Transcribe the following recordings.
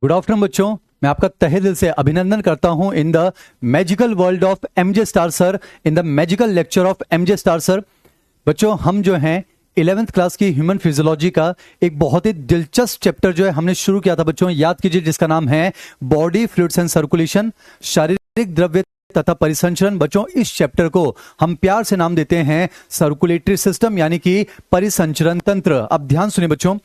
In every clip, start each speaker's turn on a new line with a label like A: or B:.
A: Good afternoon बच्चों, मैं आपका तहे दिल से अभिनंदन करता हूं in the magical world of MJ star sir, in the magical lecture of MJ star sir. बच्चों, हम जो हैं 11th क्लास की ह्यूमन फिजियोलॉजी का एक बहुत ही दिलचस्प चैप्टर जो है हमने शुरू किया था बच्चों, याद कीजिए, जिसका नाम है बॉडी फ्लूइड्स एंड सर्कुलेशन, शारीरिक द्रव्य तथा परिसंचरण। बच्चों, इस चैप्टर को हम प्यार से नाम देते हैं सर्कुलेटरी सिस्टम, यानी कि परिसंचरण तंत्र। अब ध्यान सुनिए बच्चों,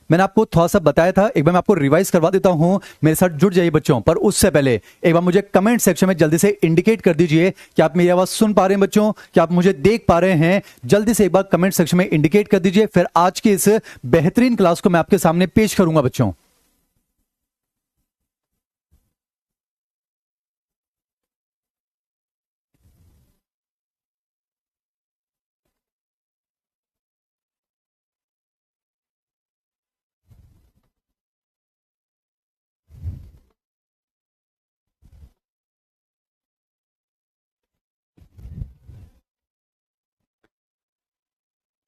A: मैंने आपको थोड़ा सा बताया था, एक बार मैं आपको रिवाइज करवा देता हूं, मेरे साथ जुड़ जाइए बच्चों। पर उससे पहले एक बार मुझे कमेंट सेक्शन में जल्दी से इंडिकेट कर दीजिए कि आप मेरी आवाज सुन पा रहे हैं बच्चों, कि आप मुझे देख पा रहे हैं। जल्दी से एक बार कमेंट सेक्शन में इंडिकेट कर दीजिए, फिर आज की इस बेहतरीन क्लास को मैं आपके सामने पेश करूंगा बच्चों।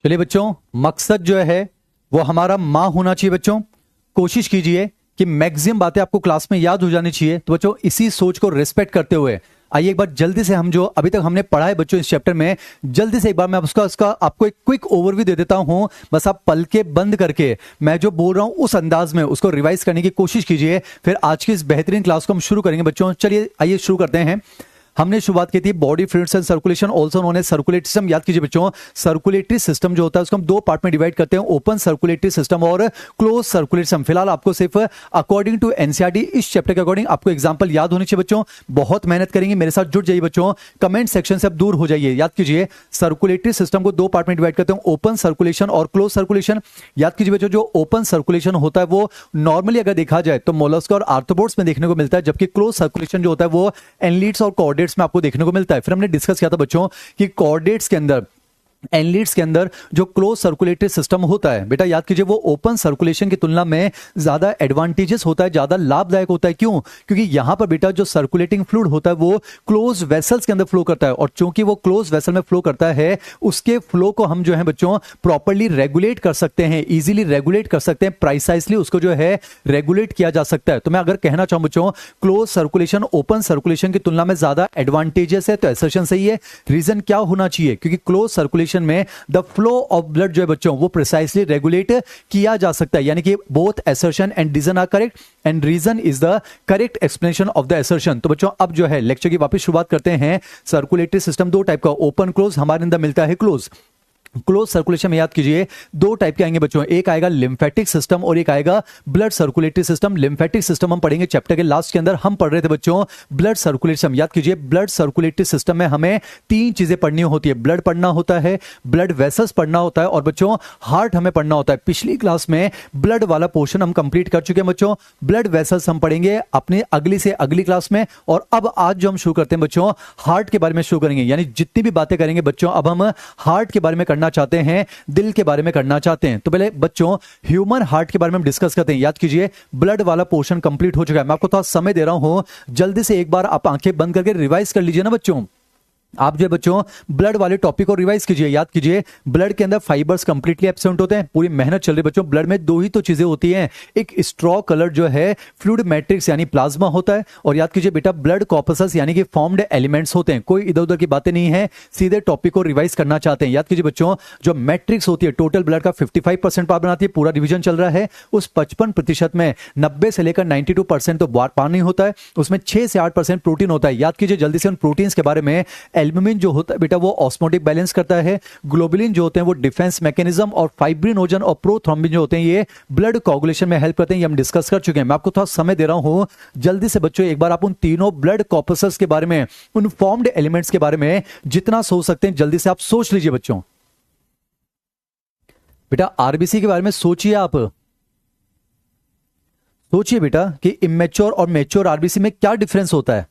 A: चलिए बच्चों, मकसद जो है वो हमारा मां होना चाहिए बच्चों। कोशिश कीजिए कि मैक्सिमम बातें आपको क्लास में याद हो जानी चाहिए। तो बच्चों, इसी सोच को रिस्पेक्ट करते हुए आइए एक बार जल्दी से हम जो अभी तक हमने पढ़ा है बच्चों इस चैप्टर में, जल्दी से एक बार मैं उसका आपको एक क्विक ओवरव्यू दे देता हूं। बस आप पलके बंद करके मैं जो बोल रहा हूं उस अंदाज में उसको रिवाइज करने की कोशिश कीजिए, फिर आज की इस बेहतरीन क्लास को हम शुरू करेंगे बच्चों। चलिए आइए शुरू करते हैं। हमने शुरुआत की थी body fluids and circulation, also known as circulatory system. याद कीजिए बच्चों, सर्कुलेटरी सिस्टम जो होता है उसको हम दो पार्ट में डिवाइड करते हैं, ओपन सर्कुलेटरी सिस्टम और क्लोज सर्कुलेटरी सिस्टम। फिलहाल आपको सिर्फ अकॉर्डिंग टू एनसीईआरटी इस चैप्टर के अकॉर्डिंग आपको एग्जांपल याद होनी चाहिए बच्चों। बहुत मेहनत करेंगे, मेरे साथ जुड़ जाइए बच्चों, कमेंट सेक्शन से अब दूर हो जाइए। याद कीजिए, सर्कुलेटरी सिस्टम को दो पार्ट में डिवाइड करते हैं, ओपन सर्कुलेशन और क्लोज सर्कुलेशन। याद कीजिए बच्चों, जो ओपन सर्कुलेशन होता है वो नॉर्मली अगर देखा जाए तो मोलस्क और आर्थ्रोपोड्स में देखने को मिलता है, जबकि क्लोज सर्कुलेशन जो होता है वो एनलीड्स और कॉर्डेट्स में आपको देखने को मिलता है। फिर हमने डिस्कस किया था बच्चों कि कॉर्डेट्स के अंदर, एनलीड्स के अंदर जो क्लोज सर्कुलेटरी सिस्टम होता है, बेटा याद कीजिए, वो ओपन सर्कुलेशन की तुलना में ज्यादा एडवांटेजेस होता है, ज्यादा लाभदायक होता है। क्यों? क्योंकि यहां पर बेटा जो सर्कुलेटिंग फ्लूइड होता है वो क्लोज वेसल्स के अंदर फ्लो करता है, और चूंकि वो क्लोज वेसल में फ्लो करता है, उसके फ्लो को हम जो है बच्चों प्रॉपर्ली रेगुलेट कर सकते हैं, इजीली रेगुलेट कर सकते हैं, प्रिसाइसली उसको जो है रेगुलेट किया जा सकता है। तो मैं अगर कहना चाहूं बच्चों, क्लोज सर्कुलेशन ओपन सर्कुलेशन की तुलना में ज्यादा एडवांटेजेस है, तो असर्शन सही है। रीजन क्या होना चाहिए? क्योंकि क्लोज सर्कुलेशन में द फ्लो ऑफ ब्लड जो है बच्चों वो प्रिसाइसली रेगुलेट किया जा सकता है, यानी कि both assertion and reason are correct and reason is the correct explanation of the assertion. तो बच्चों, अब जो है लेक्चर की वापस शुरुआत करते हैं। सर्कुलेटरी सिस्टम दो टाइप का, ओपन क्लोज, हमारे अंदर मिलता है क्लोज। क्लोज सर्कुलेशन में याद कीजिए दो टाइप के आएंगे बच्चों, एक आएगा लिम्फेटिक सिस्टम और एक आएगा blood circulatory system. Lymphatic system हम पढ़ेंगे चैप्टर के लास्ट के अंदर, हम पढ़ रहे थे बच्चों ब्लड सर्कुलेटरी सिस्टम। याद कीजिए, ब्लड सर्कुलेटरी सिस्टम में हमें तीन चीजें पढ़नी होती है, ब्लड पढ़ना होता है, ब्लड वेसल्स पढ़ना होता है, और बच्चों हार्ट हमें पढ़ना होता है। पिछली क्लास में ब्लड वाला पोर्शन हम कंप्लीट कर चुके हैं बच्चों, ब्लड वेसल्स हम पढ़ेंगे अपने अगली से अगली क्लास में। और अब आज जो हम शुरू करते हैं बच्चों, हार्ट के बारे में शुरू करेंगे, यानी जितनी भी बातें करेंगे बच्चों अब हम हार्ट के बारे में करना चाहते हैं, दिल के बारे में करना चाहते हैं। तो पहले बच्चों ह्यूमन हार्ट के बारे में हम डिस्कस करते हैं। याद कीजिए, ब्लड वाला पोर्शन कंप्लीट हो चुका है, मैं आपको थोड़ा समय दे रहा हूं, जल्दी से एक बार आप आंखें बंद करके रिवाइज कर लीजिए ना बच्चों। आप जो है बच्चों ब्लड वाले टॉपिक को रिवाइज कीजिए। याद कीजिए, ब्लड के अंदर फाइबर्स कंप्लीटली एब्सेंट होते हैं, पूरी मेहनत चल रही है बच्चों। ब्लड में दो ही तो चीजें होती हैं, एक स्ट्रॉ कलर जो है फ्लूइड मैट्रिक्स यानी प्लाज्मा होता है, और याद कीजिए बेटा ब्लड कॉर्पसस यानी कि फॉर्म्ड एलिमेंट्स होते हैं। कोई इधर उधर की बातें नहीं है, सीधे टॉपिक को रिवाइज करना चाहते हैं। याद कीजिए बच्चों, जो मैट्रिक्स होती है टोटल ब्लड का 55% पार्ट बनाती है, पूरा डिवीजन चल रहा है, उस 55% में 90 से लेकर 92% तो पानी होता है, उसमें 6 से 8% प्रोटीन होता है। याद कीजिए जल्दी से उन प्रोटीन्स के बारे में, एल्बुमिन जो होता है बेटा वो ऑस्मोटिक बैलेंस करता है, ग्लोबुलिन जो होते हैं वो डिफेंस मैकेनिज्म, और फाइब्रिनोजन और प्रोथ्रोम्बिन जो होते हैं ये ब्लड कोगुलेशन में हेल्प करते हैं। ये हम डिस्कस कर चुके हैं, मैं आपको थोड़ा समय दे रहा हूं, जल्दी से बच्चों एक बार आप उन तीनों ब्लड कॉर्पसस के बारे में, उन फॉर्म्ड एलिमेंट्स के बारे में जितना सोच सकते हैं जल्दी से आप सोच लीजिए बच्चों। बेटा आरबीसी के बारे में सोचिए, आप सोचिए बेटा कि इमेच्योर और मैच्योर आरबीसी में क्या डिफरेंस होता है।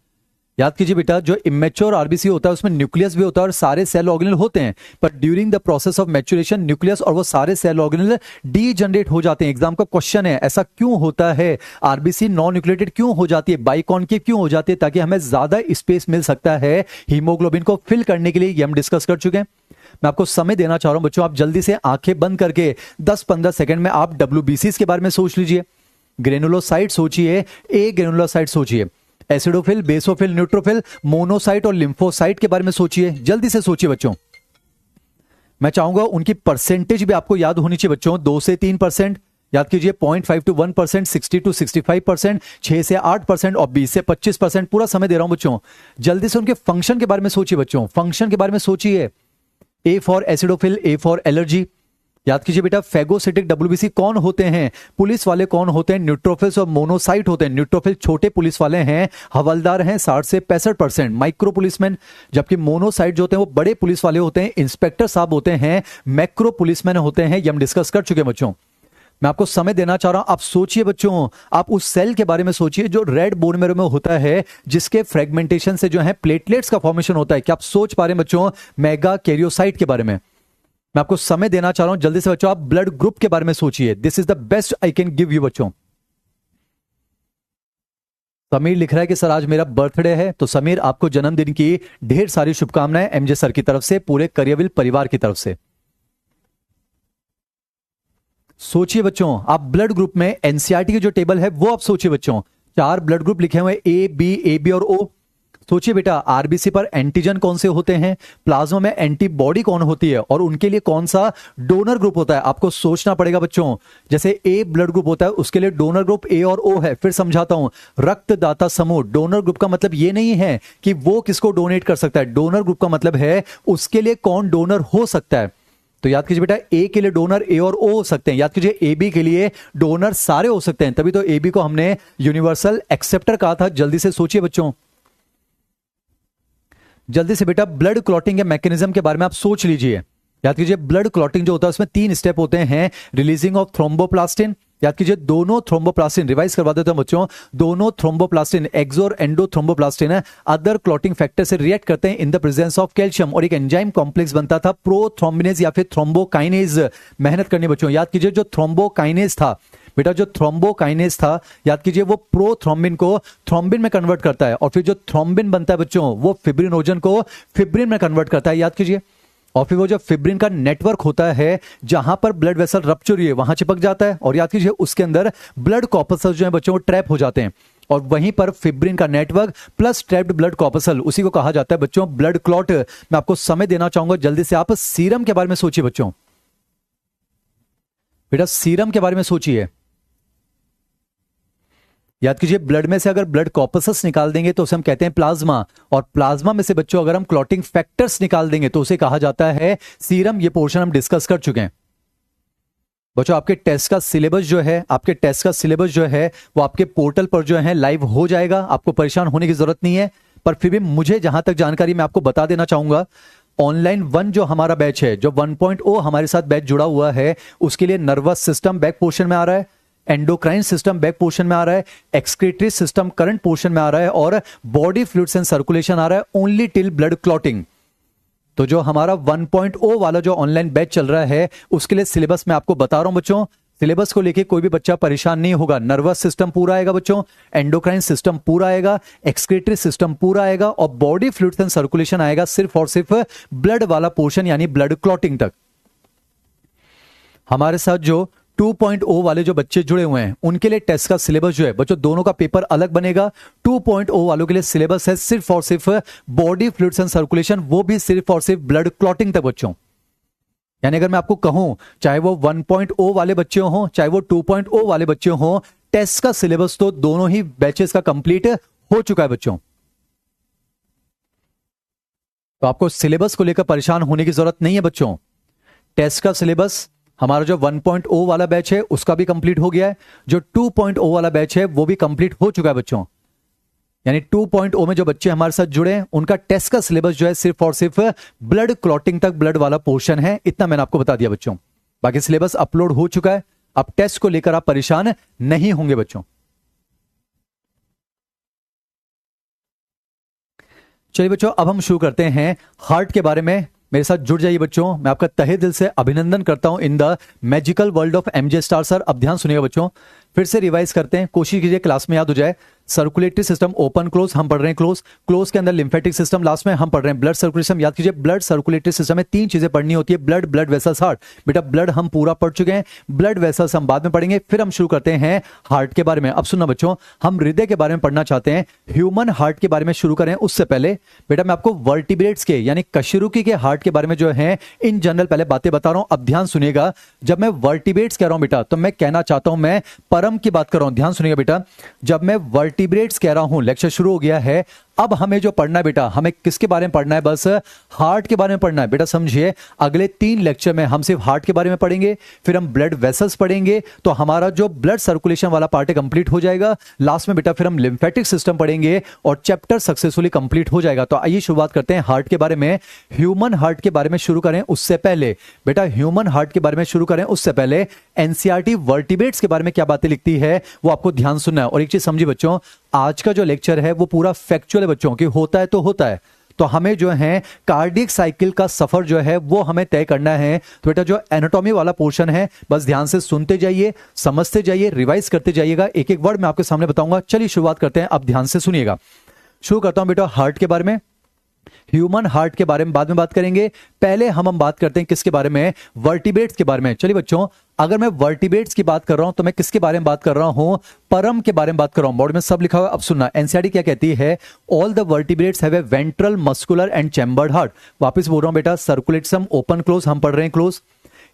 A: याद कीजिए बेटा, जो इमेच्योर आरबीसी होता है उसमें न्यूक्लियस भी होता है और सारे सेल ऑर्गेनल होते हैं, पर during the process of maturation nucleus और वो सारे सेल ऑर्गेनल डीजनरेट हो जाते हैं। एग्जाम का क्वेश्चन है, ऐसा क्यों होता है? आरबीसी नॉन न्यूक्लिएटेड क्यों हो जाती है, बाइकॉन्केव क्यों हो जाती है? ताकि हमें ज्यादा स्पेस मिल सकता है हीमोग्लोबिन को फिल करने के लिए, ये हम डिस्कस कर चुके हैं। मैं आपको समय देना चाह रहा हूं बच्चों, आप जल्दी से आंखें बंद करके 10-15 सेकंड में आप डब्ल्यूबीसीज के बारे में सोच लीजिए। ग्रेनुलोसाइट सोचिए, ए ग्रेनुलोसाइट सोचिए, एसिडोफिल, बेसोफिल, न्यूट्रोफिल, मोनोसाइट और लिम्फोसाइट के बारे में सोचिए। जल्दी से सोचिए बच्चों। मैं चाहूंगा उनकी परसेंटेज भी आपको याद होनी चाहिए बच्चों। 2 से 3% याद कीजिए, 0.5 to 1%, 60 to 65%, 6 से 8% और 20 से 25%। पूरा समय दे रहा हूं बच्चों। जल्दी से उनके फंक्शन के बारे में सोचिए बच्चों, फंक्शन के बारे में सोचिए। A for acidophil, A for allergy. याद कीजिए बेटा, फेगोसिटिक डब्ल्यूबीसी कौन होते हैं? पुलिस वाले कौन होते हैं? न्यूट्रोफिल्स और मोनोसाइट होते हैं। न्यूट्रोफिल छोटे पुलिस वाले हैं, हवलदार हैं, 60 से 65%, माइक्रो पुलिसमैन। जबकि मोनोसाइट जो होते हैं वो बड़े पुलिस वाले होते हैं, इंस्पेक्टर साहब होते हैं, मैक्रो पुलिसमैन होते हैं। ये हम डिस्कस कर चुके हैं बच्चों। मैं आपको समय देना चाह रहा हूं, आप सोचिए बच्चों, आप उस सेल के बारे में सोचिए जो रेड बोन मैरो में होता है, जिसके फ्रेगमेंटेशन से जो है प्लेटलेट्स का फॉर्मेशन होता है। क्या आप सोच पा रहे हैं बच्चों? मेगा कैरियोसाइट के बारे में मैं आपको समय देना चाह रहा हूं। जल्दी से बच्चों आप ब्लड ग्रुप के बारे में सोचिए। This is the best I can give you बच्चों। समीर लिख रहा है कि सर आज मेरा बर्थडे है। तो समीर, आपको जन्मदिन की ढेर सारी शुभकामनाएं एमजे सर की तरफ से, पूरे करियरविल परिवार की तरफ से। सोचिए बच्चों, आप ब्लड ग्रुप में एनसीईआरटी की जो टेबल है वो आप सोचिए बच्चों। 4 ब्लड ग्रुप लिखे हुए, ए बी और ओ। सोचिए बेटा, आरबीसी पर एंटीजन कौन से होते हैं, प्लाज्मा में एंटीबॉडी कौन होती है, और उनके लिए कौन सा डोनर ग्रुप होता है। आपको सोचना पड़ेगा बच्चों। जैसे ए ब्लड ग्रुप होता है, उसके लिए डोनर ग्रुप ए और ओ है। फिर समझाता हूं, रक्तदाता समूह। डोनर ग्रुप का मतलब ये नहीं है कि वो किसको डोनेट कर सकता है। डोनर ग्रुप का मतलब है उसके लिए कौन डोनर हो सकता है। तो याद कीजिए बेटा, ए के लिए डोनर ए और ओ हो सकते हैं। याद कीजिए, ए बी के लिए डोनर सारे हो सकते हैं। तभी तो ए बी को हमने यूनिवर्सल एक्सेप्टर कहा था। जल्दी से सोचिए बच्चों, जल्दी से बेटा। ब्लड क्लॉटिंग के मैकेनिज्म के बारे में आप सोच लीजिए। याद कीजिए, ब्लड क्लॉटिंग जो होता है उसमें 3 स्टेप होते हैं। Releasing of thromboplastin. याद कीजिए, दोनों थ्रोम्बोप्लास्टिन, रिवाइज करवा देता हूं बच्चों, दोनों थ्रोम्बोप्लास्टिन, एक्सो और एंडो थ्रोम्बोप्लास्टिन है, अदर क्लॉटिंग फैक्टर से रिएक्ट करते हैं in the presence of calcium, और एक एंजाइम कॉम्प्लेक्स बनता था प्रोथ्रोम्बिनेज या फिर थ्रोम्बोकाइनेज। मेहनत करनी बच्चों। याद कीजिए, जो थ्रोम्बोकाइनेज था बेटा, जो थ्रोम्बोकाइनेज था, याद कीजिए, वो प्रोथ्रोम्बिन को थ्रोम्बिन में कन्वर्ट करता है, और फिर जो थ्रोम्बिन बनता है बच्चों, वो फिब्रिनोजन को फिब्रिन में कन्वर्ट करता है। याद कीजिए, और फिर वो जो फिब्रिन का नेटवर्क होता है, जहां पर ब्लड वेसल रप्चर हुई है वहां चिपक जाता है, और याद कीजिए उसके अंदर ब्लड कॉर्पसल्स जो है बच्चों वो ट्रैप हो जाते हैं, और वहीं पर फिब्रिन का network plus trapped blood corpuscle, उसी को कहा जाता है बच्चों ब्लड क्लॉट। मैं आपको समय देना चाहूंगा, जल्दी से आप सीरम के बारे में सोचिए बच्चों। बेटा सीरम के बारे में सोचिए। याद कीजिए, ब्लड में से अगर ब्लड कॉर्पसस निकाल देंगे तो उसे हम कहते हैं प्लाज्मा, और प्लाज्मा में से बच्चों अगर हम क्लॉटिंग फैक्टर्स निकाल देंगे तो उसे कहा जाता है सीरम। ये पोर्शन हम डिस्कस कर चुके हैं बच्चों। आपके टेस्ट का सिलेबस जो है, आपके टेस्ट का सिलेबस जो है वो आपके पोर्टल पर जो है लाइव हो जाएगा। आपको परेशान होने की जरूरत नहीं है। पर फिर भी मुझे जहां तक जानकारी मैं आपको बता देना चाहूंगा, ऑनलाइन 1 जो हमारा बैच है, जो 1.0 हमारे साथ बैच जुड़ा हुआ है, उसके लिए नर्वस सिस्टम बैक पोर्शन में आ रहा है, एंडोक्राइन सिस्टम बैक पोर्शन में आ रहा है, एक्सक्रीटरी सिस्टम करंट पोर्शन में आ रहा है, और बॉडी फ्लूइड्स एंड सर्कुलेशन आ रहा है ओनली टिल ब्लड क्लॉटिंग। तो जो हमारा 1.0 वाला जो ऑनलाइन बैच चल रहा है, उसके लिए सिलेबस मैं आपको बता रहा हूं बच्चों। सिलेबस को लेके कोई भी बच्चा परेशान नहीं होगा। नर्वस सिस्टम पूरा आएगा बच्चों, एंडोक्राइन सिस्टम पूरा आएगा, एक्सक्रीटरी सिस्टम पूरा आएगा, और बॉडी फ्लूइड्स एंड सर्कुलेशन आएगा सिर्फ और सिर्फ ब्लड वाला पोर्शन यानी ब्लड क्लॉटिंग तक। हमारे साथ जो 2.0 वाले जो बच्चे जुड़े हुए हैं उनके लिए टेस्ट का सिलेबस जो है बच्चों, दोनों का पेपर अलग बनेगा। 2.0 वालों के लिए सिलेबस है सिर्फ और सिर्फ बॉडी फ्लूइड्स एंड सर्कुलेशन, वो भी सिर्फ और सिर्फ ब्लड क्लॉटिंग तक बच्चों। यानी अगर मैं आपको कहूं, चाहे वो 1.0 वाले बच्चे हों, चाहे वो 2.0 वाले बच्चे हों, टेस्ट का सिलेबस तो दोनों ही बैचेस का कंप्लीट हो चुका है बच्चों। तो आपको सिलेबस को लेकर परेशान होने की जरूरत नहीं है बच्चों। टेस्ट का सिलेबस हमारा जो 1.0 वाला बैच है उसका भी कंप्लीट हो गया है, जो 2.0 वाला बैच है वो भी कंप्लीट हो चुका है बच्चों। यानी 2.0 में जो बच्चे हमारे साथ जुड़े हैं उनका टेस्ट का सिलेबस जो है सिर्फ और सिर्फ ब्लड क्लॉटिंग तक ब्लड वाला पोर्शन है। इतना मैंने आपको बता दिया बच्चों। बाकी सिलेबस अपलोड हो चुका है। अब टेस्ट को लेकर आप परेशान नहीं होंगे बच्चों। चलिए बच्चों, अब हम शुरू करते हैं हार्ट के बारे में। मेरे साथ जुड़ जाइए बच्चों। मैं आपका तहे दिल से अभिनंदन करता हूं in the magical world of MJ star. Sir अब ध्यान सुनिएगा बच्चों, फिर से रिवाइज करते हैं, कोशिश कीजिए क्लास में याद हो जाए। सर्कुलेटरी सिस्टम ओपन क्लोज हम पढ़ रहे हैं, क्लोज क्लोज के अंदर लिम्फेटिक सिस्टम, लास्ट में हम पढ़ रहे हैं ब्लड सर्कुलेशन। याद कीजिए ब्लड सर्कुलेटरी सिस्टम में 3 चीजें पढ़नी होती है, ब्लड, ब्लड वेसल्स, हार्ट। बेटा ब्लड हम पूरा पढ़ चुके हैं, ब्लड वेसल्स हम बाद में पढ़ेंगे। फिर हम शुरू करते हैं हार्ट के बारे में। अब सुनना बच्चों, हम हृदय के बारे में पढ़ना चाहते हैं। ह्यूमन हार्ट के बारे में शुरू करें उससे पहले बेटा मैं आपको वर्टिब्रेट्स के यानी कशेरुकी के हार्ट के बारे में जो है इन जनरल पहले बातें बता रहा हूं। अब ध्यान सुनिएगा, जब मैं वर्टिब्रेट्स कह रहा हूं बेटा तो मैं कहना चाहता हूं मैं परम की बात कर रहा हूं। ध्यान सुनिएगा बेटा, जब मैं वर्टिब्रेट्स कह रहा हूं, लेक्चर शुरू हो गया है। अब हमें जो पढ़ना है बेटा, हमें किसके बारे में पढ़ना है? बस हार्ट के बारे में पढ़ना है। बेटा समझिए, अगले 3 लेक्चर में हम सिर्फ हार्ट के बारे में पढ़ेंगे, फिर हम ब्लड वेसल्स पढ़ेंगे, तो हमारा जो ब्लड सर्कुलेशन वाला पार्ट है कंप्लीट हो जाएगा। लास्ट में बेटा फिर हम लिम्फेटिक सिस्टम पढ़ेंगे और चैप्टर सक्सेसफुली कंप्लीट हो जाएगा। तो आइए शुरुआत करते हैं हार्ट के बारे में। ह्यूमन हार्ट के बारे में शुरू करें उससे पहले बेटा, ह्यूमन हार्ट के बारे में शुरू करें उससे पहले एनसीईआरटी वर्टिब्रेट्स के बारे में क्या बातें लिखती है वो आपको ध्यान सुनना है। और एक चीज समझिए बच्चों, आज का जो लेक्चर है वो पूरा फैक्चुअल है बच्चों, कि होता है तो होता है। तो हमें जो है कार्डियक साइकिल का सफर जो है वो हमें तय करना है। तो बेटा जो एनाटॉमी वाला पोर्शन है बस ध्यान से सुनते जाइए, समझते जाइए, रिवाइज करते जाइएगा। एक एक वर्ड मैं आपके सामने बताऊंगा। चलिए शुरुआत करते हैं, अब ध्यान से सुनिएगा। शुरू करता हूं बेटा हार्ट के बारे में। ह्यूमन हार्ट के बारे में बाद में बात करेंगे, पहले हम बात करते हैं किसके बारे में? वर्टिब्रेट्स के बारे में। चलिए बच्चों, अगर मैं वर्टिब्रेट्स की बात कर रहा हूं तो मैं किसके बारे में बात कर रहा हूं? परम के बारे में बात कर रहा हूं। बोर्ड में सब लिखा हुआ है, अब सुनना। एनसीईआरटी क्या कहती है? All the vertebrates have a ventral muscular and chambered heart. वापस बोल रहा हूं बेटा, सर्कुलेटरी ओपन क्लोज हम पढ़ रहे हैं, क्लोज।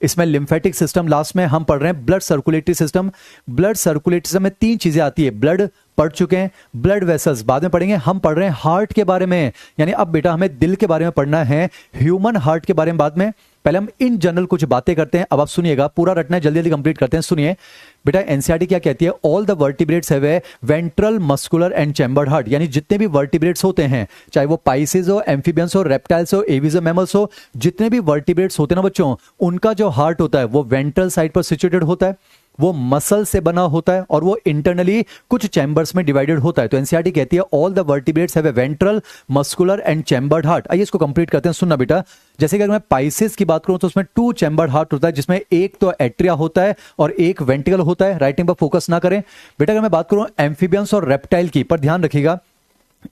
A: इसमें लिम्फेटिक सिस्टम, लास्ट में हम पढ़ रहे हैं blood circulatory system. Blood circulatory system में 3 चीजें आती है, ब्लड पढ़ चुके हैं, ब्लड वेसल्स बाद में पढ़ेंगे, हम पढ़ रहे हैं हार्ट के बारे में। यानी अब बेटा हमें दिल के बारे में पढ़ना है, ह्यूमन हार्ट के बारे में बाद में। पहले हम इन जनरल कुछ बातें करते हैं। अब आप सुनिएगा, पूरा रटना है, जल्दी जल्दी कंप्लीट करते हैं। सुनिए बेटा, एनसीईआरटी क्या कहती है? All the vertebrates have a ventral muscular and chambered heart. यानी जितने भी वर्टिब्रेट्स होते हैं, चाहे वो पाइसेस हो, एम्फीबियंस हो, रेप्टाइल्स हो, एविस हो, मैमल्स हो, जितने भी वर्टिब्रेट्स होते हैं ना बच्चों, उनका जो हार्ट होता है वो वेंट्रल साइड पर सिचुएटेड होता है, वो मसल से बना होता है और वो इंटरनली कुछ चैम्बर्स में डिवाइडेड होता है। तो एनसीईआरटी कहती है all the vertebrates have a ventral muscular and chambered heart. आइए इसको कंप्लीट करते हैं, सुनना बेटा। जैसे कि अगर मैं पाइसेस की बात करूं तो उसमें 2 चैम्बर्ड हार्ट होता है, जिसमें एक तो एट्रिया होता है और एक वेंट्रिकल होता है। राइटिंग पर फोकस ना करें बेटा। अगर मैं बात करूं एम्फीबियंस और रेप्टाइल की, पर ध्यान रखिएगा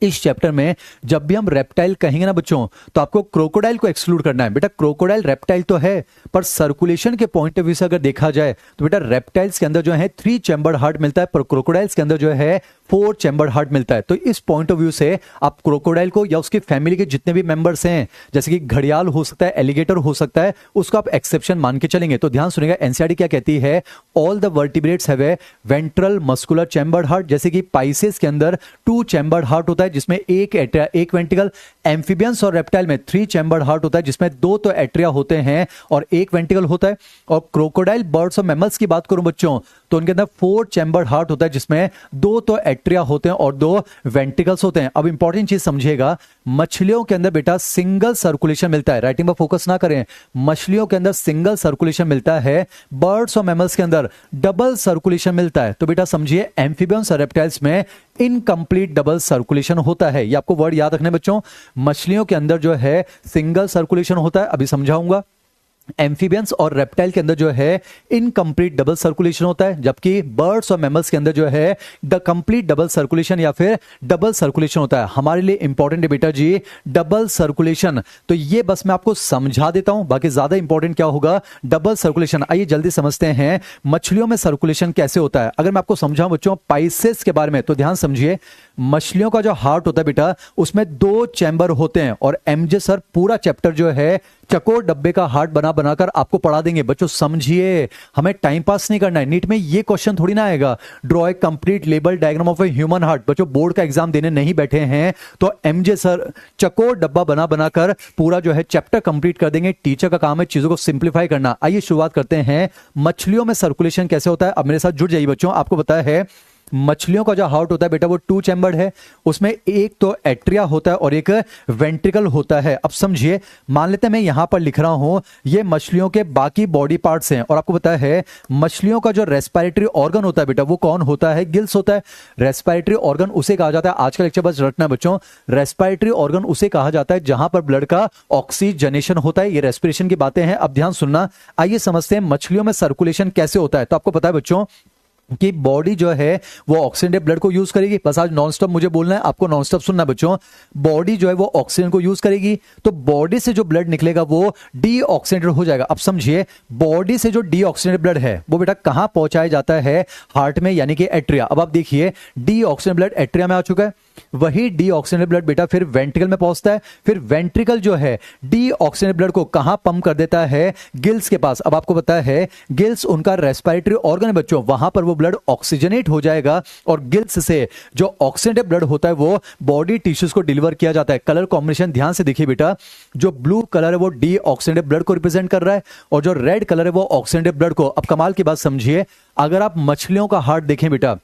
A: इस चैप्टर में जब भी हम रेप्टाइल कहेंगे ना बच्चों, तो आपको क्रोकोडाइल को एक्सक्लूड करना है। बेटा क्रोकोडाइल रेप्टाइल तो है, पर सर्कुलेशन के पॉइंट ऑफ व्यू से अगर देखा जाए तो बेटा रेप्टाइल्स के अंदर जो है 3 चैम्बर्ड हार्ट मिलता है, पर क्रोकोडाइल्स के अंदर जो है 4 चैम्बर्ड हार्ट मिलता है। तो इस पॉइंट ऑफ व्यू से आप क्रोकोडाइल को या उसकी फैमिली के जितने भी मेंबर्स हैं, जैसे कि घड़ियाल हो सकता है, एलिगेटर हो सकता है, उसको आप एक्सेप्शन मान के चलेंगे। तो ध्यान सुनिएगा, एनसीईआरटी क्या कहती है? All the vertebrates have a ventral muscular chambered heart. जैसे कि पाइसेस के अंदर 2 चैम्बर्ड हार्ट होता है, जिसमें एक एट्रिया, एक वेंट्रिकल। एम्फीबियंस और रेप्टाइल में 3 चैम्बर्ड हार्ट होता है, जिसमें 2 तो एट्रिया होते हैं और एक वेंट्रिकल होता है। और क्रोकोडाइल, बर्ड्स और मैमल्स की बात करूं बच्चों, तो उनके अंदर 4 चैम्बर्ड हार्ट होता है, जिसमें 2 तो एट्रिया होते हैं और 2 वेंट्रिकल्स होते हैं। अब इंपॉर्टेंट चीज समझिएगा, मछलियों के अंदर बेटा सिंगल सर्कुलेशन मिलता है। राइटिंग पर फोकस ना करें, मछलियों के अंदर सिंगल सर्कुलेशन मिलता है, बर्ड्स और मैमल्स के अंदर डबल सर्कुलेशन मिलता है। तो बेटा समझिए, एम्फीबियंस और रेप्टाइल्स में इनकम्प्लीट डबल सर्कुलेशन होता है। ये आपको वर्ड याद रखने बच्चों। मछलियों के अंदर जो है सिंगल सर्कुलेशन होता है, अभी समझाऊंगा। एम्फीबियंस और रेप्टाइल के अंदर जो है इनकम्प्लीट डबल सर्कुलेशन होता है, जबकि बर्ड्स और मैमल्स के अंदर जो है द कंप्लीट डबल सर्कुलेशन या फिर डबल सर्कुलेशन होता है। हमारे लिए इंपॉर्टेंट है बेटा जी डबल सर्कुलेशन। तो ये बस मैं आपको समझा देता हूं, बाकी ज्यादा इंपॉर्टेंट क्या होगा? Double circulation. आइए जल्दी समझते हैं मछलियों में सर्कुलेशन कैसे होता है। अगर मैं आपको समझाऊं बच्चों पाइसेस के बारे में, तो ध्यान समझिए, मछलियों का जो हार्ट होता है बेटा, उसमें 2 चैम्बर होते हैं। और एमजे सर पूरा चैप्टर जो है चकोर डब्बे का हार्ट बनाकर आपको पढ़ा देंगे। बच्चों समझिए, हमें टाइम पास नहीं करना है। नीट में ये क्वेश्चन थोड़ी ना आएगा, draw a complete label diagram of a human heart. बच्चों बोर्ड का एग्जाम देने नहीं बैठे हैं तो एमजे सर चकोर डब्बा बनाकर पूरा जो है चैप्टर कंप्लीट कर देंगे। टीचर का काम है चीजों को सिंप्लीफाई करना। आइए शुरुआत करते हैं, मछलियों में सर्कुलेशन कैसे होता है। अब मेरे साथ जुड़ जाइए बच्चों। आपको पता है मछलियों का जो हार्ट होता है बेटा वो 2 चैम्बर्ड है, उसमें एक तो एट्रिया होता है और एक वेंट्रिकल होता है। अब समझिए, मान लेते हैं मैं यहां पर लिख रहा हूं ये मछलियों के बाकी बॉडी पार्ट्स हैं, और आपको पता है मछलियों का जो रेस्पिरेटरी ऑर्गन होता है बेटा वो कौन होता है? गिल्स होता है। रेस्पिरेटरी ऑर्गन उसे कहा जाता है, आज का लेक्चर बस रटना है बच्चों, रेस्पिरेटरी ऑर्गन उसे कहा जाता है जहां पर ब्लड का ऑक्सीजनेशन होता है। ये रेस्पिरेशन की बातें हैं, अब ध्यान सुनना। आइए समझते हैं मछलियों में सर्कुलेशन कैसे होता है। तो आपको पता है बच्चों, कि बॉडी जो है वो ऑक्सीडेंटेड ब्लड को यूज करेगी। बस आज नॉन स्टॉप मुझे बोलना है, आपको नॉन स्टॉप सुनना है बच्चों। बॉडी जो है वो ऑक्सीजन को यूज करेगी, तो बॉडी से जो ब्लड निकलेगा वो डीऑक्सीडेटेड हो जाएगा। अब समझिए, बॉडी से जो डीऑक्सीडेटेड ब्लड है वो बेटा कहां पहुंचाया जाता है? हार्ट में, यानी कि एट्रिया। अब आप देखिए, डीऑक्सीडेटेड ब्लड एट्रिया में आ चुका है, वही डीऑक्सीडेटेड ब्लड बेटा फिर वेंट्रिकल में पहुंचता है, फिर वेंट्रिकल जो है डीऑक्सीडेटेड ब्लड को कहां पंप कर देता है? गिल्स के पास। अब आपको पता है गिल्स उनका रेस्पिरेटरी ऑर्गन है बच्चों, वहां पर वो ब्लड ऑक्सीजनेट हो जाएगा और गिल्स से जो ऑक्सीडेंटेड ब्लड होता है वो बॉडी टिश्यूज को डिलीवर किया जाता है। कलर कॉम्बिनेशन ध्यान से देखिए बेटा, जो ब्लू कलर है वो डीऑक्सीडेंटेड ब्लड को रिप्रेजेंट कर रहा है और जो रेड कलर है वो ऑक्सीडेंटेड ब्लड को। अब कमाल की बात समझिए, अगर आप मछलियों का हार्ट देखें बेटा,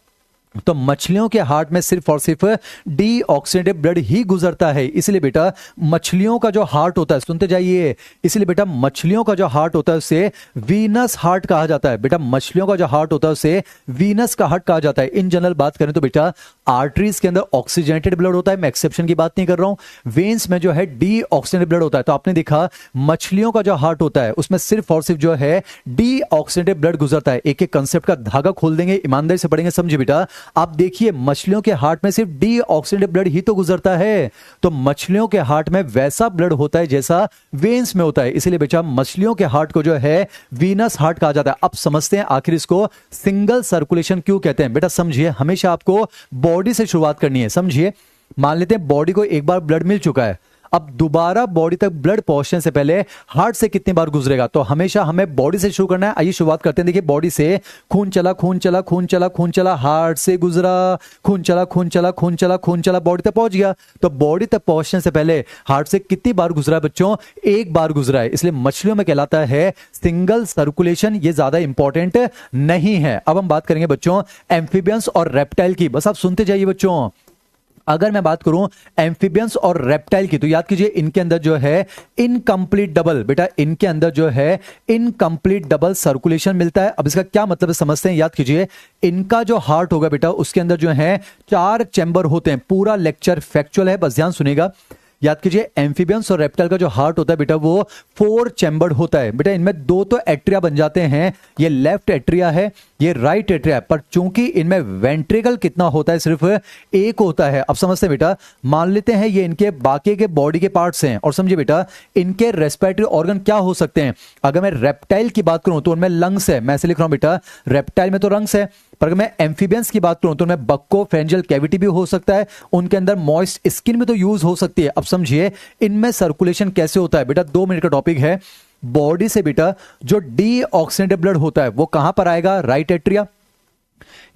A: तो मछलियों के हार्ट में सिर्फ और सिर्फ डीऑक्सीडेंटेड ब्लड ही गुजरता है। इसलिए बेटा मछलियों का जो हार्ट होता है, सुनते जाइए, इसलिए बेटा मछलियों का जो हार्ट होता है उसे वीनस हार्ट कहा जाता है। बेटा मछलियों का जो हार्ट होता है उसे वीनस का हार्ट कहा जाता है। इन जनरल बात करें तो बेटा आर्टरीज के अंदर ऑक्सीजनेटेड ब्लड होता है, मैं एक्सेप्शन की बात नहीं कर रहा हूं। वेन्स में जो है डीऑक्सीडेंटेड ब्लड होता है। तो आपने देखा मछलियों का जो हार्ट होता है उसमें सिर्फ और सिर्फ जो है डीऑक्सीडेंटेड ब्लड गुजरता है। एक एक कंसेप्ट का धागा खोल देंगे, ईमानदारी से पढ़ेंगे, समझे बेटा। आप देखिए, मछलियों के हार्ट में सिर्फ डीऑक्सीडेंटेड ब्लड ही तो गुजरता है, तो मछलियों के हार्ट में वैसा ब्लड होता है जैसा वेन्स में होता है। इसलिए बेटा मछलियों के हार्ट को जो है वीनस हार्ट कहा जाता है। अब समझते हैं आखिर इसको सिंगल सर्कुलेशन क्यों कहते हैं। बेटा समझिए, हमेशा आपको बॉडी से शुरुआत करनी है। समझिए, मान लेते हैं बॉडी को एक बार ब्लड मिल चुका है, अब दोबारा बॉडी तक ब्लड पहुंचने से पहले हार्ट से कितनी बार गुजरेगा? तो हमेशा हमें बॉडी से शुरू करना है। आइए शुरुआत करते हैं। देखिए, बॉडी से खून चला, खून चला, खून चला, खून चला, हार्ट से गुजरा, खून चला, खून चला, खून चला, खून चला, बॉडी तक पहुंच गया। तो बॉडी तक पहुंचने से पहले हार्ट से कितनी बार गुजरा है बच्चों? एक बार गुजरा है। इसलिए मछलियों में कहलाता है सिंगल सर्कुलेशन। ये ज्यादा इंपॉर्टेंट नहीं है। अब हम बात करेंगे बच्चों एम्फीबियंस और रेप्टाइल की। बस आप सुनते जाइए बच्चों। अगर मैं बात करूं एम्फीबियंस और रेप्टाइल की, तो याद कीजिए इनके अंदर जो है इनकम्प्लीट डबल, बेटा इनके अंदर जो है इनकम्प्लीट डबल सर्कुलेशन मिलता है। अब इसका क्या मतलब है समझते हैं। याद कीजिए, इनका जो हार्ट होगा बेटा उसके अंदर जो है 4 चैम्बर होते हैं। पूरा लेक्चर फैक्चुअल है, बस ध्यान सुनिएगा। याद कीजिए, एम्फीबियंस और रेप्टाइल का जो हार्ट होता है बेटा वो 4 चैम्बर्ड होता है। बेटा इनमें 2 तो एट्रिया बन जाते हैं, ये लेफ्ट एट्रिया है, ये राइट एट्रिया है, पर चूंकि इनमें वेंट्रिकल कितना होता है? सिर्फ एक होता है। अब समझते हैं बेटा, मान लेते हैं ये इनके बाकी के बॉडी के पार्ट्स हैं और समझिए बेटा इनके रेस्पिरेटरी ऑर्गन क्या हो सकते हैं। अगर मैं रेप्टाइल की बात करूं तो उनमें लंग्स है, मैं ऐसे लिख रहा हूं बेटा, रेप्टाइल में तो लंग्स है। पर अगर मैं एम्फीबियंस की बात करूं तो उनमें बक्को फेरेंजियल कैविटी भी हो सकता है, उनके अंदर मॉइस्ट स्किन में तो यूज हो सकती है। अब समझिए इनमें सर्कुलेशन कैसे होता है। बेटा 2 मिनट का टॉपिक है। बॉडी से बेटा जो डीऑक्सीडेंटेड ब्लड होता है वो कहां पर आएगा? Right atria.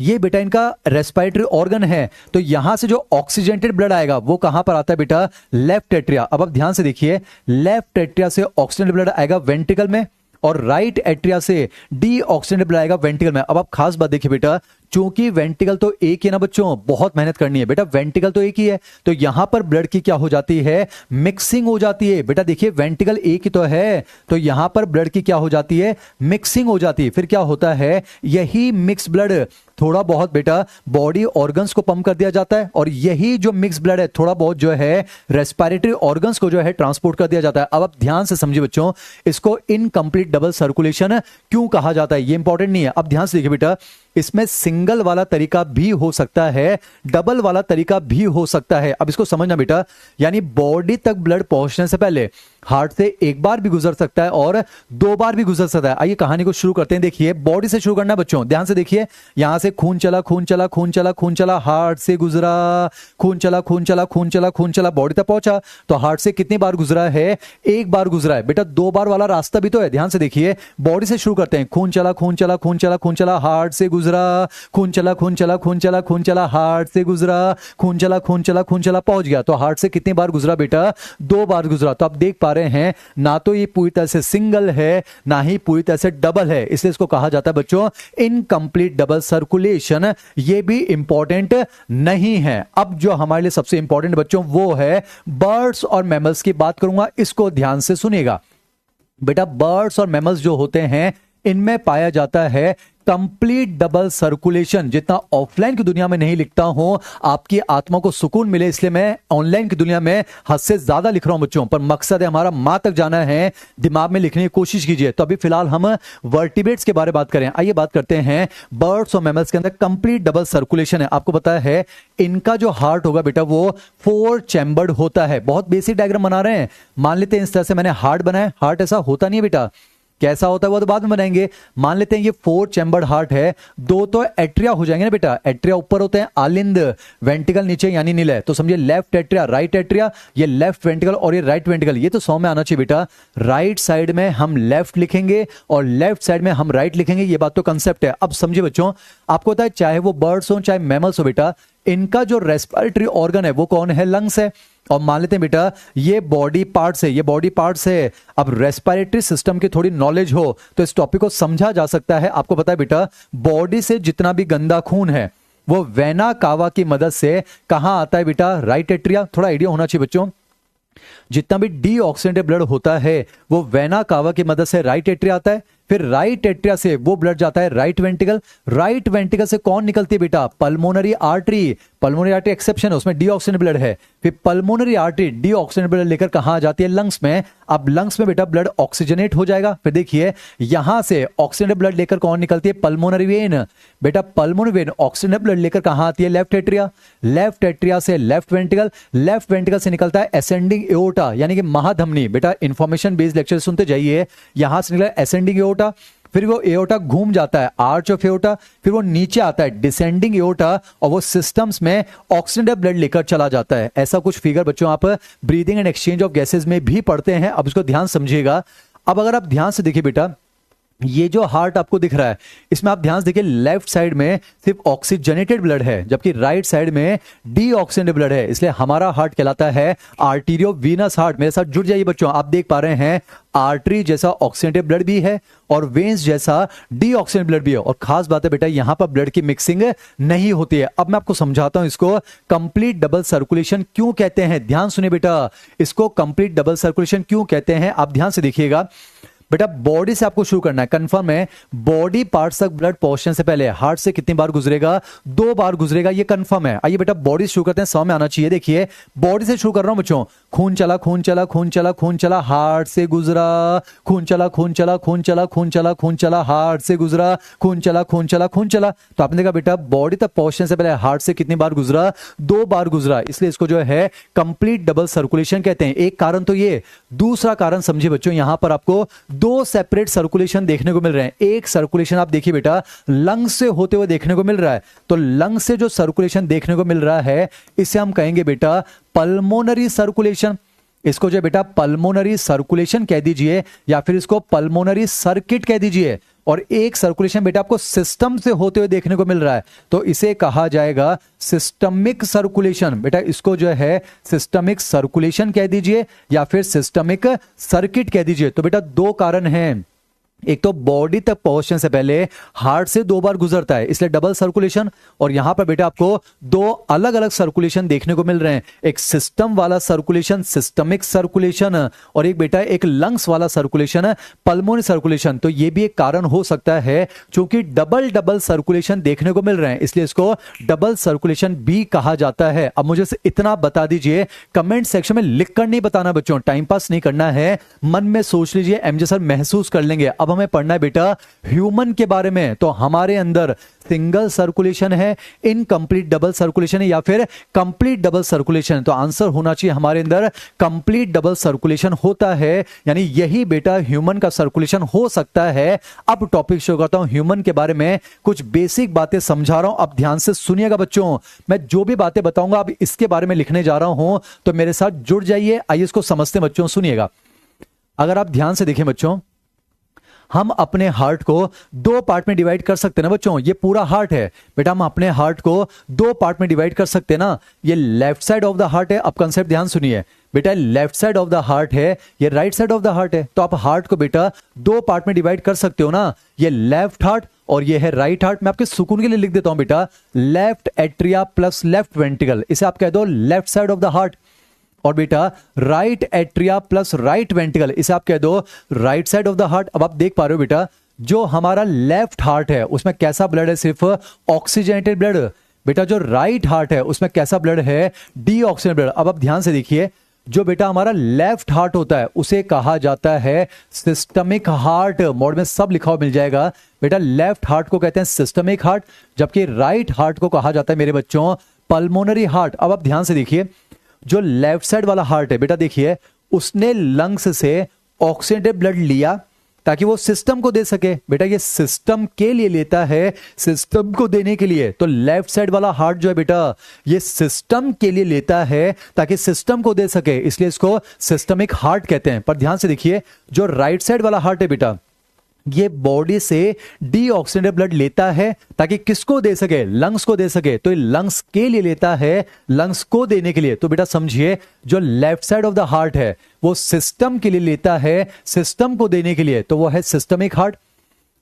A: ये बेटा इनका रेस्पिरेटरी ऑर्गन है, तो यहां से जो ऑक्सीजनेटेड ब्लड आएगा वो कहां पर आता है बेटा? Left atria. अब आप ध्यान से देखिए, लेफ्ट एट्रिया से ऑक्सीजनेटेड ब्लड आएगा वेंट्रिकल में और राइट एट्रिया से डीऑक्सीडेंटेड ब्लड आएगा वेंट्रिकल में। अब आप खास बात देखिए बेटा, चूंकि वेंट्रिकल तो एक ही है ना बच्चों, बहुत मेहनत करनी है बेटा, वेंट्रिकल तो एक ही है, तो यहां पर ब्लड की क्या हो जाती है? मिक्सिंग हो जाती है। बेटा देखिए, वेंट्रिकल एक ही तो है, तो यहां पर ब्लड की क्या हो जाती है? मिक्सिंग हो जाती है। फिर क्या होता है? यही मिक्स ब्लड थोड़ा बहुत बेटा बॉडी ऑर्गन्स को पंप कर दिया जाता है और यही जो मिक्स ब्लड है थोड़ा बहुत जो है रेस्पिरेटरी ऑर्गन्स को जो है ट्रांसपोर्ट कर दिया जाता है। अब आप ध्यान से समझिए बच्चों, इसको इनकम्प्लीट डबल सर्कुलेशन क्यों कहा जाता है? ये इंपॉर्टेंट नहीं है। अब ध्यान से देखिए बेटा, इसमें सिंगल वाला तरीका भी हो सकता है, डबल वाला तरीका भी हो सकता है। अब इसको समझना बेटा, यानी बॉडी तक ब्लड पहुंचने से पहले हार्ट से एक बार भी गुजर सकता है और 2 बार भी गुजर सकता है। आइए कहानी को शुरू करते हैं। देखिए, बॉडी से शुरू करना बच्चों, ध्यान से देखिए। यहां से खून चला, खून चला, खून चला, खून चला, हार्ट से गुजरा, खून चला, खून चला, खून चला, खून चला, बॉडी तक पहुंचा। तो हार्ट से कितनी बार गुजरा है? एक बार गुजरा है। बेटा 2 बार वाला रास्ता भी तो है, ध्यान से देखिए। बॉडी से शुरू करते हैं, खून चला, खून चला, खून चला, खून चला, हार्ट से गुजरा, खून चला, खून चला, खून चला, खून चला, हार्ट से गुजरा, खून चला, खून चला, खून चला, पहुंच गया। तो हार्ट से कितनी बार गुजरा बेटा? 2 बार गुजरा। तो आप देख पा रहे हैं, ना तो ये पूरी तरह से सिंगल है ना ही पूरी तरह से डबल है, इसलिए इसको कहा जाता है बच्चों इनकम्प्लीट डबल सर्कुलेशन। ये भी इंपॉर्टेंट नहीं है। अब जो हमारे लिए सबसे इंपॉर्टेंट बच्चों वो है बर्ड्स और मैमल्स की बात करूंगा, इसको ध्यान से सुनिएगा। बेटा बर्ड्स और मैमल्स जो होते हैं इनमें पाया जाता है कंप्लीट डबल सर्कुलेशन, जितना ऑफलाइन की दुनिया में नहीं लिखता हूं, आपकी आत्मा को सुकून मिले इसलिए मैं ऑनलाइन की दुनिया में हद से ज्यादा लिख रहा हूं बच्चों, पर मकसद है हमारा मां तक जाना है, दिमाग में लिखने की कोशिश कीजिए। तो अभी फिलहाल हम वर्टिब्रेट्स के बारे में बात करें। आइए बात करते हैं बर्ड्स और मैमल्स के अंदर कंप्लीट डबल सर्कुलेशन है। आपको पता है इनका जो हार्ट होगा बेटा वो 4 चैम्बर्ड होता है। बहुत बेसिक डायग्राम बना रहे हैं, मान लेते हैं इस तरह से मैंने हार्ट बनाया, हार्ट ऐसा होता नहीं है बेटा, कैसा होता है वो तो बाद में बनाएंगे। मान लेते हैं ये 4 चैम्बर्ड हार्ट है, 2 तो एट्रिया हो जाएंगे ना बेटा, एट्रिया ऊपर होते हैं, आलिंद वेंटिकल नीचे यानी नीले, तो समझिए लेफ्ट एट्रिया राइट एट्रिया, ये लेफ्ट वेंटिकल और ये राइट वेंटिकल, ये तो 100 में आना चाहिए बेटा। राइट साइड में हम लेफ्ट लिखेंगे और लेफ्ट साइड में हम राइट लिखेंगे, ये बात तो कंसेप्ट है। अब समझिए बच्चों, आपको पता है चाहे वो बर्ड्स हो चाहे मैमल्स हो बेटा, इनका जो रेस्पिरेटरी ऑर्गन है वो कौन है, लंग्स है। और मान लेते हैं बेटा ये बॉडी पार्ट्स है, ये बॉडी पार्ट्स है। अब रेस्पिरेटरी सिस्टम की थोड़ी नॉलेज हो तो इस टॉपिक को समझा जा सकता है। आपको पता है बेटा बॉडी से जितना भी गंदा खून है वो वेना कावा की मदद से कहां आता है बेटा, राइट एट्रिया। थोड़ा आइडिया होना चाहिए बच्चों, जितना भी डीऑक्सीडेंटेड ब्लड होता है वो वेना कावा की मदद से राइट एट्रिया आता है, फिर राइट एट्रिया से वो ब्लड जाता है राइट वेंटिकल, राइट वेंटिकल से कौन निकलती है बेटा, pulmonary artery. Pulmonary artery exception है, उसमें डीऑक्सीडेंटेड ब्लड है। फिर पल्मोनरी आर्टरी डीऑक्सीडेंटेड ब्लड लेकर कहां जाती है, लंग्स में। अब लंग्स में बेटा ब्लड ऑक्सीजनेट हो जाएगा। फिर देखिए यहां से ऑक्सीजनेटेड ब्लड लेकर कौन निकलती है, पल्मोनरी वेन। बेटा पल्मोनरी वेन ऑक्सीजनेटेड ब्लड लेकर कहां आती है, लेफ्ट एट्रिया। लेफ्ट एट्रिया से लेफ्ट वेंटिकल, लेफ्ट वेंटिकल से निकलता है असेंडिंग एओर्टा यानी कि महाधमनी। बेटा इंफॉर्मेशन बेस्ड लेक्चर सुनते जाइए, यहां से निकला असेंडिंग एओर्टा, फिर वो एओर्टा घूम जाता है आर्च ऑफ एओर्टा, फिर वो नीचे आता है डिसेंडिंग एओर्टा और वो सिस्टम्स में ऑक्सीजनेटेड ब्लड लेकर चला जाता है। ऐसा कुछ फिगर बच्चों आप breathing and exchange of gases में भी पढ़ते हैं। अब इसको ध्यान समझिएगा। अब अगर आप ध्यान से देखिए बेटा, ये जो हार्ट आपको दिख रहा है इसमें आप ध्यान से देखिए लेफ्ट साइड में सिर्फ ऑक्सीजनेटेड ब्लड है जबकि राइट साइड में डीऑक्सीजनेटेड ब्लड है, इसलिए हमारा हार्ट कहलाता है आर्टीरियो वीनस हार्ट। मेरे साथ जुड़ जाइए बच्चों, आप देख पा रहे हैं आर्टरी जैसा ऑक्सीजनेटेड ब्लड भी है और वेन्स जैसा डीऑक्सीजनेटेड ब्लड भी है। और खास बात है बेटा यहां पर ब्लड की मिक्सिंग नहीं होती है। अब मैं आपको समझाता हूं इसको कंप्लीट डबल सर्कुलेशन क्यों कहते हैं। ध्यान सुनिए बेटा, इसको कंप्लीट डबल सर्कुलेशन क्यों कहते हैं, आप ध्यान से देखिएगा। बेटा बॉडी से आपको शुरू करना है, कंफर्म है बॉडी पार्ट्स तक ब्लड पहुंचने से पहले हार्ट से कितनी बार गुजरेगा, 2 बार गुजरेगा, ये कंफर्म है। आइए बेटा बॉडी शुरू करते हैं, 100 में आना चाहिए। देखिए बॉडी से शुरू कर रहा हूं बच्चों, खून चला खून चला खून चला खून चला हार्ट से गुजरा, खून चला खून चला खून चला खून चला खून चला हार्ट से गुजरा, खून चला खून चला खून चला। तो आपने देखा बेटा बॉडी तक पहुंचने से पहले हार्ट से कितनी बार गुजरा, 2 बार गुजरा, इसलिए इसको जो है कंप्लीट डबल सर्कुलेशन कहते हैं। एक कारण तो ये, दूसरा कारण समझिए बच्चों, यहां पर आपको 2 सेपरेट सर्कुलेशन देखने को मिल रहे हैं। एक सर्कुलेशन आप देखिए बेटा लंग्स से होते हुए देखने को मिल रहा है, तो लंग्स से जो सर्कुलेशन देखने को मिल रहा है इसे हम कहेंगे बेटा पल्मोनरी सर्कुलेशन। इसको जो बेटा पल्मोनरी सर्कुलेशन कह दीजिए या फिर इसको पल्मोनरी सर्किट कह दीजिए। और एक सर्कुलेशन बेटा आपको सिस्टम से होते हुए देखने को मिल रहा है तो इसे कहा जाएगा सिस्टमिक सर्कुलेशन। बेटा इसको जो है सिस्टमिक सर्कुलेशन कह दीजिए या फिर सिस्टमिक सर्किट कह दीजिए। तो बेटा 2 कारण हैं, एक तो बॉडी तक पहुंचने से पहले हार्ट से 2 बार गुजरता है इसलिए डबल सर्कुलेशन, और यहां पर बेटा आपको 2 अलग अलग सर्कुलेशन देखने को मिल रहे हैं, एक सिस्टम वाला सर्कुलेशन सिस्टमिक सर्कुलेशन और एक बेटा एक लंग्स वाला सर्कुलेशन पल्मोनरी सर्कुलेशन। तो यह भी एक कारण हो सकता है, क्योंकि डबल डबल सर्कुलेशन देखने को मिल रहे हैं इसलिए इसको डबल सर्कुलेशन भी कहा जाता है। अब मुझे इतना बता दीजिए, कमेंट सेक्शन में लिखकर नहीं बताना बच्चों, टाइम पास नहीं करना है, मन में सोच लीजिए, एमजे सर महसूस कर लेंगे। अब हमें पढ़ना है बेटा ह्यूमन के बारे में, तो हमारे अंदर सिंगल सर्कुलेशन है, इनकंप्लीट डबल सर्कुलेशन है या फिर कंप्लीट डबल सर्कुलेशन। तो आंसर होना चाहिए हमारे अंदर कंप्लीट डबल सर्कुलेशन होता है, यानी यही बेटा ह्यूमन का सर्कुलेशन हो सकता है। अब टॉपिक शुरू करता हूं, ह्यूमन के बारे में कुछ बेसिक बातें समझा रहा हूं, अब ध्यान से सुनिएगा बच्चों। मैं जो भी बातें बताऊंगा अब इसके बारे में लिखने जा रहा हूं, तो मेरे साथ जुड़ जाइए। आइए इसको समझते हैं बच्चों, सुनिएगा। अगर आप ध्यान से देखें बच्चों, हम अपने हार्ट को 2 पार्ट में डिवाइड कर सकते हैं ना बच्चों, ये पूरा हार्ट है बेटा, हम अपने हार्ट को 2 पार्ट में डिवाइड कर सकते हैं ना। ये left side of the heart है, अब कंसेप्ट ध्यान सुनिए बेटा, left side of the heart है, ये right side of the heart है, तो आप हार्ट को बेटा 2 पार्ट में डिवाइड कर सकते हो ना, ये लेफ्ट हार्ट और ये है राइट हार्ट। मैं आपके सुकून के लिए लिख देता हूं बेटा, left atria plus left ventricle, इसे आप कह दो left side of the heart, और बेटा right atria plus right ventricle, इसे आप कह दो right side of the heart. अब आप देख पा रहे हो बेटा जो हमारा लेफ्ट हार्ट है उसमें कैसा ब्लड है? सिर्फ ऑक्सीजनेटेड ब्लड। बेटा जो राइट हार्ट है उसमें कैसा ब्लड है? Deoxygenated blood. अब आप ध्यान से देखिए, जो बेटा हमारा लेफ्ट हार्ट होता है उसे कहा जाता है सिस्टमिक हार्ट। मोड में सब लिखा हुआ मिल जाएगा। बेटा लेफ्ट हार्ट को कहते हैं सिस्टमिक हार्ट, जबकि राइट हार्ट को कहा जाता है मेरे बच्चों पल्मोनरी हार्ट। अब आप ध्यान से देखिए, जो लेफ्ट साइड वाला हार्ट है बेटा देखिए, उसने लंग्स से ऑक्सीजनेटेड ब्लड लिया ताकि वो सिस्टम को दे सके। बेटा ये सिस्टम के लिए लेता है, सिस्टम को देने के लिए। तो लेफ्ट साइड वाला हार्ट जो है बेटा, ये सिस्टम के लिए लेता है ताकि सिस्टम को दे सके, इसलिए इसको सिस्टमिक हार्ट कहते हैं। पर ध्यान से देखिए, जो राइट साइड वाला हार्ट है बेटा, ये बॉडी से डीऑक्सीजनेटेड ब्लड लेता है ताकि किसको दे सके? लंग्स को दे सके। तो ये लंग्स के लिए लेता है, लंग्स को देने के लिए। तो बेटा समझिए, जो left side of the heart है वो सिस्टम के लिए लेता है, सिस्टम को देने के लिए, तो वो है सिस्टमिक हार्ट।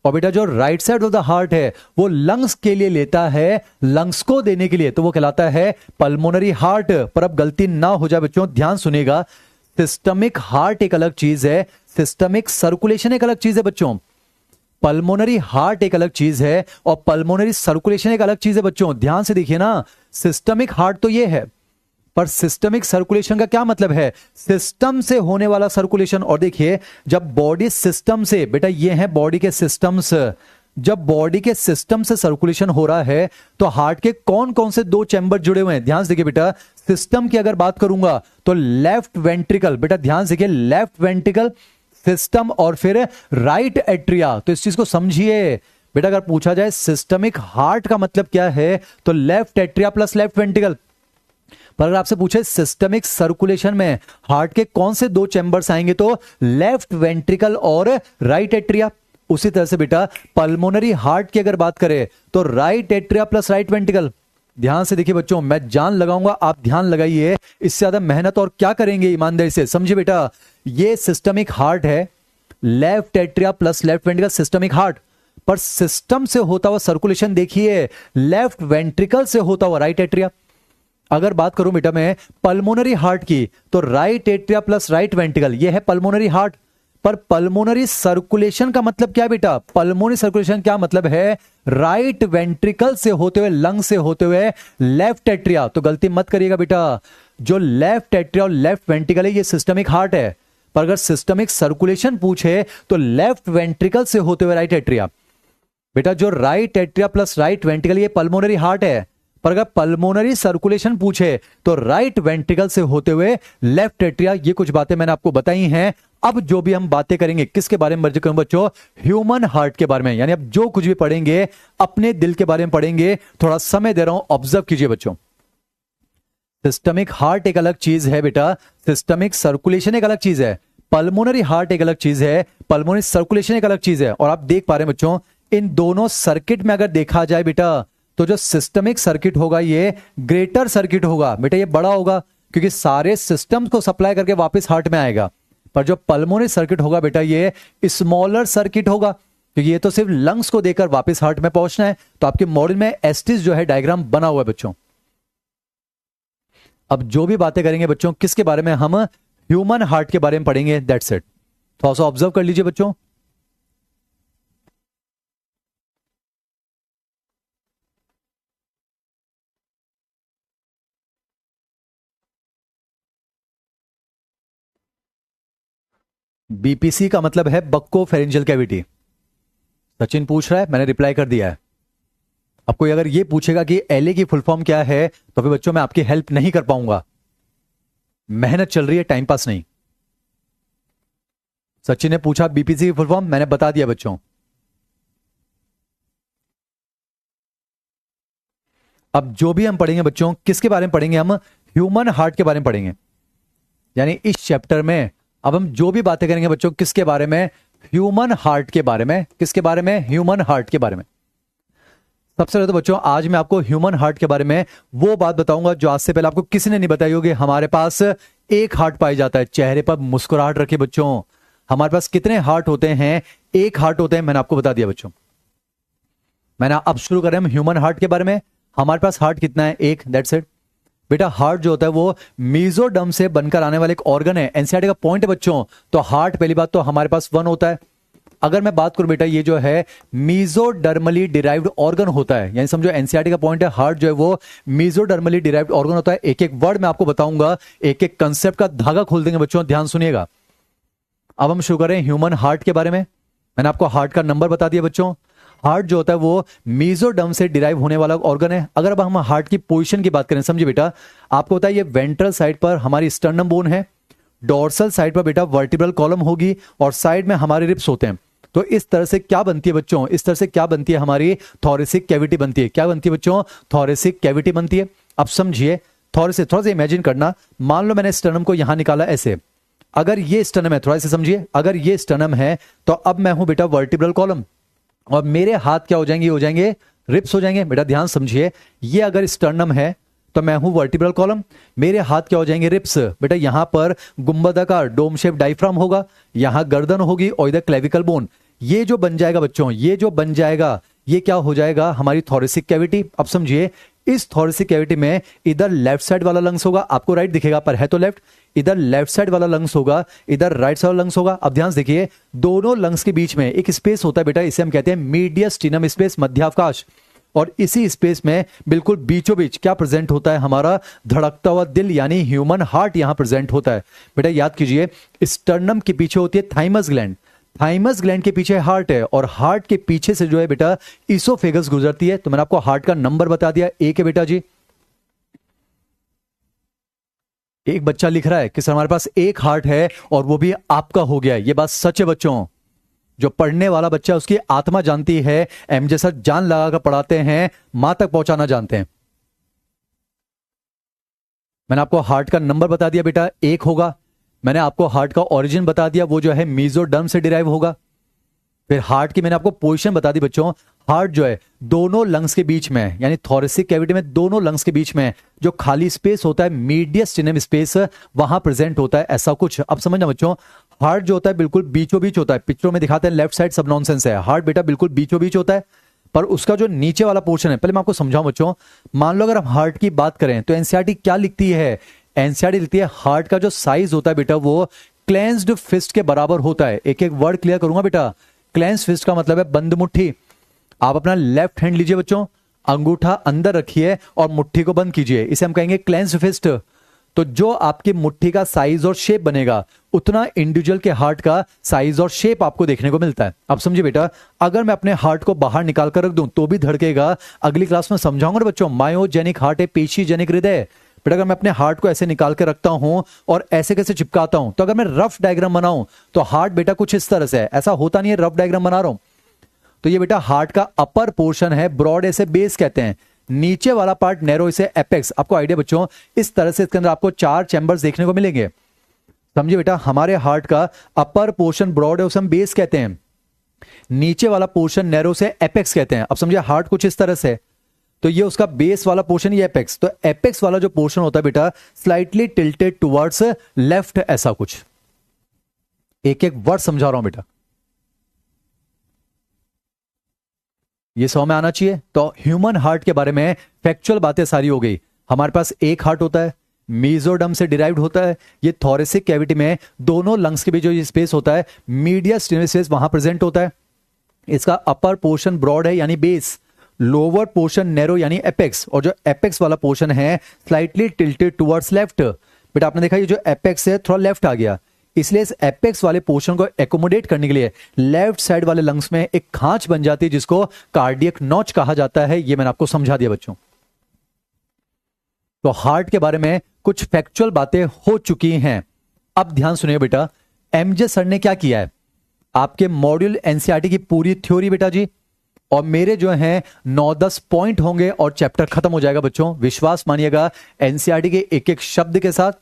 A: और बेटा जो right side of the heart है वो लंग्स के लिए लेता है, लंग्स को देने के लिए, तो वो कहलाता है पल्मोनरी हार्ट। पर अब गलती ना हो जाए बच्चों, ध्यान सुनिएगा, सिस्टमिक हार्ट एक अलग चीज है, सिस्टमिक सर्कुलेशन एक अलग चीज है बच्चों। पल्मोनरी हार्ट एक अलग चीज है और पल्मोनरी सर्कुलेशन एक अलग चीज है बच्चों। ध्यान से देखिए ना, सिस्टमिक हार्ट तो ये है, पर सिस्टमिक सर्कुलेशन का क्या मतलब है? सिस्टम से होने वाला सर्कुलेशन। और देखिए, जब बॉडी सिस्टम से, बेटा ये है बॉडी के सिस्टम्स, जब बॉडी के सिस्टम से सर्कुलेशन हो रहा है तो हार्ट के कौन कौन से दो चैम्बर जुड़े हुए हैं? ध्यान से देखिए बेटा, सिस्टम की अगर बात करूंगा तो लेफ्ट वेंट्रिकल, बेटा ध्यान से देखिए, लेफ्ट वेंट्रिकल, सिस्टम और फिर राइट एट्रिया। तो इस चीज को समझिए बेटा, अगर पूछा जाए सिस्टमिक हार्ट का मतलब क्या है, तो left atria plus left ventricle. पर अगर आपसे पूछे सिस्टमिक सर्कुलेशन में हार्ट के कौन से दो चैम्बर्स आएंगे, तो लेफ्ट वेंट्रिकल और राइट एट्रिया। उसी तरह से बेटा पल्मोनरी हार्ट की अगर बात करें तो right atria plus right ventricle. ध्यान से देखिए बच्चों, मैं जान लगाऊंगा, आप ध्यान लगाइए, इससे ज्यादा मेहनत और क्या करेंगे ईमानदारी से। समझिए बेटा, ये सिस्टमिक हार्ट है, left atria plus left ventricle systemic heart. पर सिस्टम से होता हुआ सर्कुलेशन देखिए, लेफ्ट वेंट्रिकल से होता हुआ राइट एट्रिया। अगर बात करूं बेटा मैं पल्मोनरी हार्ट की, तो right atria plus right ventricle, ये है पल्मोनरी हार्ट। पर पल्मोनरी सर्कुलेशन का मतलब क्या बेटा? पल्मोनरी सर्कुलेशन क्या मतलब है? राइट वेंट्रिकल से होते हुए, लंग से होते हुए लेफ्ट एट्रिया। तो गलती मत करिएगा बेटा, जो लेफ्ट एट्रिया और लेफ्ट वेंट्रिकल है ये सिस्टमिक हार्ट है। पर अगर सिस्टमिक सर्कुलेशन पूछे तो लेफ्ट वेंट्रिकल से होते हुए राइट एट्रिया। बेटा जो right atria plus right ventricle ये पल्मोनरी हार्ट है। पर अगर पल्मोनरी सर्कुलेशन पूछे तो राइट वेंट्रिकल से होते हुए लेफ्ट एट्रिया। ये कुछ बातें मैंने आपको बताई हैं। अब जो भी हम बातें करेंगे किसके बारे में मर्जी करूं बच्चों? ह्यूमन हार्ट के बारे में। यानी अब जो कुछ भी पढ़ेंगे अपने दिल के बारे में पढ़ेंगे। थोड़ा समय दे रहा हूं, ऑब्जर्व कीजिए बच्चों। सिस्टमिक हार्ट एक अलग चीज है बेटा, सिस्टमिक सर्कुलेशन एक अलग चीज है, पल्मोनरी हार्ट एक अलग चीज है, पल्मोनरी सर्कुलेशन एक अलग चीज है। और आप देख पा रहे हैं बच्चों, इन दोनों सर्किट में अगर देखा जाए बेटा, तो जो सिस्टमिक सर्किट होगा ये ग्रेटर सर्किट होगा बेटा, ये बड़ा होगा क्योंकि सारे सिस्टम्स को सप्लाई करके वापस हार्ट में आएगा। पर जो पल्मोनरी सर्किट होगा बेटा ये स्मॉलर सर्किट होगा क्योंकि ये तो सिर्फ लंग्स को देकर वापस हार्ट में पहुंचना है। तो आपके मॉडल में एस्टिस जो है डायग्राम बना हुआ है बच्चों। अब जो भी बातें करेंगे बच्चों किसके बारे में? हम ह्यूमन हार्ट के बारे में पढ़ेंगे। That's it. थोड़ा सा ऑब्जर्व कर लीजिए बच्चों। बीपीसी का मतलब है बक्को फेरेंजियल कैविटी। सचिन पूछ रहा है, मैंने रिप्लाई कर दिया है। अब कोई अगर ये पूछेगा कि एलए की फुल फॉर्म क्या है, तो फिर बच्चों मैं आपकी हेल्प नहीं कर पाऊंगा। मेहनत चल रही है, टाइम पास नहीं। सचिन ने पूछा बीपीसी की फुल फॉर्म, मैंने बता दिया बच्चों। अब जो भी हम पढ़ेंगे बच्चों किसके बारे में पढ़ेंगे? हम ह्यूमन हार्ट के बारे में पढ़ेंगे। यानी इस चैप्टर में अब हम जो भी बातें करेंगे बच्चों किसके बारे में? ह्यूमन हार्ट के बारे में। किसके बारे में? ह्यूमन हार्ट के बारे में। सबसे पहले तो बच्चों आज मैं आपको ह्यूमन हार्ट के बारे में वो बात बताऊंगा जो आज से पहले आपको किसी ने नहीं बताई होगी। हमारे पास एक हार्ट पाई जाता है। चेहरे पर मुस्कुराहट रखिए बच्चों। हमारे पास कितने हार्ट होते हैं? एक हार्ट होते हैं, मैंने आपको बता दिया बच्चों। मैंने अब शुरू कर रहे हैं ह्यूमन हार्ट के बारे में। हमारे पास हार्ट कितना है? एक। That's it. बेटा हार्ट जो होता है वो मीजोडर्म से बनकर आने वाला एक ऑर्गन है। एनसीईआरटी का पॉइंट है बच्चों। तो हार्ट पहली बात तो हमारे पास 1 होता है। अगर मैं बात करूं बेटा, ये जो है मीजोडर्मली डिराइव्ड ऑर्गन होता है, यानी समझो एनसीईआरटी का पॉइंट है, हार्ट जो है वो मीजोडर्मली डिराइव्ड ऑर्गन होता है। एक एक वर्ड मैं आपको बताऊंगा, एक एक कंसेप्ट का धागा खोल देंगे बच्चों, ध्यान सुनिएगा। अब हम शुरू करें ह्यूमन हार्ट के बारे में। मैंने आपको हार्ट का नंबर बता दिया बच्चों। हार्ट जो होता है वो मीजोडर्म से डिराइव होने वाला ऑर्गन है। अगर अब हम हार्ट की पोजीशन की बात करें, समझिए बेटा, आपको होता है ये वेंट्रल साइड पर हमारी स्टर्नम बोन है, डोर्सल साइड पर बेटा वर्टिब्रल कॉलम होगी, और साइड में हमारे रिब्स होते हैं। तो इस तरह से क्या बनती है बच्चों, इस तरह से क्या बनती है, हमारी थोरेसिक कैविटी बनती है। क्या बनती है बच्चों, थोरेसिक कैविटी बनती है। अब समझिए, थोरेसिक थोड़ा सा इमेजिन करना, मान लो मैंने स्टर्नम को यहां निकाला ऐसे, अगर ये स्टर्नम है, थोड़ा सा समझिए, अगर ये स्टर्नम है तो अब मैं हूं बेटा वर्टिब्रल कॉलम, और मेरे हाथ क्या हो जाएंगे, हो जाएंगे रिब्स हो जाएंगे। बेटा ध्यान समझिए, ये अगर स्टर्नम है तो मैं हूं वर्टिब्रल कॉलम, मेरे हाथ क्या हो जाएंगे, रिब्स। बेटा यहां पर गुंबदाकार डोम शेप डायफ्राम होगा, यहां गर्दन होगी और इधर क्लेविकल बोन। ये जो बन जाएगा बच्चों, ये जो बन जाएगा, ये क्या हो जाएगा, हमारी थोरेसिक कैविटी। अब समझिए, इस थोरेसिक कैविटी में इधर लेफ्ट साइड वाला लंग्स होगा, आपको राइट दिखेगा पर है तो लेफ्ट, इधर लेफ्ट साइड वाला लंग्स होगा, इधर राइट साइड वाला लंग्स होगा। अब ध्यान से देखिए, दोनों लंग्स के बीच में एक स्पेस होता है बेटा, इसे हम कहते हैं मीडियस्टिनम स्पेस, मध्यावकाश। और इसी स्पेस में बिल्कुल बीचों बीच क्या प्रेजेंट होता है, हमारा धड़कता हुआ दिल, यानी ह्यूमन हार्ट यहां प्रेजेंट होता है। बेटा याद कीजिए, स्टर्नम के पीछे होती है थाइमस ग्लैंड, थाइमस ग्लैंड के पीछे हार्ट है, और हार्ट के पीछे से जो है बेटा इसोफेगस गुजरती है। तो मैंने आपको हार्ट का नंबर बता दिया, एक है बेटा जी। एक बच्चा लिख रहा है कि सर हमारे पास एक हार्ट है और वो भी आपका हो गया। ये बात सच है बच्चों, जो पढ़ने वाला बच्चा उसकी आत्मा जानती है, एमजे सर जान लगाकर पढ़ाते हैं, मां तक पहुंचाना जानते हैं। मैंने आपको हार्ट का नंबर बता दिया बेटा, एक होगा। मैंने आपको हार्ट का ओरिजिन बता दिया, वो जो है मीजोडर्म से डिराइव होगा। फिर हार्ट की मैंने आपको पोजीशन बता दी बच्चों, हार्ट जो है दोनों लंग्स के बीच में, यानी थोरेसिक कैविटी में दोनों लंग्स के बीच में जो खाली स्पेस होता है, मीडियस्टिनम स्पेस, वहां प्रेजेंट होता है ऐसा कुछ। अब समझना बच्चों, हार्ट जो होता है बिल्कुल बीचों बीच होता है। पिक्चरों में दिखाते हैं लेफ्ट साइड सब नॉनसेंस है, हार्ट बेटा बिल्कुल बीचों बीच होता है, पर उसका जो नीचे वाला पोर्शन है, पहले मैं आपको समझाऊं बच्चों। मान लो अगर हम हार्ट की बात करें तो एनसीईआरटी क्या लिखती है, एनसीईआरटी लिखती है हार्ट का जो साइज होता है बेटा वो क्लेंस्ड फिस्ट के बराबर होता है। एक एक वर्ड क्लियर करूंगा बेटा, क्लेंस्ड फिस्ट का मतलब है बंद मुट्ठी। आप अपना लेफ्ट हैंड लीजिए बच्चों, अंगूठा अंदर रखिए और मुट्ठी को बंद कीजिए, इसे हम कहेंगे क्लेंस्ड फिस्ट। तो जो आपकी मुट्ठी का साइज और शेप बनेगा, उतना इंडिविजुअल के हार्ट का साइज और शेप आपको देखने को मिलता है। अब समझिए बेटा, अगर मैं अपने हार्ट को बाहर निकाल कर रख दूं तो भी धड़केगा। अगली क्लास में समझाऊंगा ना बच्चों, मायोजेनिक हार्ट है, पेशीजेनिक हृदय। बेटा अगर मैं अपने हार्ट को ऐसे निकाल के रखता हूं और ऐसे कैसे चिपकाता हूं, तो अगर मैं रफ डायग्राम बनाऊं तो हार्ट बेटा कुछ इस तरह से है। ऐसा होता नहीं है, रफ डायग्राम बना रहा हूं तो ये बेटा हार्ट का अपर पोर्शन है, ब्रॉड इसे बेस कहते हैं, नीचे वाला पार्ट नैरो इसे एपेक्स। आपको आइडिया बच्चों, इस तरह से इसके अंदर आपको 4 चैम्बर्स देखने को मिलेंगे। समझिए बेटा, हमारे हार्ट का अपर पोर्शन ब्रॉड है, उसे हम बेस कहते हैं, नीचे वाला पोर्शन नैरो से एपेक्स कहते हैं। अब समझिए हार्ट कुछ इस तरह से, तो ये उसका बेस वाला पोर्शन, ये एपेक्स। तो एपेक्स वाला जो पोर्शन होता है बेटा स्लाइटली टिल्टेड टुवर्ड्स लेफ्ट, ऐसा कुछ। एक एक वर्ड समझा रहा हूं बेटा, ये समझ में आना चाहिए। तो ह्यूमन हार्ट के बारे में फैक्चुअल बातें सारी हो गई। हमारे पास एक हार्ट होता है, मीजोडर्म से डिराइव्ड होता है, ये थोरेसिक कैविटी में दोनों लंग्स के बीच जो ये स्पेस होता है, मीडियस्टिनम स्पेस, वहां प्रेजेंट होता है। इसका अपर पोर्शन ब्रॉड है यानी बेस, लोअर पोर्शन नैरो यानी एपेक्स, और जो एपेक्स वाला पोर्शन है स्लाइटली टिल्टेड टुवर्ड्स लेफ्ट। बेटा आपने देखा ये जो एपेक्स है थोड़ा लेफ्ट आ गया, इसलिए इस एपेक्स वाले पोर्शन को एकोमोडेट करने के लिए लेफ्ट साइड वाले लंग्स में एक खांच बन जाती है जिसको कार्डियक नॉच कहा जाता है। ये मैंने आपको समझा दिया बच्चों। तो हार्ट के बारे में कुछ फैक्चुअल बातें हो चुकी हैं। अब ध्यान सुनिए बेटा, एमजे सर ने क्या किया है, आपके मॉड्यूल एनसीईआरटी की पूरी थ्योरी बेटा जी, और मेरे जो हैं 9-10 पॉइंट होंगे और चैप्टर खत्म हो जाएगा बच्चों। विश्वास मानिएगा, एनसीईआरटी के एक एक शब्द के साथ,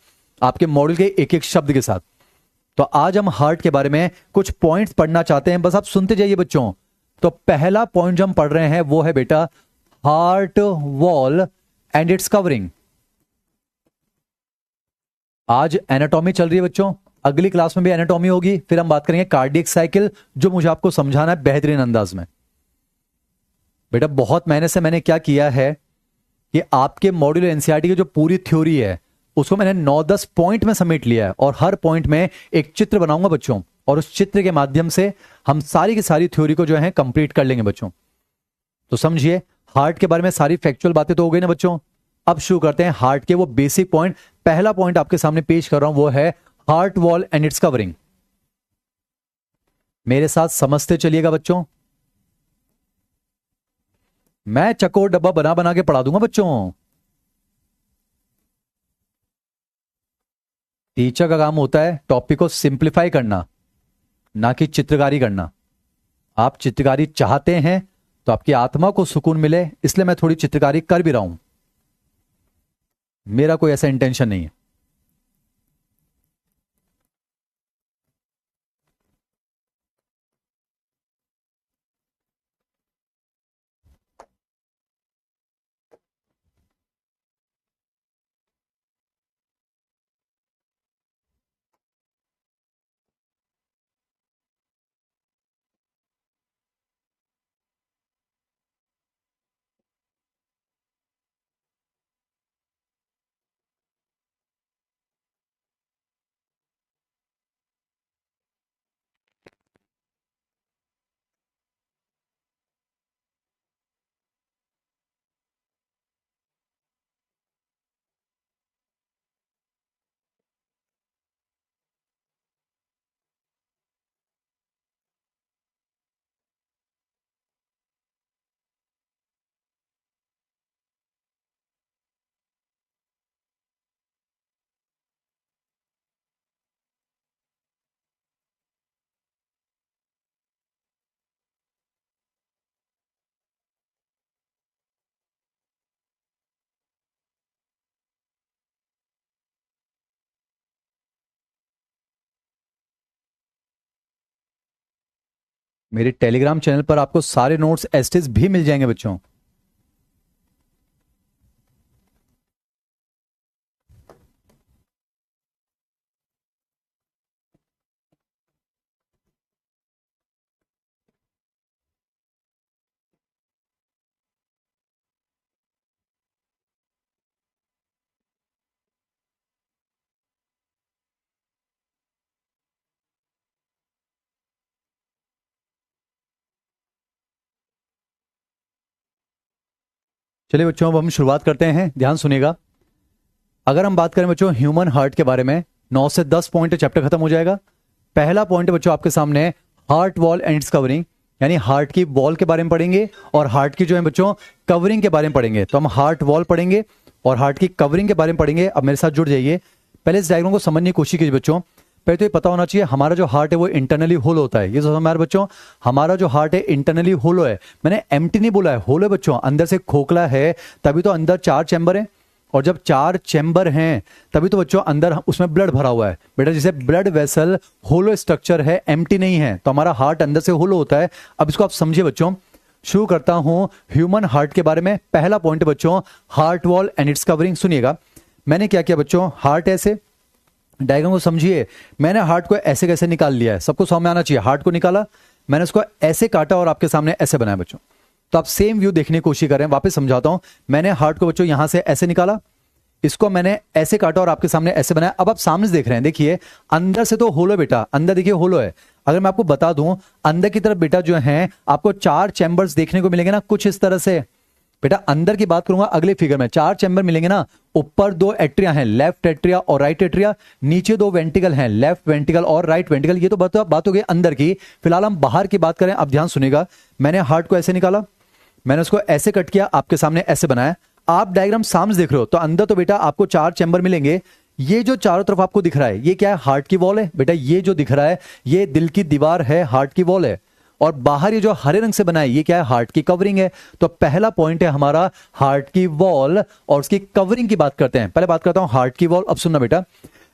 A: आपके मॉड्यूल के एक एक शब्द के साथ। तो आज हम हार्ट के बारे में कुछ पॉइंट्स पढ़ना चाहते हैं, बस आप सुनते जाइए बच्चों। तो पहला पॉइंट जो हम पढ़ रहे हैं वो है बेटा heart wall and it's covering. आज एनाटॉमी चल रही है बच्चों, अगली क्लास में भी एनाटॉमी होगी, फिर हम बात करेंगे कार्डियक साइकिल, जो मुझे आपको समझाना है बेहतरीन अंदाज में। बेटा बहुत मेहनत से मैंने क्या किया है कि आपके मॉड्यूल एनसीईआरटी की जो पूरी थ्योरी है उसको मैंने 9-10 पॉइंट में समेट लिया है, और हर पॉइंट में एक चित्र बनाऊंगा बच्चों। और उस चित्र के माध्यम से हम सारी की सारी थ्योरी को जो है कंप्लीट कर लेंगे बच्चों। तो समझिए, हार्ट के बारे में सारी फैक्चुअल बातें तो हो गई ना बच्चों। अब शुरू करते हैं हार्ट के वो बेसिक पॉइंट। पहला पॉइंट आपके सामने पेश कर रहा हूं, वो है heart wall and it's covering. मेरे साथ समझते चलिएगा बच्चों, मैं चकोर डब्बा बना बना के पढ़ा दूंगा बच्चों। टीचर का काम होता है टॉपिक को सिंप्लीफाई करना, ना कि चित्रकारी करना। आप चित्रकारी चाहते हैं तो आपकी आत्मा को सुकून मिले, इसलिए मैं थोड़ी चित्रकारी कर भी रहा हूं। मेरा कोई ऐसा इंटेंशन नहीं है। मेरे टेलीग्राम चैनल पर आपको सारे नोट्स एस्टेज भी मिल जाएंगे बच्चों। चलिए बच्चों, अब हम शुरुआत करते हैं, ध्यान सुनिएगा। अगर हम बात करें बच्चों ह्यूमन हार्ट के बारे में, 9 से 10 पॉइंट चैप्टर खत्म हो जाएगा। पहला पॉइंट बच्चों आपके सामने heart wall and it's covering, यानी हार्ट की वॉल के बारे में पढ़ेंगे और हार्ट की जो है बच्चों कवरिंग के बारे में पढ़ेंगे। तो हम हार्ट वॉल पढ़ेंगे और हार्ट की कवरिंग के बारे में पढ़ेंगे। अब मेरे साथ जुड़ जाइए। पहले इस डायग्राम को समझने की कोशिश कीजिए बच्चों। पहले तो ये पता होना चाहिए हमारा जो हार्ट है वो इंटरनली होल होता है। ये समझ में आ रहा है बच्चों, हमारा जो हार्ट है इंटरनली होलो है। मैंने एम्प्टी नहीं बोला है, होलो है बच्चों। अंदर से खोखला है, तभी तो अंदर 4 चैम्बर है। और जब 4 चैम्बर हैं तभी तो बच्चों अंदर उसमें ब्लड भरा हुआ है। बेटा जैसे ब्लड वेसल होलो स्ट्रक्चर है, एम्प्टी नहीं है, तो हमारा हार्ट अंदर से होलो होता है। अब इसको आप समझिए बच्चों। शुरू करता हूं ह्यूमन हार्ट के बारे में। पहला पॉइंट बच्चों heart wall and it's covering. सुनिएगा मैंने क्या किया बच्चों, हार्ट ऐसे, डायग्राम को समझिए। मैंने हार्ट को ऐसे कैसे निकाल लिया है, सबको समझ में आना चाहिए। हार्ट को निकाला, मैंने उसको ऐसे काटा और आपके सामने ऐसे बनाया बच्चों। तो आप सेम व्यू देखने की कोशिश करें। वापस समझाता हूं। मैंने हार्ट को बच्चों यहां से ऐसे निकाला, इसको मैंने ऐसे काटा और आपके सामने ऐसे बनाया। अब आप सामने से देख रहे हैं, देखिए अंदर से तो होलो बेटा, अंदर देखिए होलो है। अगर मैं आपको बता दूं अंदर की तरफ बेटा जो है आपको 4 चैम्बर्स देखने को मिलेंगे ना, कुछ इस तरह से। बेटा अंदर की बात करूंगा अगले फिगर में, 4 चैम्बर मिलेंगे ना। ऊपर 2 एट्रिया हैं, लेफ्ट एट्रिया और राइट एट्रिया। नीचे 2 वेंटिकल हैं, लेफ्ट वेंटिकल और राइट वेंटिकल। ये तो बात हो गई अंदर की। फिलहाल हम बाहर की बात करें। अब ध्यान सुनिएगा, मैंने हार्ट को ऐसे निकाला, मैंने उसको ऐसे कट किया, आपके सामने ऐसे बनाया। आप डायग्राम सामने देख रहे हो, तो अंदर तो बेटा आपको 4 चैम्बर मिलेंगे। ये जो चारों तरफ आपको दिख रहा है ये क्या है, हार्ट की वॉल है बेटा। ये जो दिख रहा है ये दिल की दीवार है, हार्ट की वॉल है। और बाहर ये जो हरे रंग से बना है ये क्या है, हार्ट की कवरिंग है। तो पहला पॉइंट है हमारा हार्ट की वॉल और उसकी कवरिंग की बात करते हैं। पहले बात करता हूं हार्ट की वॉल। अब सुनना बेटा,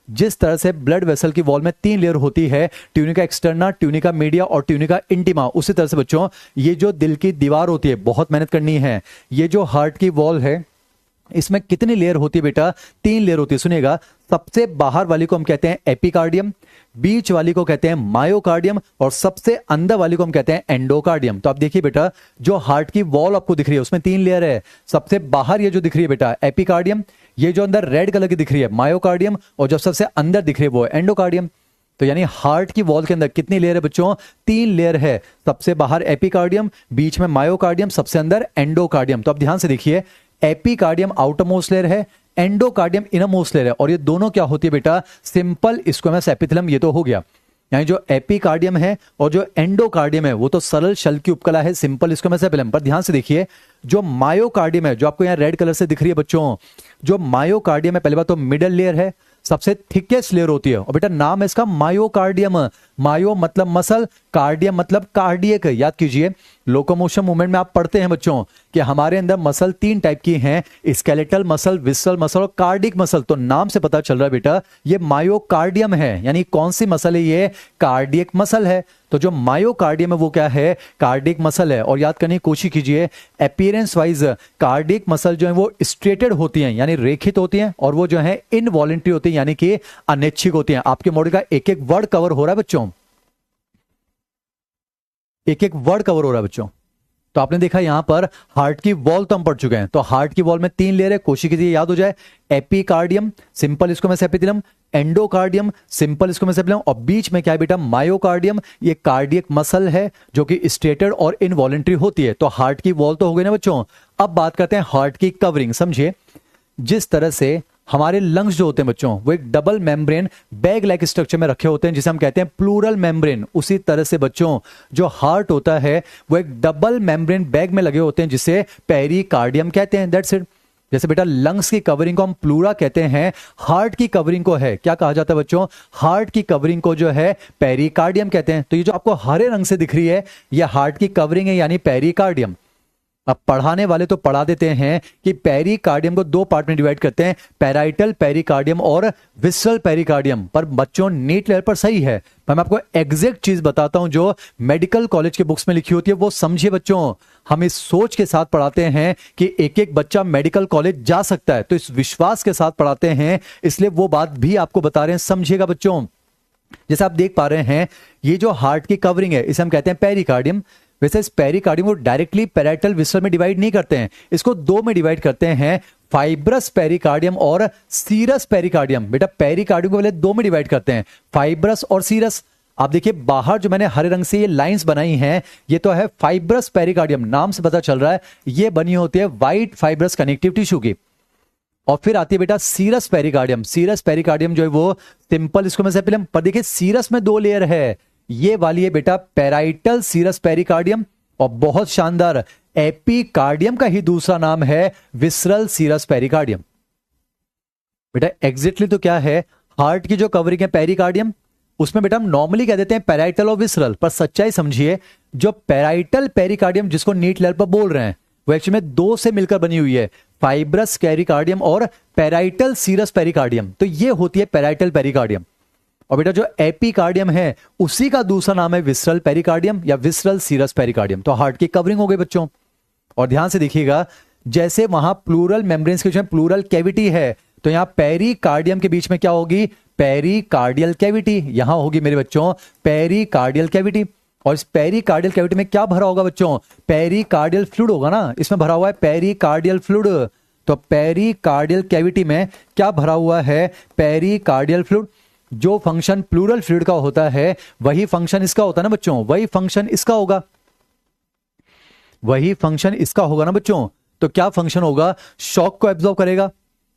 A: जिस तरह से ब्लड वेसल की वॉल में 3 लेयर होती है, ट्यूनिका एक्सटर्ना, ट्यूनिका मीडिया और ट्यूनिका इंटीमा, उसी तरह से बच्चों ये जो दिल की दीवार होती है, बहुत मेहनत करनी है। ये जो हार्ट की वॉल है इसमें कितनी लेयर होती है बेटा, 3 लेयर होती है। सुनिएगा, सबसे बाहर वाली को हम कहते हैं एपिकार्डियम, बीच वाली को कहते हैं मायोकार्डियम और सबसे अंदर वाली को हम कहते हैं एंडोकार्डियम। तो आप देखिए बेटा जो हार्ट की वॉल आपको दिख रही है उसमें 3 लेयर है। सबसे बाहर ये जो दिख रही है बेटा एपिकार्डियम, ये जो अंदर रेड कलर की दिख रही है मायोकार्डियम, और जो सबसे अंदर दिख रही है वो एंडोकार्डियम। तो यानी हार्ट की वॉल के अंदर कितनी लेयर है बच्चों? 3 लेयर है। सबसे बाहर एपिकार्डियम, बीच में मायोकार्डियम, सबसे अंदर एंडोकार्डियम। तो अब ध्यान से देखिए, एपिकार्डियम आउटर मोस्ट लेयर है, एंडोकार्डियम इनर मोस्ट लेयर है, और ये दोनों क्या होती है बेटा? Simple squamous epithelium. ये तो हो गया, यानी जो एपिकार्डियम है और जो एंडोकार्डियम है वो तो सरल शल की उपकला है, सिंपल स्क्वेमस एपिथेलियम। पर ध्यान से देखिए, जो मायोकार्डियम है, जो आपको यहाँ रेड कलर से दिख रही है बच्चों, जो मायोकार्डियम है, पहली बात तो मिडल लेयर है, सबसे थिकेस्ट लेयर होती है, और बेटा नाम है इसका मायोकार्डियम। मायो मतलब मसल, कार्डियम मतलब कार्डियक। याद कीजिए, लोकोमोशन मूवमेंट में आप पढ़ते हैं बच्चों कि हमारे अंदर मसल 3 टाइप की हैं, स्केलेटल मसल, विसरल मसल और कार्डिक मसल। तो नाम से पता चल रहा है बेटा ये मायोकार्डियम है, यानी कौन सी मसल है? ये कार्डियक मसल है। तो जो मायोकार्डियम है वो क्या है? कार्डियक मसल है। और याद करने की कोशिश कीजिए, अपीयरेंस वाइज कार्डियक मसल जो है वो स्ट्रेटेड होती हैं, यानी रेखित होती हैं, और वो जो है इनवॉलेंट्री होती है, यानी कि अनैच्छिक होती हैं। आपके मॉडल का एक एक वर्ड कवर हो रहा है बच्चों, एक एक वर्ड कवर हो रहा है बच्चों। तो आपने देखा यहां पर हार्ट की वॉल तो हम पढ़ चुके हैं। तो हार्ट की वॉल में 3 लेयर है, कोशिश कीजिए याद हो जाए। Epicardium simple squamous epithelium, endocardium simple squamous epithelium, और बीच में क्या है बेटा? मायोकार्डियम। ये कार्डियक मसल है जो कि स्टेटेड और इनवॉलेंट्री होती है। तो हार्ट की वॉल तो हो गई ना बच्चों। अब बात करते हैं हार्ट की कवरिंग। समझिए, जिस तरह से हमारे लंग्स जो होते हैं बच्चों वो एक double membrane bag like structure में रखे होते हैं, जिसे हम कहते हैं प्लूरल मेम्ब्रेन, उसी तरह से बच्चों जो हार्ट होता है वो एक डबल मेम्ब्रेन बैग में लगे होते हैं, जिसे पेरिकार्डियम कहते हैं। That's it. जैसे बेटा लंग्स की कवरिंग को हम प्लूरा कहते हैं, हार्ट की कवरिंग को है क्या कहा जाता है बच्चों? हार्ट की कवरिंग को जो है पेरिकार्डियम कहते हैं। तो ये जो आपको हरे रंग से दिख रही है ये हार्ट की कवरिंग है, यानी पेरिकार्डियम। अब पढ़ाने वाले तो पढ़ा देते हैं कि पेरिकार्डियम को 2 पार्ट में डिवाइड करते हैं, पैराइटल पेरिकार्डियम और विसरल पेरिकार्डियम। पर बच्चों नीट लेवल पर सही है, पर मैं आपको एग्जैक्ट चीज बताता हूं जो मेडिकल कॉलेज के बुक्स में लिखी होती है, वो समझिए बच्चों। हम इस सोच के साथ पढ़ाते हैं कि एक एक बच्चा मेडिकल कॉलेज जा सकता है, तो इस विश्वास के साथ पढ़ाते हैं, इसलिए वो बात भी आपको बता रहे हैं, समझिएगा बच्चों। जैसे आप देख पा रहे हैं, ये जो हार्ट की कवरिंग है इसे हम कहते हैं पेरिकार्डियम। वैसे इस पेरिकार्डियम को डायरेक्टली पैराइटल विसरल में डिवाइड नहीं करते हैं, इसको 2 में डिवाइड करते हैं, फाइब्रस पेरिकार्डियम और सीरस पेरिकार्डियम। बेटा पेरिकार्डियम को पहले 2 में डिवाइड करते हैं, फाइब्रस और सीरस। आप देखिए बाहर जो मैंने हरे रंग से ये लाइंस बनाई हैं, ये तो है फाइब्रस पेरिकार्डियम, नाम से पता चल रहा है ये बनी होती है व्हाइट फाइब्रस कनेक्टिव टिश्यू की। और फिर आती है बेटा सीरस पेरिकार्डियम। सीरस पेरिकार्डियम जो है वो सिंपल स्क्वेमस एपिथेलियम। पर देखिए सीरस में 2 लेयर है, ये वाली है बेटा पैराइटल सीरस पेरिकार्डियम, और बहुत शानदार एपिकार्डियम का ही दूसरा नाम है विसरल सीरस पेरिकार्डियम। बेटा एग्जैक्टली तो क्या है, हार्ट की जो कवरिंग है पेरिकार्डियम, उसमें बेटा हम नॉर्मली कह देते हैं पैराइटल और विसरल, पर सच्चाई समझिए, जो पैराइटल पेरिकार्डियम जिसको नीट लेवल पर बोल रहे हैं वो एक्चुअली में 2 से मिलकर बनी हुई है, फाइब्रस पेरिकार्डियम और पैराइटल सीरस पेरिकार्डियम। तो ये होती है पैराइटल पेरिकार्डियम। और बेटा जो एपिकार्डियम है उसी का दूसरा नाम है विसरल पेरिकार्डियम या विसरल सीरस पेरिकार्डियम। तो हार्ट की कवरिंग हो गई बच्चों। और ध्यान से देखिएगा, जैसे वहां प्लूरल मेम्ब्रेन्स के बीच में प्लूरल कैविटी है, तो यहां पेरिकार्डियम के बीच में क्या होगी? Pericardial cavity. यहां होगी मेरे बच्चों पेरिकार्डियल कैविटी। और इस पेरिकार्डियल कैविटी में क्या भरा होगा बच्चों? पेरिकार्डियल फ्लूइड होगा ना, इसमें भरा हुआ है पेरिकार्डियल फ्लूइड। तो पेरिकार्डियल कैविटी में क्या भरा हुआ है? Pericardial fluid. जो फंक्शन प्लूरल फ्लूइड का होता है वही फंक्शन इसका होता है ना बच्चों, वही फंक्शन इसका होगा, वही फंक्शन इसका होगा ना बच्चों। तो क्या फंक्शन होगा? शॉक को एब्जॉर्ब करेगा।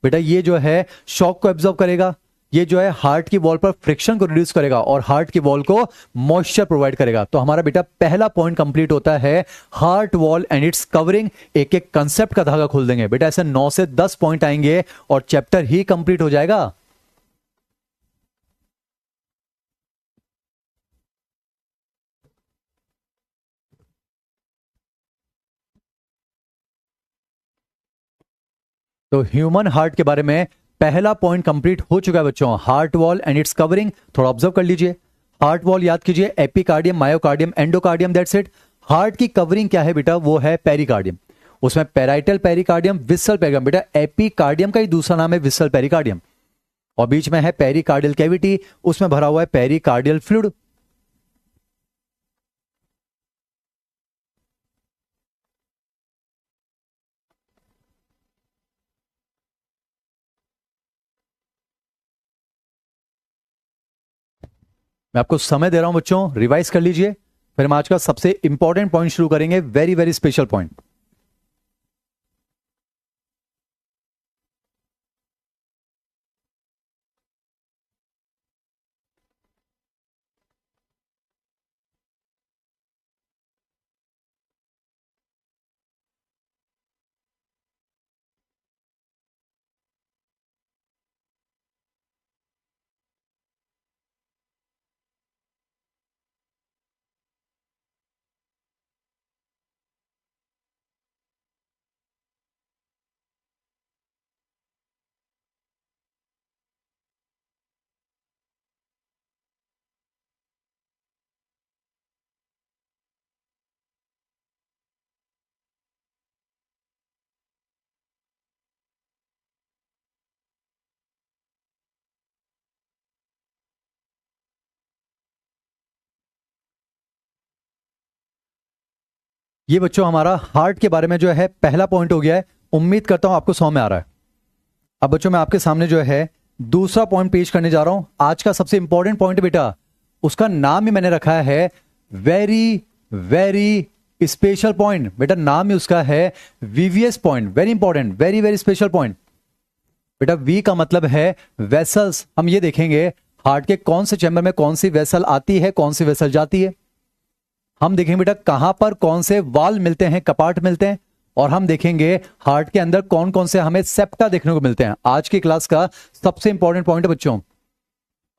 A: बेटा ये जो है शॉक को एब्जॉर्ब करेगा, ये जो है हार्ट की वॉल पर फ्रिक्शन को रिड्यूस करेगा और हार्ट की वॉल को मॉइस्चर प्रोवाइड करेगा। तो हमारा बेटा पहला पॉइंट कंप्लीट होता है, heart wall and it's covering. एक एक कंसेप्ट का धागा खोल देंगे बेटा, ऐसे 9 से 10 पॉइंट आएंगे और चैप्टर ही कंप्लीट हो जाएगा। तो ह्यूमन हार्ट के बारे में पहला पॉइंट कंप्लीट हो चुका है बच्चों, heart wall and it's covering. थोड़ा ऑब्जर्व कर लीजिए, हार्ट वॉल याद कीजिए epicardium, myocardium, endocardium, that's it. Heart की कवरिंग क्या है बेटा? वो है पेरिकार्डियम। उसमें पैराइटल पेरिकार्डियम, विसरल पेरिकार्डियम। बेटा एपिकार्डियम का ही दूसरा नाम है विसरल पेरिकार्डियम। और बीच में है पेरिकार्डियल कैविटी, उसमें भरा हुआ है पेरिकार्डियल फ्लूइड। मैं आपको समय दे रहा हूं बच्चों, रिवाइज कर लीजिए, फिर हम आज का सबसे इंपॉर्टेंट पॉइंट शुरू करेंगे, वेरी वेरी स्पेशल पॉइंट। ये बच्चों हमारा हार्ट के बारे में जो है पहला पॉइंट हो गया है। उम्मीद करता हूं आपको समझ में आ रहा है। अब बच्चों मैं आपके सामने जो है दूसरा पॉइंट पेश करने जा रहा हूं, आज का सबसे इंपॉर्टेंट पॉइंट बेटा, उसका नाम ही मैंने रखा है वेरी वेरी स्पेशल पॉइंट। बेटा नाम ही उसका है VVS point, very important, very very special point. बेटा वी का मतलब है वेसल्स। हम ये देखेंगे हार्ट के कौन से चैम्बर में कौन सी वेसल आती है, कौन सी वेसल जाती है। हम देखेंगे बेटा कहां पर कौन से वाल मिलते हैं, कपाट मिलते हैं, और हम देखेंगे हार्ट के अंदर कौन कौन से हमें सेप्टा देखने को मिलते हैं। आज की क्लास का सबसे इंपॉर्टेंट पॉइंट है बच्चों,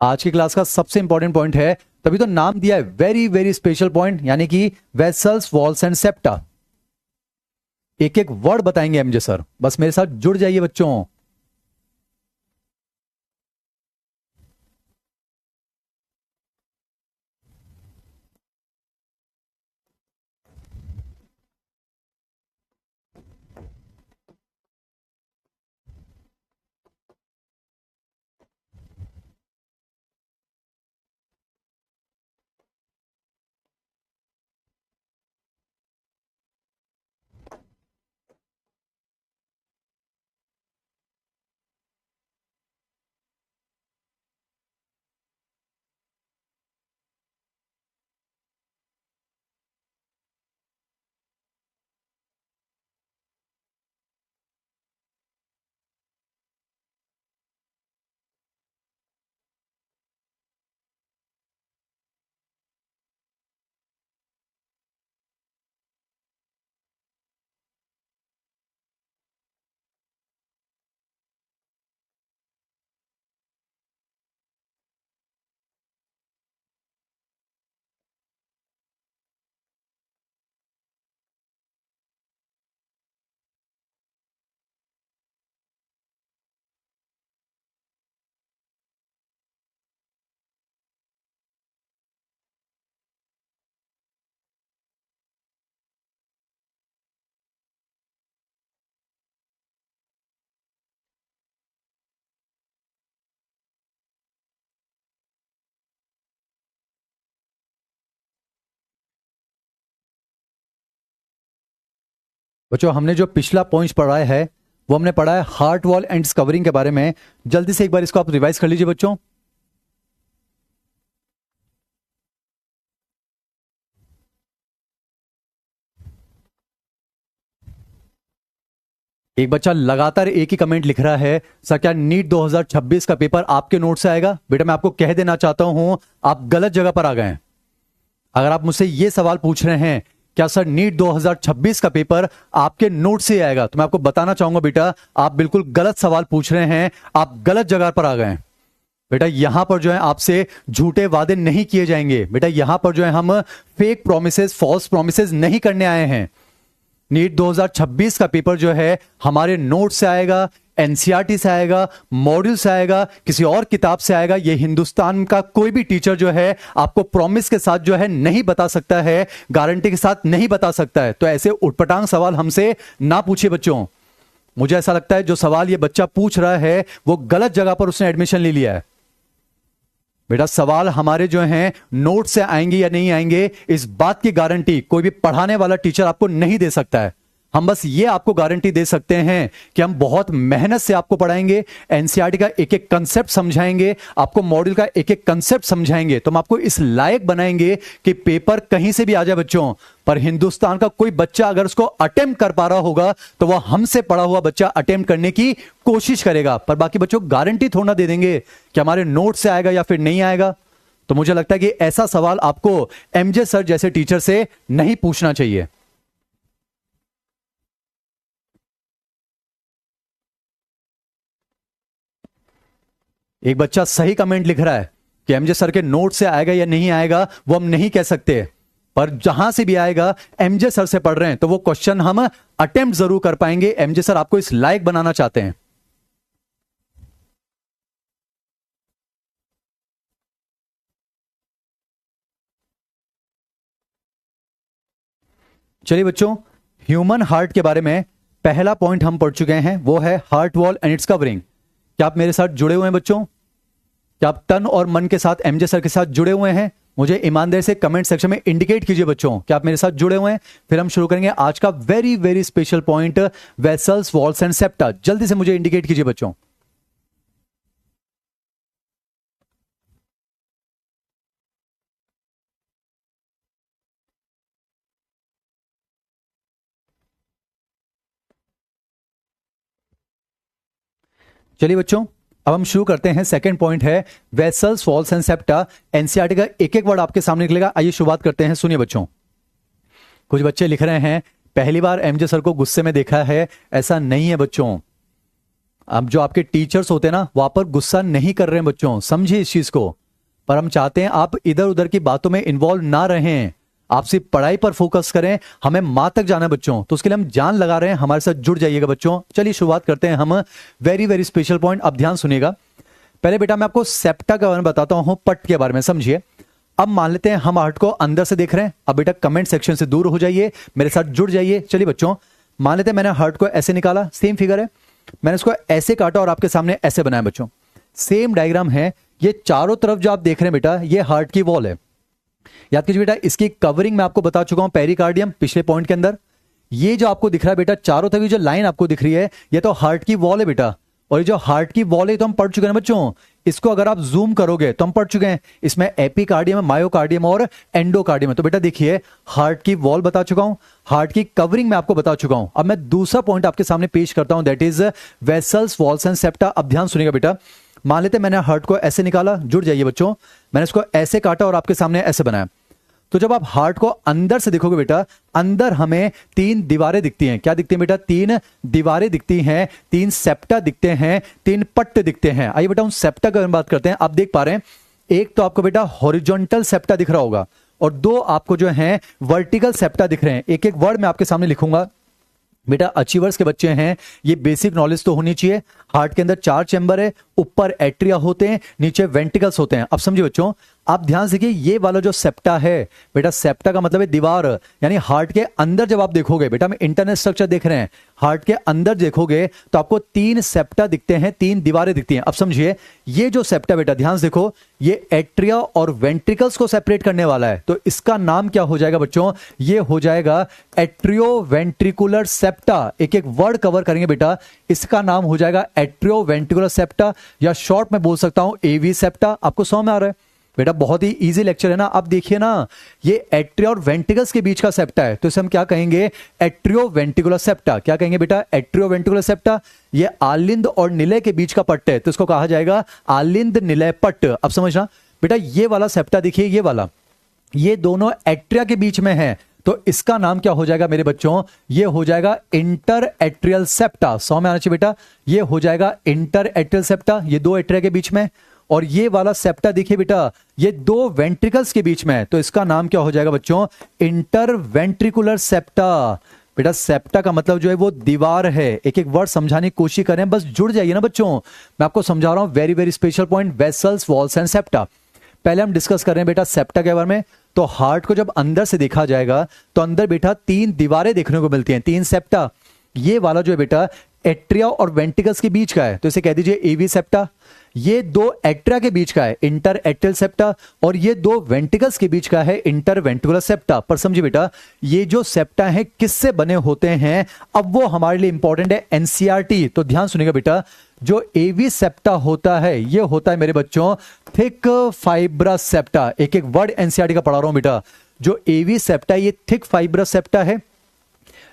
A: आज की क्लास का सबसे इंपॉर्टेंट पॉइंट है, तभी तो नाम दिया है वेरी वेरी स्पेशल पॉइंट, यानी कि वेसल्स, वॉल्स एंड सेप्टा। एक एक वर्ड बताएंगे एमजे सर, बस मेरे साथ जुड़ जाइए बच्चों। बच्चों हमने जो पिछला पॉइंट पढ़ा है वो हमने पढ़ा है हार्ट वॉल एंड कवरिंग के बारे में। जल्दी से एक बार इसको आप रिवाइज कर लीजिए बच्चों। एक बच्चा लगातार एक ही कमेंट लिख रहा है, सर क्या नीट 2026 का पेपर आपके नोट से आएगा? बेटा मैं आपको कह देना चाहता हूं आप गलत जगह पर आ गए हैं। अगर आप मुझसे यह सवाल पूछ रहे हैं क्या सर नीट 2026 का पेपर आपके नोट से आएगा, तो मैं आपको बताना चाहूंगा बेटा आप बिल्कुल गलत सवाल पूछ रहे हैं, आप गलत जगह पर आ गए हैं। बेटा यहां पर जो है आपसे झूठे वादे नहीं किए जाएंगे। बेटा यहां पर जो है हम फेक प्रोमिसेस, फॉल्स प्रोमिसेस नहीं करने आए हैं। नीट 2026 का पेपर जो है हमारे नोट से आएगा, एनसीईआरटी से आएगा, मॉड्यूल से आएगा, किसी और किताब से आएगा। ये हिंदुस्तान का कोई भी टीचर जो है आपको प्रॉमिस के साथ जो है नहीं बता सकता है, गारंटी के साथ नहीं बता सकता है। तो ऐसे उटपटांग सवाल हमसे ना पूछिए बच्चों। मुझे ऐसा लगता है जो सवाल ये बच्चा पूछ रहा है वो गलत जगह पर उसने एडमिशन ले लिया है। बेटा सवाल हमारे जो हैं नोट से आएंगे या नहीं आएंगे इस बात की गारंटी कोई भी पढ़ाने वाला टीचर आपको नहीं दे सकता है। हम बस ये आपको गारंटी दे सकते हैं कि हम बहुत मेहनत से आपको पढ़ाएंगे, एनसीईआरटी का एक एक कंसेप्ट समझाएंगे, आपको मॉड्यूल का एक एक कंसेप्ट समझाएंगे, तो हम आपको इस लायक बनाएंगे कि पेपर कहीं से भी आ जाए बच्चों, पर हिंदुस्तान का कोई बच्चा अगर उसको अटेम्प्ट कर पा रहा होगा तो वह हमसे पढ़ा हुआ बच्चा अटेम्प्ट करने की कोशिश करेगा। पर बाकी बच्चों गारंटी थोड़ा ना दे देंगे कि हमारे नोट से आएगा या फिर नहीं आएगा। तो मुझे लगता है कि ऐसा सवाल आपको एमजे सर जैसे टीचर से नहीं पूछना चाहिए। एक बच्चा सही कमेंट लिख रहा है कि एमजे सर के नोट से आएगा या नहीं आएगा वो हम नहीं कह सकते, पर जहां से भी आएगा एमजे सर से पढ़ रहे हैं तो वो क्वेश्चन हम अटेम्प्ट जरूर कर पाएंगे। एमजे सर आपको इस लायक बनाना चाहते हैं। चलिए बच्चों, ह्यूमन हार्ट के बारे में पहला पॉइंट हम पढ़ चुके हैं, वो है heart wall and it's covering. क्या आप मेरे साथ जुड़े हुए हैं बच्चों? क्या आप तन और मन के साथ एमजे सर के साथ जुड़े हुए हैं? मुझे ईमानदारी से कमेंट सेक्शन में इंडिकेट कीजिए बच्चों, क्या आप मेरे साथ जुड़े हुए हैं? फिर हम शुरू करेंगे आज का very very special point, vessels, walls and septa. जल्दी से मुझे इंडिकेट कीजिए बच्चों। चलिए बच्चों, अब हम शुरू करते हैं। सेकंड पॉइंट है vessels, walls and septa. NCERT का एक एक वर्ड आपके सामने निकलेगा। आइए शुरुआत करते हैं। सुनिए बच्चों, कुछ बच्चे लिख रहे हैं पहली बार एमजे सर को गुस्से में देखा है। ऐसा नहीं है बच्चों। अब जो आपके टीचर्स होते हैं ना, वहां पर गुस्सा नहीं कर रहे हैं बच्चों, समझिए इस चीज को। पर हम चाहते हैं आप इधर उधर की बातों में इन्वॉल्व ना रहें, आप सिर्फ पढ़ाई पर फोकस करें। हमें मां तक जाना है बच्चों, तो उसके लिए हम जान लगा रहे हैं, हमारे साथ जुड़ जाइएगा बच्चों। चलिए शुरुआत करते हैं हम वेरी वेरी स्पेशल पॉइंट। अब ध्यान सुनिएगा। पहले बेटा मैं आपको सेप्टा के बारे में बताता हूं, पट के बारे में समझिए। अब मान लेते हैं हम हार्ट को अंदर से देख रहे हैं। अब बेटा कमेंट सेक्शन से दूर हो जाइए, मेरे साथ जुड़ जाइए। चलिए बच्चों, मान लेते हैं मैंने हार्ट को ऐसे निकाला, सेम फिगर है, मैंने इसको ऐसे काटा और आपके सामने ऐसे बनाया बच्चों। सेम डायग्राम है। ये चारों तरफ जो आप देख रहे हैं बेटा, ये हार्ट की वॉल है। याद कीजिए बेटा, इसकी कवरिंग मैं आपको बता चुका हूं पेरिकार्डियम पिछले पॉइंट के अंदर। ये जो आपको दिख रहा है बेटा, चारों तरफ जो लाइन आपको दिख रही है, ये तो हार्ट की वॉल है बेटा। और ये जो हार्ट की वॉल है तो हम पढ़ चुके हैं बच्चों। इसको अगर आप जूम करोगे तो हम पढ़ चुके हैं, इसमें एपिकार्डियम है, मायोकार्डियम और एंडोकार्डियम है। तो बेटा देखिए, हार्ट की वॉल बता चुका हूं, हार्ट की कवरिंग मैं आपको बता चुका हूं। अब मैं दूसरा पॉइंट आपके सामने पेश करता हूं, that is vessels, walls and septa. अब ध्यान सुनिएगा बेटा। मान लेते मैंने हार्ट को ऐसे निकाला, जुड़ जाइए बच्चों, मैंने इसको ऐसे काटा और आपके सामने ऐसे बनाया। तो जब आप हार्ट को अंदर से देखोगे बेटा, अंदर हमें तीन दीवारें दिखती हैं। क्या दिखती हैं बेटा? तीन दीवारें दिखती हैं, तीन सेप्टा दिखते हैं, तीन पट्ट दिखते हैं। आइए बेटा उन सेप्टा की बात करते हैं। आप देख पा रहे हैं, एक तो आपको बेटा हॉरिजॉन्टल सेप्टा दिख रहा होगा और दो आपको जो है वर्टिकल सेप्टा दिख रहे हैं। एक एक वर्ड मैं आपके सामने लिखूंगा बेटा। अचीवर्स के बच्चे हैं, ये बेसिक नॉलेज तो होनी चाहिए। हार्ट के अंदर चार चैम्बर है, ऊपर एट्रिया होते हैं, नीचे वेंटिकल्स होते हैं। अब समझिए बच्चों, आप ध्यान से देखिए, ये वाला जो सेप्टा है बेटा, सेप्टा का मतलब है दीवार, यानी हार्ट के अंदर जब आप देखोगे बेटा, हम इंटरनल स्ट्रक्चर देख रहे हैं, हार्ट के अंदर देखोगे तो आपको तीन सेप्टा दिखते हैं, तीन दीवारें दिखती हैं। अब समझिए, ये जो सेप्टा बेटा ध्यान से देखो, ये एट्रिया और वेंट्रिकल्स को सेपरेट करने वाला है। तो इसका नाम क्या हो जाएगा बच्चों? ये हो जाएगा एट्रियो वेंट्रिकुलर सेप्टा। एक एक वर्ड कवर करेंगे बेटा, इसका नाम हो जाएगा एट्रियो वेंट्रिकुलर सेप्टा, या शॉर्ट में बोल सकता हूं एवी सेप्टा। आपको समझ में आ रहा है बेटा? बहुत ही इजी लेक्चर है ना। अब देखिए ना, ये एट्रिया और वेंट्रिकल्स के बीच का सेप्टा है, तो इसे हम क्या कहेंगे? Atrio ventricular septa. क्या कहेंगे बेटा? Atrio ventricular septa. ये आलिंद और निलय के बीच का पट्ट है, तो इसको कहा जाएगा आलिंद निलय पट्ट। अब समझना बेटा, ये वाला सेप्टा देखिए, ये वाला, ये दोनों एट्रिया के बीच में है, तो इसका नाम क्या हो जाएगा मेरे बच्चों? ये हो जाएगा इंटर एट्रियल सेप्टा। सौ में आना चाहिए बेटा, ये हो जाएगा इंटर एट्रियल सेप्टा, ये दो एट्रिया के बीच में। और ये वाला सेप्टा देखिए बेटा, ये दो वेंट्रिकल्स के बीच में है, तो इसका नाम क्या हो जाएगा बच्चों? Inter ventricular septa. बेटा सेप्टा का मतलब जो है वो दीवार है। एक एक वर्ड समझाने की कोशिश करें, बस जुड़ जाइए ना बच्चों। मैं आपको समझा रहा हूं very very special point, vessels, walls and septa. पहले हम डिस्कस कर रहे हैं बेटा सेप्टा के बारे में। तो हार्ट को जब अंदर से देखा जाएगा तो अंदर बेटा तीन दीवारें देखने को मिलती हैं, तीन सेप्टा। ये वाला जो है बेटा एट्रिया और वेंट्रिकल्स के बीच का है, तो इसे कह दीजिए एवी सेप्टा। ये दो एट्रिया के बीच का है इंटर एट्रियल सेप्टा, और ये दो वेंट्रिकल्स के बीच का है इंटर वेंट्रिकुलर सेप्टा। पर समझिए बेटा, ये जो सेप्टा है किससे बने होते हैं, अब वो हमारे लिए इंपॉर्टेंट है एनसीईआरटी। तो ध्यान सुनिएगा बेटा, जो एवी सेप्टा होता है ये होता है मेरे बच्चों थिक फाइब्रस सेप्टा। एक एक वर्ड एनसीईआरटी का पढ़ा रहा हूं बेटा। जो एवी सेप्टा ये थिक फाइब्रस सेप्टा है,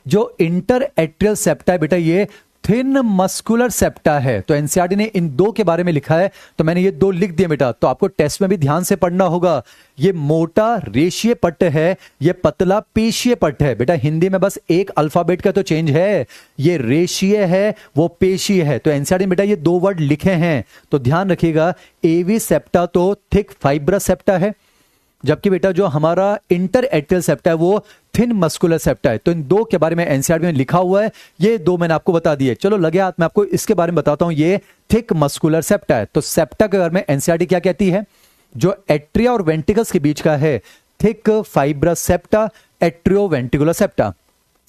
A: जो इंटर एट्रियल सेप्टा है बेटा ये थिन मस्कुलर सेप्टा है। तो एनसीईआरटी ने इन दो के बारे में लिखा है, तो मैंने ये दो लिख दिए बेटा। तो आपको टेस्ट में भी ध्यान से पढ़ना होगा। ये मोटा रेशीय पट्ट है, ये पतला पेशीय पट्ट है। बेटा हिंदी में बस एक अल्फाबेट का तो चेंज है, ये रेशीय है वो पेशीय है। तो एनसीईआरटी ने बेटा ये दो वर्ड लिखे हैं, तो ध्यान रखिएगा। एवी सेप्टा तो थिक फाइब्रस सेप्टा है, जबकि बेटा जो हमारा इंटर एट्रियल सेप्टा है वो थिन मस्कुलर सेप्टा है। तो इन दो के बारे में एनसीईआरटी में लिखा हुआ है, ये दो मैंने आपको बता दिए। चलो लगे हाथ, मैं आपको इसके बारे में बताता हूं। ये थिक मस्कुलर सेप्टा है। तो सेप्टा के बारे में एनसीईआरटी क्या कहती है, जो एट्रिया और वेंट्रिकल्स के बीच का है thick fibrous septa, atrio ventricular septa.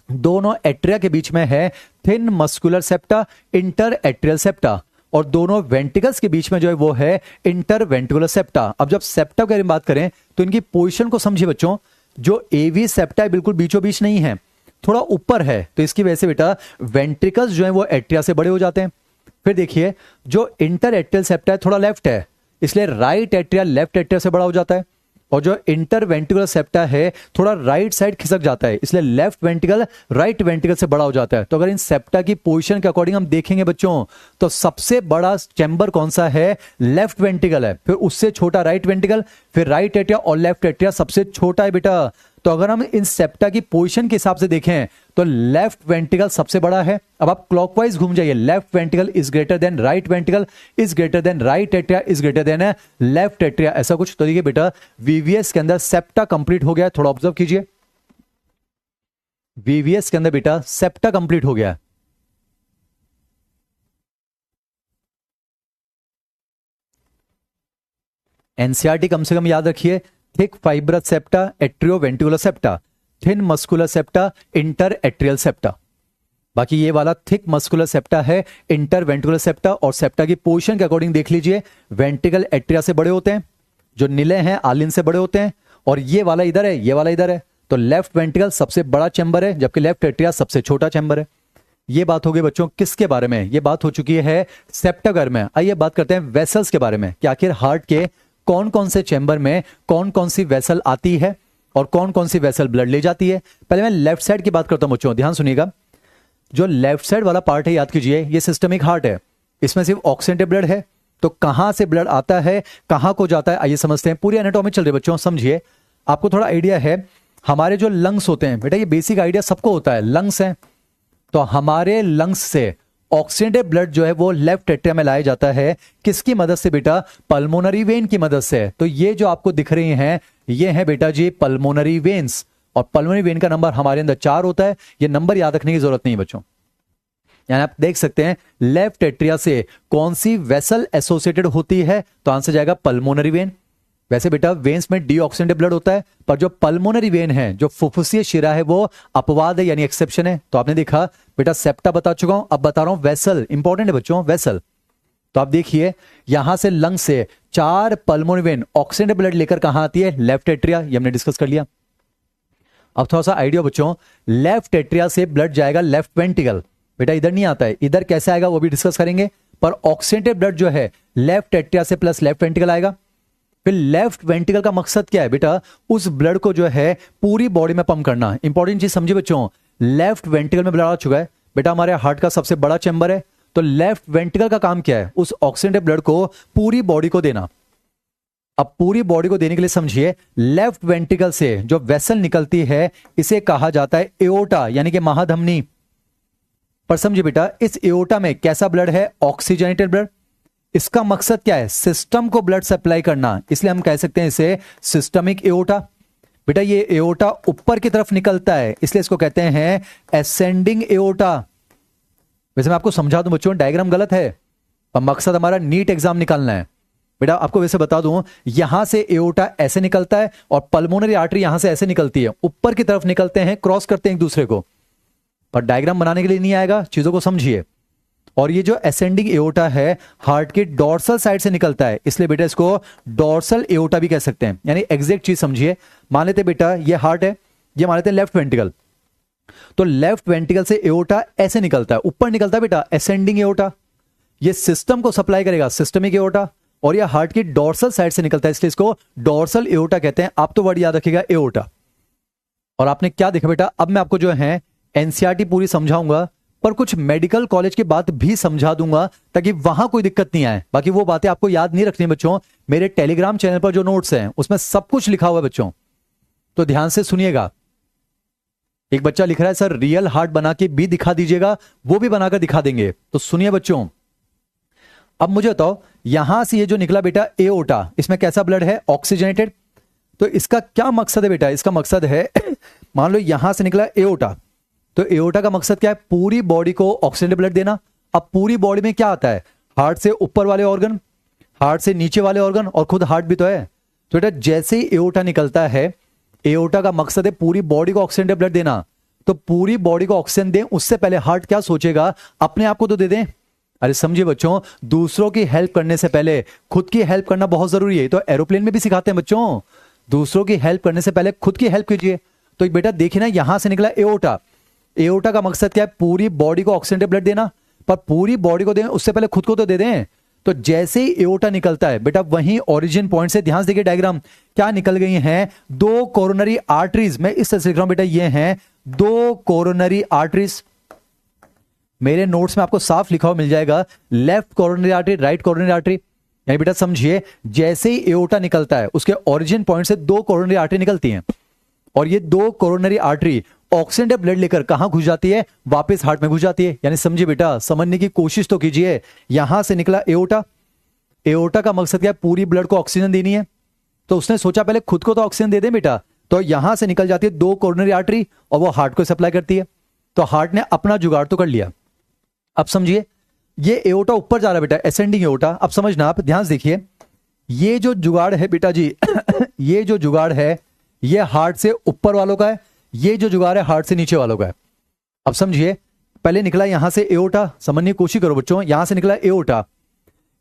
A: दोनों एट्रिया के बीच में है thin muscular septa, inter atrial septa, और दोनों वेंट्रिकल्स के बीच में जो है वो है इंटर वेंट्रिकुलर सेप्टा। अब जब सेप्टा के बारे में बात करें तो इनकी पोजीशन को समझिए बच्चों। जो एवी सेप्टा है बिल्कुल बीचों बीच नहीं है, थोड़ा ऊपर है, तो इसकी वजह से बेटा वेंट्रिकल्स जो है वो एट्रिया से बड़े हो जाते हैं। फिर देखिए, जो इंटर एट्रियल सेप्टा है थोड़ा लेफ्ट है, इसलिए राइट एट्रिया लेफ्ट एट्रिया से बड़ा हो जाता है। और जो इंटर वेंट्रिकुलर सेप्टा है थोड़ा राइट साइड खिसक जाता है, इसलिए लेफ्ट वेंट्रिकल राइट वेंट्रिकल से बड़ा हो जाता है। तो अगर इन सेप्टा की पोजीशन के अकॉर्डिंग हम देखेंगे बच्चों, तो सबसे बड़ा चैम्बर कौन सा है, लेफ्ट वेंट्रिकल है, फिर उससे छोटा राइट वेंट्रिकल, फिर राइट एट्रिया और लेफ्ट एट्रिया सबसे छोटा है बेटा। तो अगर हम इन सेप्टा की पोजीशन के हिसाब से देखें तो लेफ्ट वेंट्रिकल सबसे बड़ा है। अब आप क्लॉकवाइज घूम जाइए, left ventricle is greater than right ventricle is greater than right atria is greater than left atria, ऐसा कुछ। तो देखिए बेटा वीवीएस के अंदर सेप्टा कंप्लीट हो गया, थोड़ा ऑब्जर्व कीजिए। वीवीएस के अंदर बेटा सेप्टा कंप्लीट हो गया। एनसीईआरटी कम से कम याद रखिए, thick fibrous septa, atrio ventricular septa, thin muscular septa, inter atrial septa. बाकी ये वाला थिक मस्कुलर सेप्टा है, इंटर वेंट्रिकुलर सेप्टा, और सेप्टा की पोजीशन के अकॉर्डिंग देख लीजिए, वेंट्रिकल एट्रिया से बड़े होते हैं, जो नीले हैं आलिन से बड़े होते हैं, और ये वाला इधर है, ये वाला इधर है। तो लेफ्ट वेंट्रिकल सबसे बड़ा चैम्बर है, जबकि लेफ्ट एट्रिया सबसे छोटा चैम्बर है। ये बात हो गई बच्चों किसके बारे में, ये बात हो चुकी है सेप्टा के बारे में। आइए बात करते हैं वेसल्स के बारे में कि आखिर हार्ट के कौन कौन से चैम्बर में कौन कौन सी वेसल आती है और कौन कौन सी वेसल ब्लड ले जाती है। पहले मैं लेफ्ट साइड की बात करता हूं बच्चों, ध्यान सुनिएगा। जो लेफ्ट साइड वाला पार्ट है याद कीजिए, ये सिस्टमिक हार्ट है, इसमें सिर्फ ऑक्सीजनेटेड ब्लड है। तो कहां से ब्लड आता है, कहां को जाता है, आइए समझते हैं। पूरी एनाटॉमी चल रही है बच्चों, समझिए। आपको थोड़ा आइडिया है, हमारे जो लंग्स होते हैं बेटा, ये बेसिक आइडिया सबको होता है, लंग्स हैं। तो हमारे लंग्स से ऑक्सीजनेटेड ब्लड जो है वो लेफ्ट एट्रिया में लाया जाता है, किसकी मदद से बेटा, पल्मोनरी वेन की मदद से। तो ये जो आपको दिख रही हैं ये है बेटा जी पल्मोनरी वेन्स, और पल्मोनरी वेन का नंबर हमारे अंदर 4 होता है। ये नंबर याद रखने की जरूरत नहीं बच्चों। यानी आप देख सकते हैं लेफ्ट एट्रिया से कौन सी वेसल एसोसिएटेड होती है, तो आंसर जाएगा पल्मोनरी वेन। वैसे बेटा वेन्स में डीऑक्सीजनेटेड ब्लड होता है, पर जो पल्मोनरी वेन है, जो फुफ्फुसीय शिरा है, वो अपवाद है यानी एक्सेप्शन है। तो आपने देखा बेटा सेप्टा बता चुका हूं, अब बता रहा हूं वेसल, इंपॉर्टेंट है बच्चों वेसल। तो आप देखिए यहां से लंग से 4 पल्मोनरी वेन ऑक्सीजनेटेड ब्लड लेकर कहां आती है, लेफ्ट एट्रिया, ये हमने डिस्कस कर लिया। अब थोड़ा सा आइडिया बच्चों, लेफ्ट एट्रिया से ब्लड जाएगा लेफ्ट वेंट्रिकल, बेटा इधर नहीं आता है, इधर कैसे आएगा वो भी डिस्कस करेंगे। पर ऑक्सीजनेटेड ब्लड जो है लेफ्ट एट्रिया से प्लस लेफ्ट वेंट्रिकल आएगा। फिर लेफ्ट वेंट्रिकल का मकसद क्या है बेटा, उस ब्लड को जो है पूरी बॉडी में पंप करना। इंपॉर्टेंट चीज समझिए बच्चों, लेफ्ट वेंट्रिकल में ब्लड आ चुका है बेटा, हमारे हार्ट का सबसे बड़ा चैम्बर है। तो लेफ्ट वेंट्रिकल का काम क्या है, उस ऑक्सीजनेटेड ब्लड को पूरी बॉडी को देना। अब पूरी बॉडी को देने के लिए समझिए, लेफ्ट वेंट्रिकल से जो वेसल निकलती है इसे कहा जाता है एओर्टा, यानी कि महाधमनी। पर समझिए बेटा, इस एओर्टा में कैसा ब्लड है, ऑक्सीजनेटेड ब्लड। इसका मकसद क्या है, सिस्टम को ब्लड सप्लाई करना, इसलिए हम कह सकते हैं इसे सिस्टमिक एओर्टा। बेटा ये एओर्टा ऊपर की तरफ निकलता है, इसलिए इसको कहते हैं एसेंडिंग एओर्टा। वैसे मैं आपको समझा दूं बच्चों, डायग्राम गलत है, पर मकसद हमारा नीट एग्जाम निकालना है। बेटा आपको वैसे बता दूं, यहां से एओर्टा ऐसे निकलता है और पल्मोनरी आर्टरी यहां से ऐसे निकलती है, ऊपर की तरफ निकलते हैं, क्रॉस करते हैं एक दूसरे को। पर डायग्राम बनाने के लिए नहीं आएगा, चीजों को समझिए। और ये जो असेंडिंग एओर्टा है हार्ट के डोर्सल साइड से निकलता है, इसलिए बेटा इसको डोर्सल एओर्टा भी कह सकते हैं। यानी एग्जैक्ट चीज समझिए, मान लेते बेटा ये हार्ट है, ये मान लेते हैं लेफ्ट वेंट्रिकल, तो लेफ्ट वेंट्रिकल से एओर्टा ऐसे निकलता है, ऊपर निकलता है बेटा असेंडिंग एओर्टा, ये सिस्टम को सप्लाई करेगा सिस्टमिक एओर्टा, और ये हार्ट की डोर्सल साइड से निकलता है, इसलिए इसको डोर्सल एओर्टा कहते हैं। आप तो वर्ड याद रखिएगा एओर्टा। और आपने क्या देखा बेटा, अब मैं आपको जो है एनसीईआरटी पूरी समझाऊंगा, पर कुछ मेडिकल कॉलेज की बात भी समझा दूंगा ताकि वहां कोई दिक्कत नहीं आए। बाकी वो बातें आपको याद नहीं रखनी बच्चों, मेरे टेलीग्राम चैनल पर जो नोट्स हैं उसमें सब कुछ लिखा हुआ है बच्चों, तो ध्यान से सुनिएगा। एक बच्चा लिख रहा है सर रियल हार्ट बना के भी दिखा दीजिएगा, वो भी बनाकर दिखा देंगे, तो सुनिए बच्चों। अब मुझे बताओ, यहां से ये जो निकला बेटा एओर्टा, इसमें कैसा ब्लड है, ऑक्सीजनेटेड। तो इसका क्या मकसद है बेटा, इसका मकसद है मान लो यहां से निकला एओर्टा, तो एओर्टा का मकसद क्या है, पूरी बॉडी को ऑक्सीजनेटेड ब्लड देना। अब पूरी बॉडी में क्या आता है, हार्ट से ऊपर वाले ऑर्गन, हार्ट से नीचे वाले ऑर्गन, और खुद हार्ट भी तो है। तो बेटा जैसे ही एओर्टा निकलता है, एओर्टा का मकसद है पूरी बॉडी को ऑक्सीजनेटेड ब्लड देना, तो पूरी बॉडी को ऑक्सीजन दें, उससे पहले हार्ट क्या सोचेगा, अपने आप को तो दे दें। अरे समझिए बच्चों, दूसरों की हेल्प करने से पहले खुद की हेल्प करना बहुत जरूरी है, तो एरोप्लेन में भी सिखाते हैं बच्चों, दूसरों की हेल्प करने से पहले खुद की हेल्प कीजिए। तो बेटा देखिए ना, यहां से निकला एओर्टा, एओर्टा का मकसद क्या है, पूरी बॉडी को ऑक्सीजनेटेड ब्लड देना, पर पूरी बॉडी को दें उससे पहले खुद को तो दे दें। तो जैसे ही एओर्टा निकलता है बेटा, वहीं ओरिजिन पॉइंट से, ध्यान से देखिए डायग्राम क्या निकल गई हैं, दो कोरोनरी आर्टरीज। मैं इस तरह से लिख रहा हूं बेटा, ये हैं दो कोरोनरी आर्टरीज। मेरे नोट्स में आपको साफ लिखा हुआ मिल जाएगा, left coronary artery, right coronary artery. यानी बेटा समझिए, जैसे ही एओर्टा निकलता है उसके ओरिजिन पॉइंट से दो कोरोनरी आर्टरी निकलती हैं, और ये दो कोरोनरी आर्टरी ऑक्सीजन ब्लड लेकर कहां घुस जाती है, वापस हार्ट में घुस जाती है। यानी समझिए बेटा, समझने की कोशिश तो कीजिए। यहां से निकला एओर्टा, एओर्टा का मकसद क्या है, पूरी ब्लड को ऑक्सीजन देनी है, तो उसने सोचा पहले खुद को तो ऑक्सीजन दे दे बेटा, तो यहां से निकल जाती है दो कोरोनरी आर्टरी, और वो हार्ट को सप्लाई करती है। तो हार्ट ने अपना जुगाड़ तो कर लिया। अब समझिए, ये एओर्टा ऊपर जा रहा है बेटा, असेंडिंग एओर्टा। अब समझना, आप ध्यान से देखिए, ये जो जुगाड़ है बेटा जी ये जो जुगाड़ है ये हार्ट से ऊपर वालों का है, ये जो जुगाड़ है हार्ट से नीचे वालों का है। अब समझिए, पहले निकला यहां से एओर्टा, समझने की कोशिश करो बच्चों, यहां से निकला एओर्टा,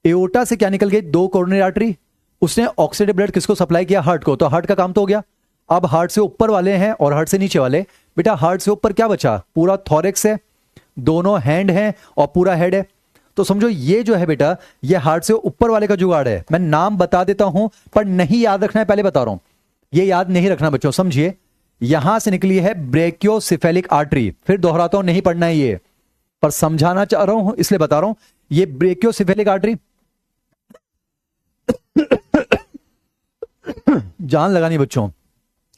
A: एओर्टा से क्या निकल गई, दो कोरोनरी आर्टरी, उसने ऑक्सीजनेटेड ब्लड किसको सप्लाई किया, हार्ट को, तो हार्ट का काम तो हो गया। अब हार्ट से ऊपर वाले हैं और हार्ट से नीचे वाले, बेटा हार्ट से ऊपर क्या बचा, पूरा थॉरेक्स है, दोनों हैंड हैं और पूरा हेड है। तो समझो ये जो है बेटा, ये हार्ट से ऊपर वाले का जुगाड़ है। मैं नाम बता देता हूं, पर नहीं याद रखना है, पहले बता रहा हूं, ये याद नहीं रखना बच्चों। समझिए, यहां से निकली है ब्रेकियोसेफेलिक आर्टरी, फिर दोहराता हूं, नहीं पढ़ना है ये, पर समझाना चाह रहा हूं इसलिए बता रहा हूं। ये ब्रेकियोसेफेलिक आर्टरी जान लगानी बच्चों।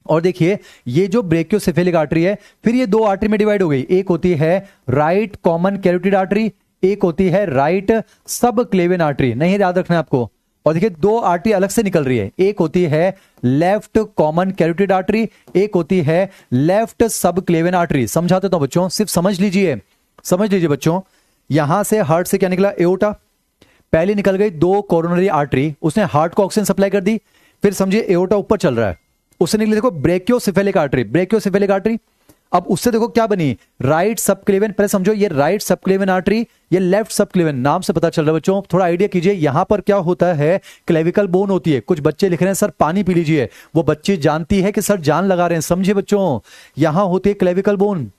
A: और देखिए, ये जो ब्रेकियोसेफेलिक आर्टरी है, फिर ये दो आर्टरी में डिवाइड हो गई, एक होती है राइट कॉमन कैरोटिड आर्टरी, एक होती है राइट सब क्लेवियन आर्टरी, नहीं याद रखना है आपको। और देखिए, दो आर्टरी अलग से निकल रही है, एक होती है लेफ्ट कॉमन कैरोटिड आर्टरी, एक होती है लेफ्ट सब क्लेवियन आर्टरी। समझाते तो बच्चों, सिर्फ समझ लीजिए, समझ लीजिए बच्चों। यहां से हार्ट से क्या निकला, एओर्टा, पहले निकल गई दो कोरोनरी आर्टरी, उसने हार्ट को ऑक्सीजन सप्लाई कर दी। फिर समझिए एओर्टा ऊपर चल रहा है, उससे निकली देखो ब्रेकियोसेफेलिक आर्टरी, ब्रेकियोसेफेलिक आर्टरी। अब उससे देखो क्या बनी, राइट सबक्लेवियन। पहले समझो, ये राइट सबक्लेवियन आर्टरी, ये लेफ्ट सबक्लेवियन, नाम से पता चल रहा है बच्चों। थोड़ा आइडिया कीजिए, यहां पर क्या होता है, क्लेविकल बोन होती है। कुछ बच्चे लिख रहे हैं सर पानी पी लीजिए, वो बच्ची जानती है कि सर जान लगा रहे हैं। समझिए बच्चों, यहां होती है क्लेविकल बोन,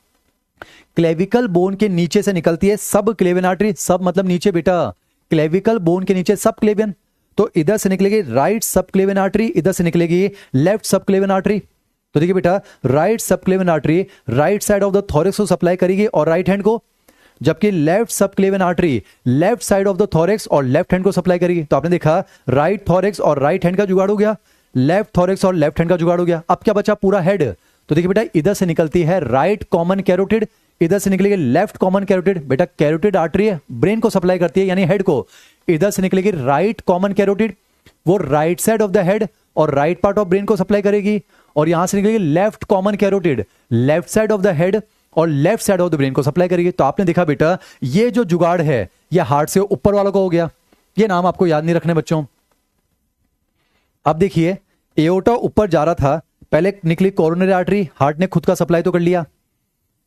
A: क्लेविकल बोन के नीचे से निकलती है सब क्लेवियन आर्टरी, सब मतलब नीचे बेटा, क्लेविकल बोन के नीचे सब क्लेवियन। तो इधर से निकलेगी राइट सब क्लेवियन आर्टरी, इधर से निकलेगी लेफ्ट सब क्लेवियन आर्टरी। तो देखिए बेटा, राइट सब क्लेवियन artery right side of the thorax को सप्लाई करेगी और राइट हैंड को, जबकि लेफ्ट सब क्लेवियन artery left side of the thorax और लेफ्ट हैंड को सप्लाई करेगी। तो आपने देखा, राइट थॉरेक्स और राइट हैंड का जुगाड़ हो गया, लेफ्ट थॉरेक्स और लेफ्ट हैंड का जुगाड़ हो गया। अब क्या बचा, पूरा हेड। तो देखिए बेटा, इधर से निकलती है राइट कॉमन कैरोटिड, इधर से निकलेगी लेफ्ट कॉमन कैरोटिड। बेटा कैरोटिड आर्टरी है, ब्रेन को सप्लाई करती है यानी हेड को। इधर से निकलेगी राइट कॉमन कैरोटिड, वो right side of the head और राइट पार्ट ऑफ ब्रेन को सप्लाई करेगी। और यहां से निकलेगी left common carotid, left side of the head और left side of the brain को सप्लाई करेगी। तो आपने देखा बेटा, ये जो जुगाड़ है ये हार्ट से ऊपर वालों का हो गया। ये नाम आपको याद नहीं रखने बच्चों। अब देखिए, एओर्टा ऊपर जा रहा था, पहले निकली कोरोनरी आर्टरी, हार्ट ने खुद का सप्लाई तो कर लिया,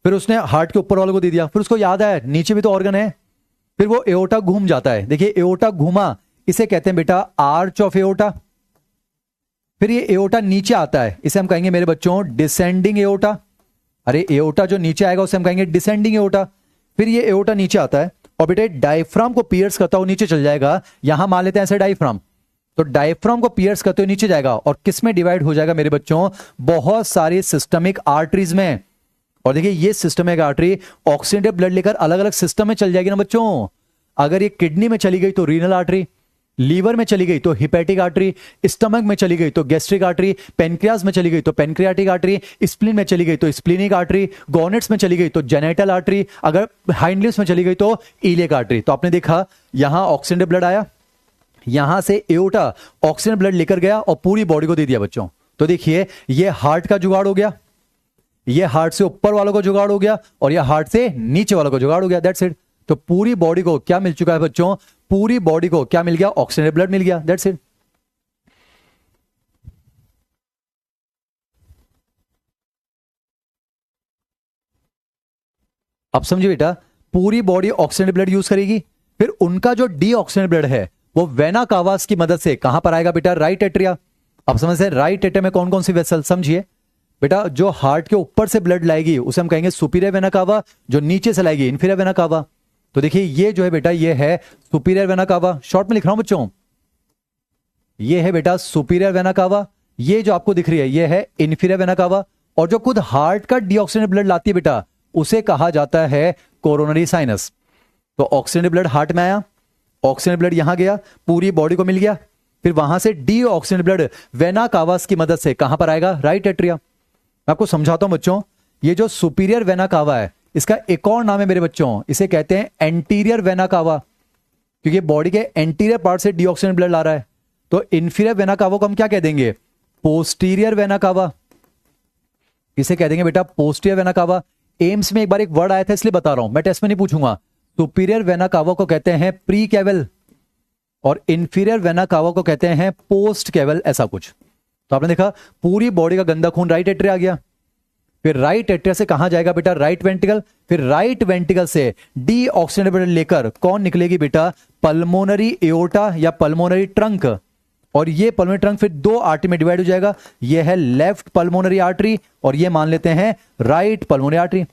A: फिर उसने हार्ट के ऊपर वालों को दे दिया, फिर उसको याद आया नीचे भी तो ऑर्गन है, फिर वो एओर्टा घूम जाता है, देखिए एओर्टा घूमा, इसे कहते हैं बेटा आर्च ऑफ एओर्टा। फिर ये एओर्टा नीचे आता है, इसे हम कहेंगे मेरे बच्चों डिसेंडिंग एओर्टा। अरे एओर्टा जो नीचे आएगा उसे हम कहेंगे डिसेंडिंग एओर्टा। फिर ये एओर्टा नीचे आता है और बेटे डायफ्राम को पियर्स करता हुआ नीचे चल जाएगा, यहां मान लेते हैं ऐसे डायफ्राम, तो डायफ्राम को पियर्स करते हुए नीचे जाएगा और किस में डिवाइड हो जाएगा मेरे बच्चों, बहुत सारी सिस्टमिक आर्टरीज में। और देखिए ये सिस्टमिक आर्टरी ऑक्सीडेटिव ब्लड लेकर अलग अलग सिस्टम में चल जाएगी ना बच्चों। अगर ये किडनी में चली गई तो रीनल आर्टरी, लीवर में चली गई तो हिपैटिक आर्टरी, स्टमक में चली गई तो गैस्ट्रिक आर्टरी, पेनक्रियाज में चली गई तो पेनक्रियाटिक आर्टरी, स्प्लीन में चली गई तो स्प्लीनिक आर्टरी, गॉनेट्स में चली गई तो जेनेटल आर्टरी, अगर हाइंड लिम्स में चली गई तो इलियक आर्टरी। तो आपने देखा यहां ऑक्सीडेंट ब्लड आया, यहां से एओर्टा ऑक्सीजन ब्लड लेकर गया और पूरी बॉडी को दे दिया बच्चों। तो देखिए ये हार्ट का जुगाड़ हो गया, ये हार्ट से ऊपर वालों को जुगाड़ हो गया और ये हार्ट से नीचे वालों को जुगाड़ हो गया, दैट्स इट। तो पूरी बॉडी को क्या मिल चुका है बच्चों, पूरी बॉडी को क्या मिल गया, ऑक्सीजन ब्लड मिल गया, दैट्स इट। अब समझिए बेटा, पूरी बॉडी ऑक्सीजन ब्लड यूज करेगी, फिर उनका जो डी ऑक्सीजन ब्लड है वो वेना कावास की मदद से कहां पर आएगा बेटा, राइट एट्रिया। अब समझते हैं राइट एट्रिया में कौन कौन सी वेसल, समझिए बेटा जो हार्ट के ऊपर से ब्लड लाएगी उसे हम कहेंगे सुपीरियर वेना कावा, जो नीचे से लाएगी इन्फीरियर वेना कावा। तो देखिए ये जो है बेटा ये है सुपीरियर वेना कावा, शॉर्ट में लिख रहा हूं बच्चों, ये है बेटा सुपीरियर वेना कावा, ये जो आपको दिख रही है ये है इन्फीरियर वेना कावा। और जो खुद हार्ट का डीऑक्सीजन ब्लड लाती है बेटा उसे कहा जाता है कोरोनरी साइनस। तो ऑक्सीजन ब्लड हार्ट में आया, ऑक्सीजन ब्लड यहां गया, पूरी बॉडी को मिल गया, फिर वहां से डी ऑक्सीजन ब्लड वेना कावास की मदद से कहां पर आएगा, राइट एट्रिया। मैं आपको समझाता हूं बच्चों, ये जो सुपीरियर वेना कावा है इसका एक और नाम है मेरे बच्चों, इसे कहते हैं एंटीरियर वेना कावा, क्योंकि बॉडी के एंटीरियर पार्ट से डीऑक्सीजन ब्लड ला रहा है। तो इन्फीरियर वेना कावा को हम क्या कह देंगे, पोस्टीरियर वेना कावा, इसे कह देंगे बेटा पोस्टीरियर वेना कावा। एम्स में एक बार एक वर्ड आया था इसलिए बता रहा हूं, मैं टेस्ट में नहीं पूछूंगा। सुपीरियर वेना कावा को कहते हैं प्री कैवल और इन्फीरियर वेना कावा को कहते हैं पोस्ट कैवल, ऐसा कुछ। तो आपने देखा पूरी बॉडी का गंदा खून राइट एट्रिया आ गया, फिर राइट एट्रिया से कहां जाएगा बेटा, राइट वेंट्रिकल, फिर राइट वेंट्रिकल से डी ऑक्सीजन ब्लड लेकर कौन निकलेगी बेटा, पल्मोनरी एओर्टा या पल्मोनरी ट्रंक। और ये पल्मोनरी ट्रंक फिर दो आर्टरी में डिवाइड हो जाएगा, ये है लेफ्ट पल्मोनरी आर्टरी और ये मान लेते हैं राइट पल्मोनरी आर्टरी।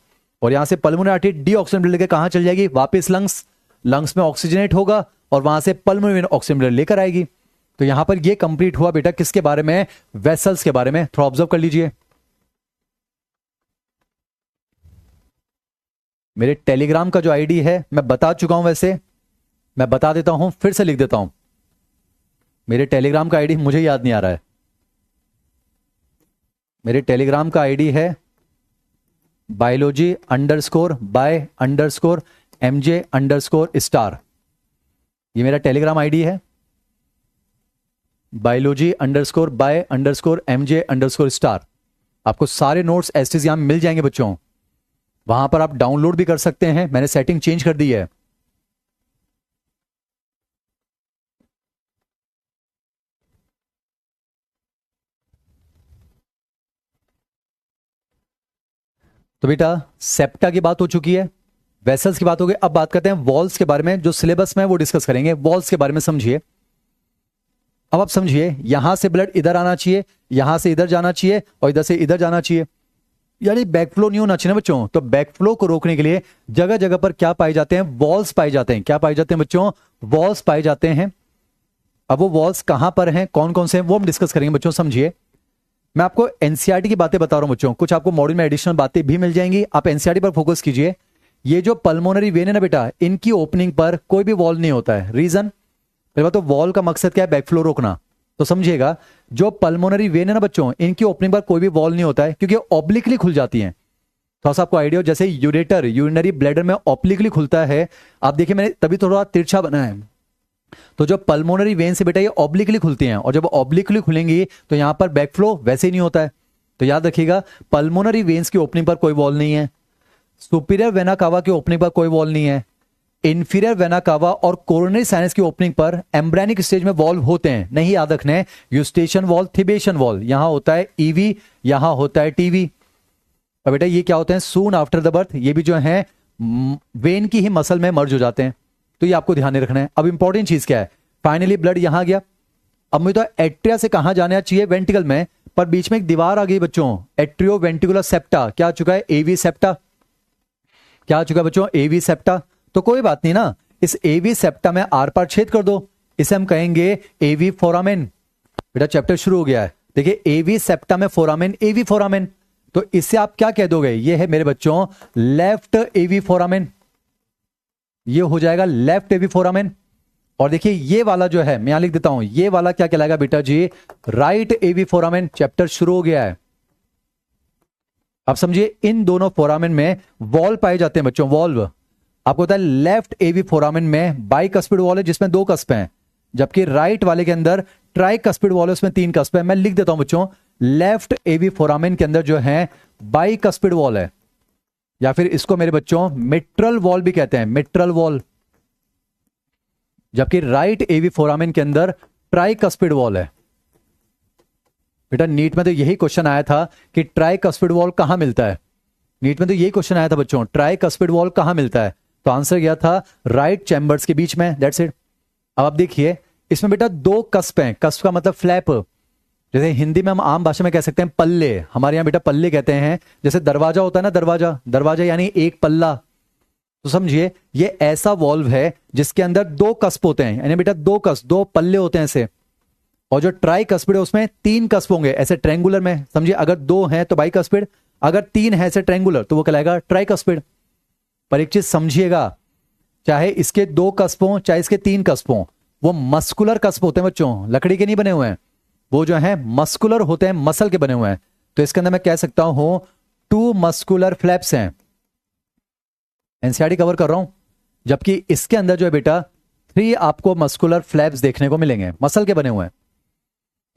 A: और यहां से pulmonary artery D oxygen blood लेकर कहां चल जाएगी, वापस लंग्स, लंग्स में ऑक्सीजनेट होगा और वहां से पल्मोनरी ऑक्सीजन ब्लड लेकर आएगी। तो यहां पर ये कंप्लीट हुआ बेटा किसके बारे में, वेसल्स के बारे में। थोड़ा ऑब्जर्व कर लीजिए, मेरे टेलीग्राम का जो आईडी है मैं बता चुका हूं, वैसे मैं बता देता हूं, फिर से लिख देता हूं। मेरे टेलीग्राम का आईडी मुझे याद नहीं आ रहा है, मेरे टेलीग्राम का आईडी है biology_by_mj_star। ये मेरा टेलीग्राम आईडी है, biology_by_mj_star। आपको सारे नोट्स एसटीज यहां मिल जाएंगे बच्चों, वहां पर आप डाउनलोड भी कर सकते हैं, मैंने सेटिंग चेंज कर दी है। तो बेटा सेप्टा की बात हो चुकी है, वेसल्स की बात हो गई, अब बात करते हैं वॉल्स के बारे में, जो सिलेबस में वो डिस्कस करेंगे। वॉल्स के बारे में समझिए, अब आप समझिए यहां से ब्लड इधर आना चाहिए, यहां से इधर जाना चाहिए और इधर से इधर जाना चाहिए, यानी बैकफ्लो नहीं होना चाहिए ना बच्चों। तो बैकफ्लो को रोकने के लिए जगह जगह पर क्या पाए जाते हैं, वॉल्स पाए जाते हैं। क्या पाए जाते हैं बच्चों, वॉल्स पाए जाते हैं। अब वो वॉल्स कहां पर हैं, कौन कौन से हैं, वो हम डिस्कस करेंगे बच्चों। समझिए मैं आपको एनसीईआरटी की बातें बता रहा हूं बच्चों, कुछ आपको मॉड्यूल में एडिशनल बातें भी मिल जाएंगी, आप एनसीईआरटी पर फोकस कीजिए। ये जो पल्मोनरी वेन है ना बेटा, इनकी ओपनिंग पर कोई भी वॉल नहीं होता है। रीजन, पहले बात तो वॉल का मकसद क्या है, बैकफ्लो रोकना। तो समझिएगा जो पल्मोनरी वेन है ना बच्चों, इनकी ओपनिंग पर कोई भी वॉल नहीं होता है, क्योंकि ऑब्लिकली खुल जाती हैं। थोड़ा सा आपको आइडिया हो, जैसे यूरेटर यूरिनरी ब्लैडर में ऑब्लिकली खुलता है, आप देखिए मैंने तभी थोड़ा तिरछा बना है। तो जो पल्मोनरी वेन से बेटा ये ऑब्लिकली खुलती हैं, और जब ऑब्लिकली खुलेंगी तो यहां पर बैकफ्लो वैसे ही नहीं होता है। तो याद रखिएगा पल्मोनरी वेन्स की ओपनिंग पर कोई वॉल नहीं है, सुपीरियर वेना कावा की ओपनिंग पर कोई वॉल नहीं है, इंफीरियर वेना कावा और कोरोनरी साइनस की ओपनिंग पर एम्ब्रेनिक स्टेज में वॉल्व होते हैं। नहीं याद रखना है, यूस्टेशन वॉल्व, थिबेशन वॉल्व, यहां होता है ईवी, यहां होता है टीवी। और बेटा ये क्या होते हैं, सून आफ्टर द बर्थ, ये भी जो है वेन की ही मसल में मर्ज हो जाते हैं। तो ये आपको ध्यान में रखना है। अब इंपॉर्टेंट चीज क्या है, फाइनली ब्लड यहां गया, अब मुझे तो एट्रिया से कहां जाना चाहिए, वेंट्रिकल में, पर बीच में एक दीवार आ गई बच्चों, एट्रियो वेंट्रिकुलर सेप्टा, क्या आ चुका है, एवी सेप्टा, क्या आ चुका है बच्चों, एवी सेप्टा। तो कोई बात नहीं ना, इस एवी सेप्टा में आर पार छेद कर दो, इसे हम कहेंगे एवी फोरामेन। बेटा चैप्टर शुरू हो गया है, देखिए एवी सेप्टा में फोरामेन, एवी फोरामेन, तो इससे आप क्या कह दोगे, ये है मेरे बच्चों लेफ्ट एवी फोरामेन, ये हो जाएगा लेफ्ट एवी फोरामेन। और देखिए ये वाला जो है मैं यहां लिख देता हूं, ये वाला क्या कहलाएगा बेटा जी, राइट एवी फोरामेन। चैप्टर शुरू हो गया है। अब समझिए इन दोनों फोरामेन में वॉल पाए जाते हैं बच्चों, वॉल्व। आपको पता है लेफ्ट एवी फोरामेन में बाइकस्पिड वॉल है जिसमें 2 कस्प हैं, जबकि राइट वाले के अंदर ट्राइकस्पिड वॉल है उसमें 3 कस्प है। मैं लिख देता हूं बच्चों, लेफ्ट एवी फोरामेन के अंदर जो है बाइकस्पिड वॉल है, या फिर इसको मेरे बच्चों मिट्रल वॉल भी कहते हैं, मिट्रल वॉल, जबकि राइट एवी फोरामेन के अंदर ट्राइकस्पिड वॉल है। बेटा नीट में तो यही क्वेश्चन आया था कि ट्राइकस्पिड वॉल कहां मिलता है, नीट में तो यही क्वेश्चन आया था बच्चों, ट्राइकस्पिड वॉल कहां मिलता है, तो आंसर गया था राइट चैम्बर्स के बीच में, दैट्स इट। अब आप देखिए इसमें बेटा 2 कस्प हैं, कस्प का मतलब फ्लैप, जैसे हिंदी में हम आम भाषा में कह सकते हैं पल्ले, हमारे यहां बेटा पल्ले कहते हैं, जैसे दरवाजा होता है ना, दरवाजा, दरवाजा यानी एक पल्ला। तो समझिए ये ऐसा वॉल्व है जिसके अंदर 2 कस्प होते हैं, यानी बेटा 2 कस्प, 2 पल्ले होते हैं ऐसे, और जो ट्राइकस्पिड है उसमें 3 कस्प होंगे ऐसे ट्रायंगुलर में। समझिए अगर 2 हैं तो बाइकस्पिड, अगर 3 है ऐसे ट्रायंगुलर तो वो कहलाएगा ट्राइकस्पिड। पर एक चीज समझिएगा, चाहे इसके 2 कस्प हों चाहे इसके 3 कस्प हों, वो मस्कुलर कस्प होते हैं बच्चों, लकड़ी के नहीं बने हुए हैं, वो जो है मस्कुलर होते हैं, मसल के बने हुए हैं। तो इसके अंदर मैं कह सकता हूं 2 मस्कुलर फ्लैप्स हैं, एनसीईआरटी कवर कर रहा हूं, जबकि इसके अंदर जो है बेटा 3 आपको मस्कुलर फ्लैप्स देखने को मिलेंगे, मसल के बने हुए हैं।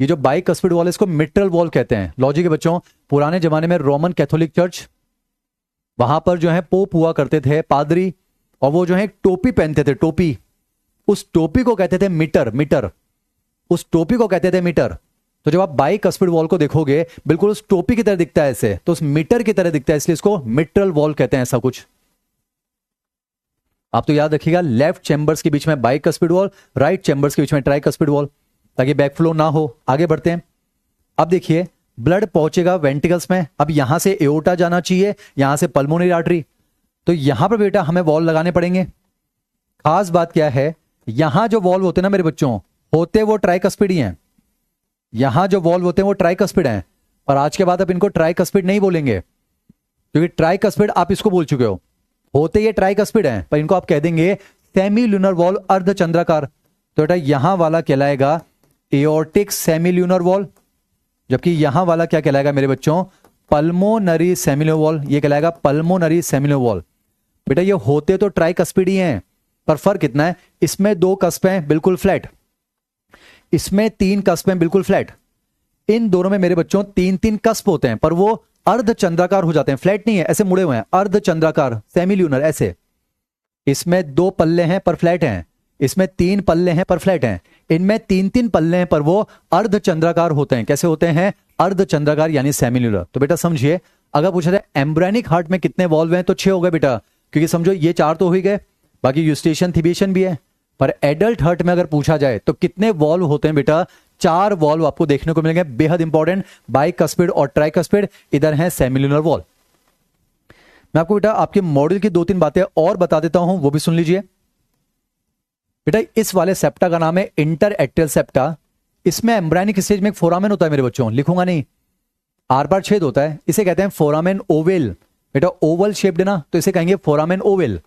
A: ये जो बाइकस्पिड वॉल है इसको मिट्रल वॉल कहते हैं। लॉजिक है बच्चों, पुराने जमाने में रोमन कैथोलिक चर्च, वहां पर जो है पोप हुआ करते थे, पादरी, और वो जो है एक टोपी पहनते थे, टोपी, उस टोपी को कहते थे मीटर, मीटर, उस टोपी को कहते थे मीटर। तो जब आप बाइकस्पिड वॉल को देखोगे बिल्कुल उस टोपी की तरह दिखता है ऐसे, तो उस मीटर की तरह दिखता है, इसलिए इसको मिट्रल वॉल कहते हैं, ऐसा कुछ। आप तो याद रखिएगा, लेफ्ट चैम्बर्स के बीच में बाइकस्पिड वॉल, राइट चैम्बर्स के बीच में ट्राइकस्पिड वॉल, ताकि बैकफ्लो ना हो। आगे बढ़ते हैं। अब देखिए ब्लड पहुंचेगा वेंट्रिकल्स में, अब यहां से एओर्टा जाना चाहिए, यहां से पल्मोनरी आर्टरी, तो यहां पर बेटा हमें वॉल लगाने पड़ेंगे। खास बात क्या है, यहां जो वॉल्व होते हैं ना मेरे बच्चों, होते वो ट्राइकस्पिड ही हैं, यहां जो वॉल्व होते हैं वो ट्राइकस्पिड हैं, और आज के बाद आप इनको ट्राइकस्पिड नहीं बोलेंगे, क्योंकि ट्राइकस्पिड आप इसको बोल चुके हो, होते ये ट्राइकस्पिड हैं, पर इनको आप कह देंगे सेमील्यूनर वॉल्व, अर्धचंद्राकार। तो बेटा यहां वाला कहलाएगा एओर्टिक सेमील्यूनर वॉल, जबकि यहां वाला क्या कहलाएगा मेरे बच्चों, पल्मोनरी सेमिल्यूनर वॉल, ये कहलाएगा पल्मोनरी सेमिल्यूनर वॉल। बेटा ये होते तो ट्राइकस्पिड ही हैं, पर फर्क कितना है, इसमें 2 कस्प हैं बिल्कुल फ्लैट, इसमें 3 कस्प हैं बिल्कुल फ्लैट। इन दोनों में मेरे बच्चों 3-3 कस्प होते हैं, पर वो अर्धचंद्राकार हो जाते हैं, फ्लैट नहीं है, ऐसे मुड़े हुए हैं, अर्धचंद्राकार, सेमील्यूनर ऐसे। इसमें 2 पल्ले हैं पर फ्लैट हैं, इसमें 3 पल्ले हैं पर फ्लैट हैं, इनमें 3-3 पल्ले हैं पर वो अर्धचंद्राकार होते हैं। कैसे होते हैं, अर्धचंद्राकार यानी सेमिल्यूलर। तो बेटा समझिए, अगर पूछा जाए एम्ब्रायनिक हार्ट में कितने वॉल्व हैं, तो 6 हो गए बेटा, क्योंकि समझो ये 4 तो हो ही गए, बाकी यूस्टेशन थिबिएशन भी है। पर एडल्ट हार्ट में अगर पूछा जाए तो कितने वॉल्व होते हैं बेटा, 4 वॉल्व आपको देखने को मिलेंगे, बेहद इंपॉर्टेंट, बाइकस्पिड और ट्राइकस्पिड, इधर है सेमिल्यूनर वॉल्व। मैं आपको बेटा आपके मॉडल की 2-3 बातें और बता देता हूं, वो भी सुन लीजिए। बेटा इस वाले सेप्टा का नाम है इंटर एट्रियल सेप्टा, इसमें एम्ब्रायनिक स्टेज में एक फोरामेन होता है मेरे बच्चों, लिखूंगा नहीं, आर पार छेद होता है, इसे कहते हैं फोरामेन ओवेल। बेटा ओवल शेप्ड ना, तो इसे कहेंगे फोरामेन ओवेल।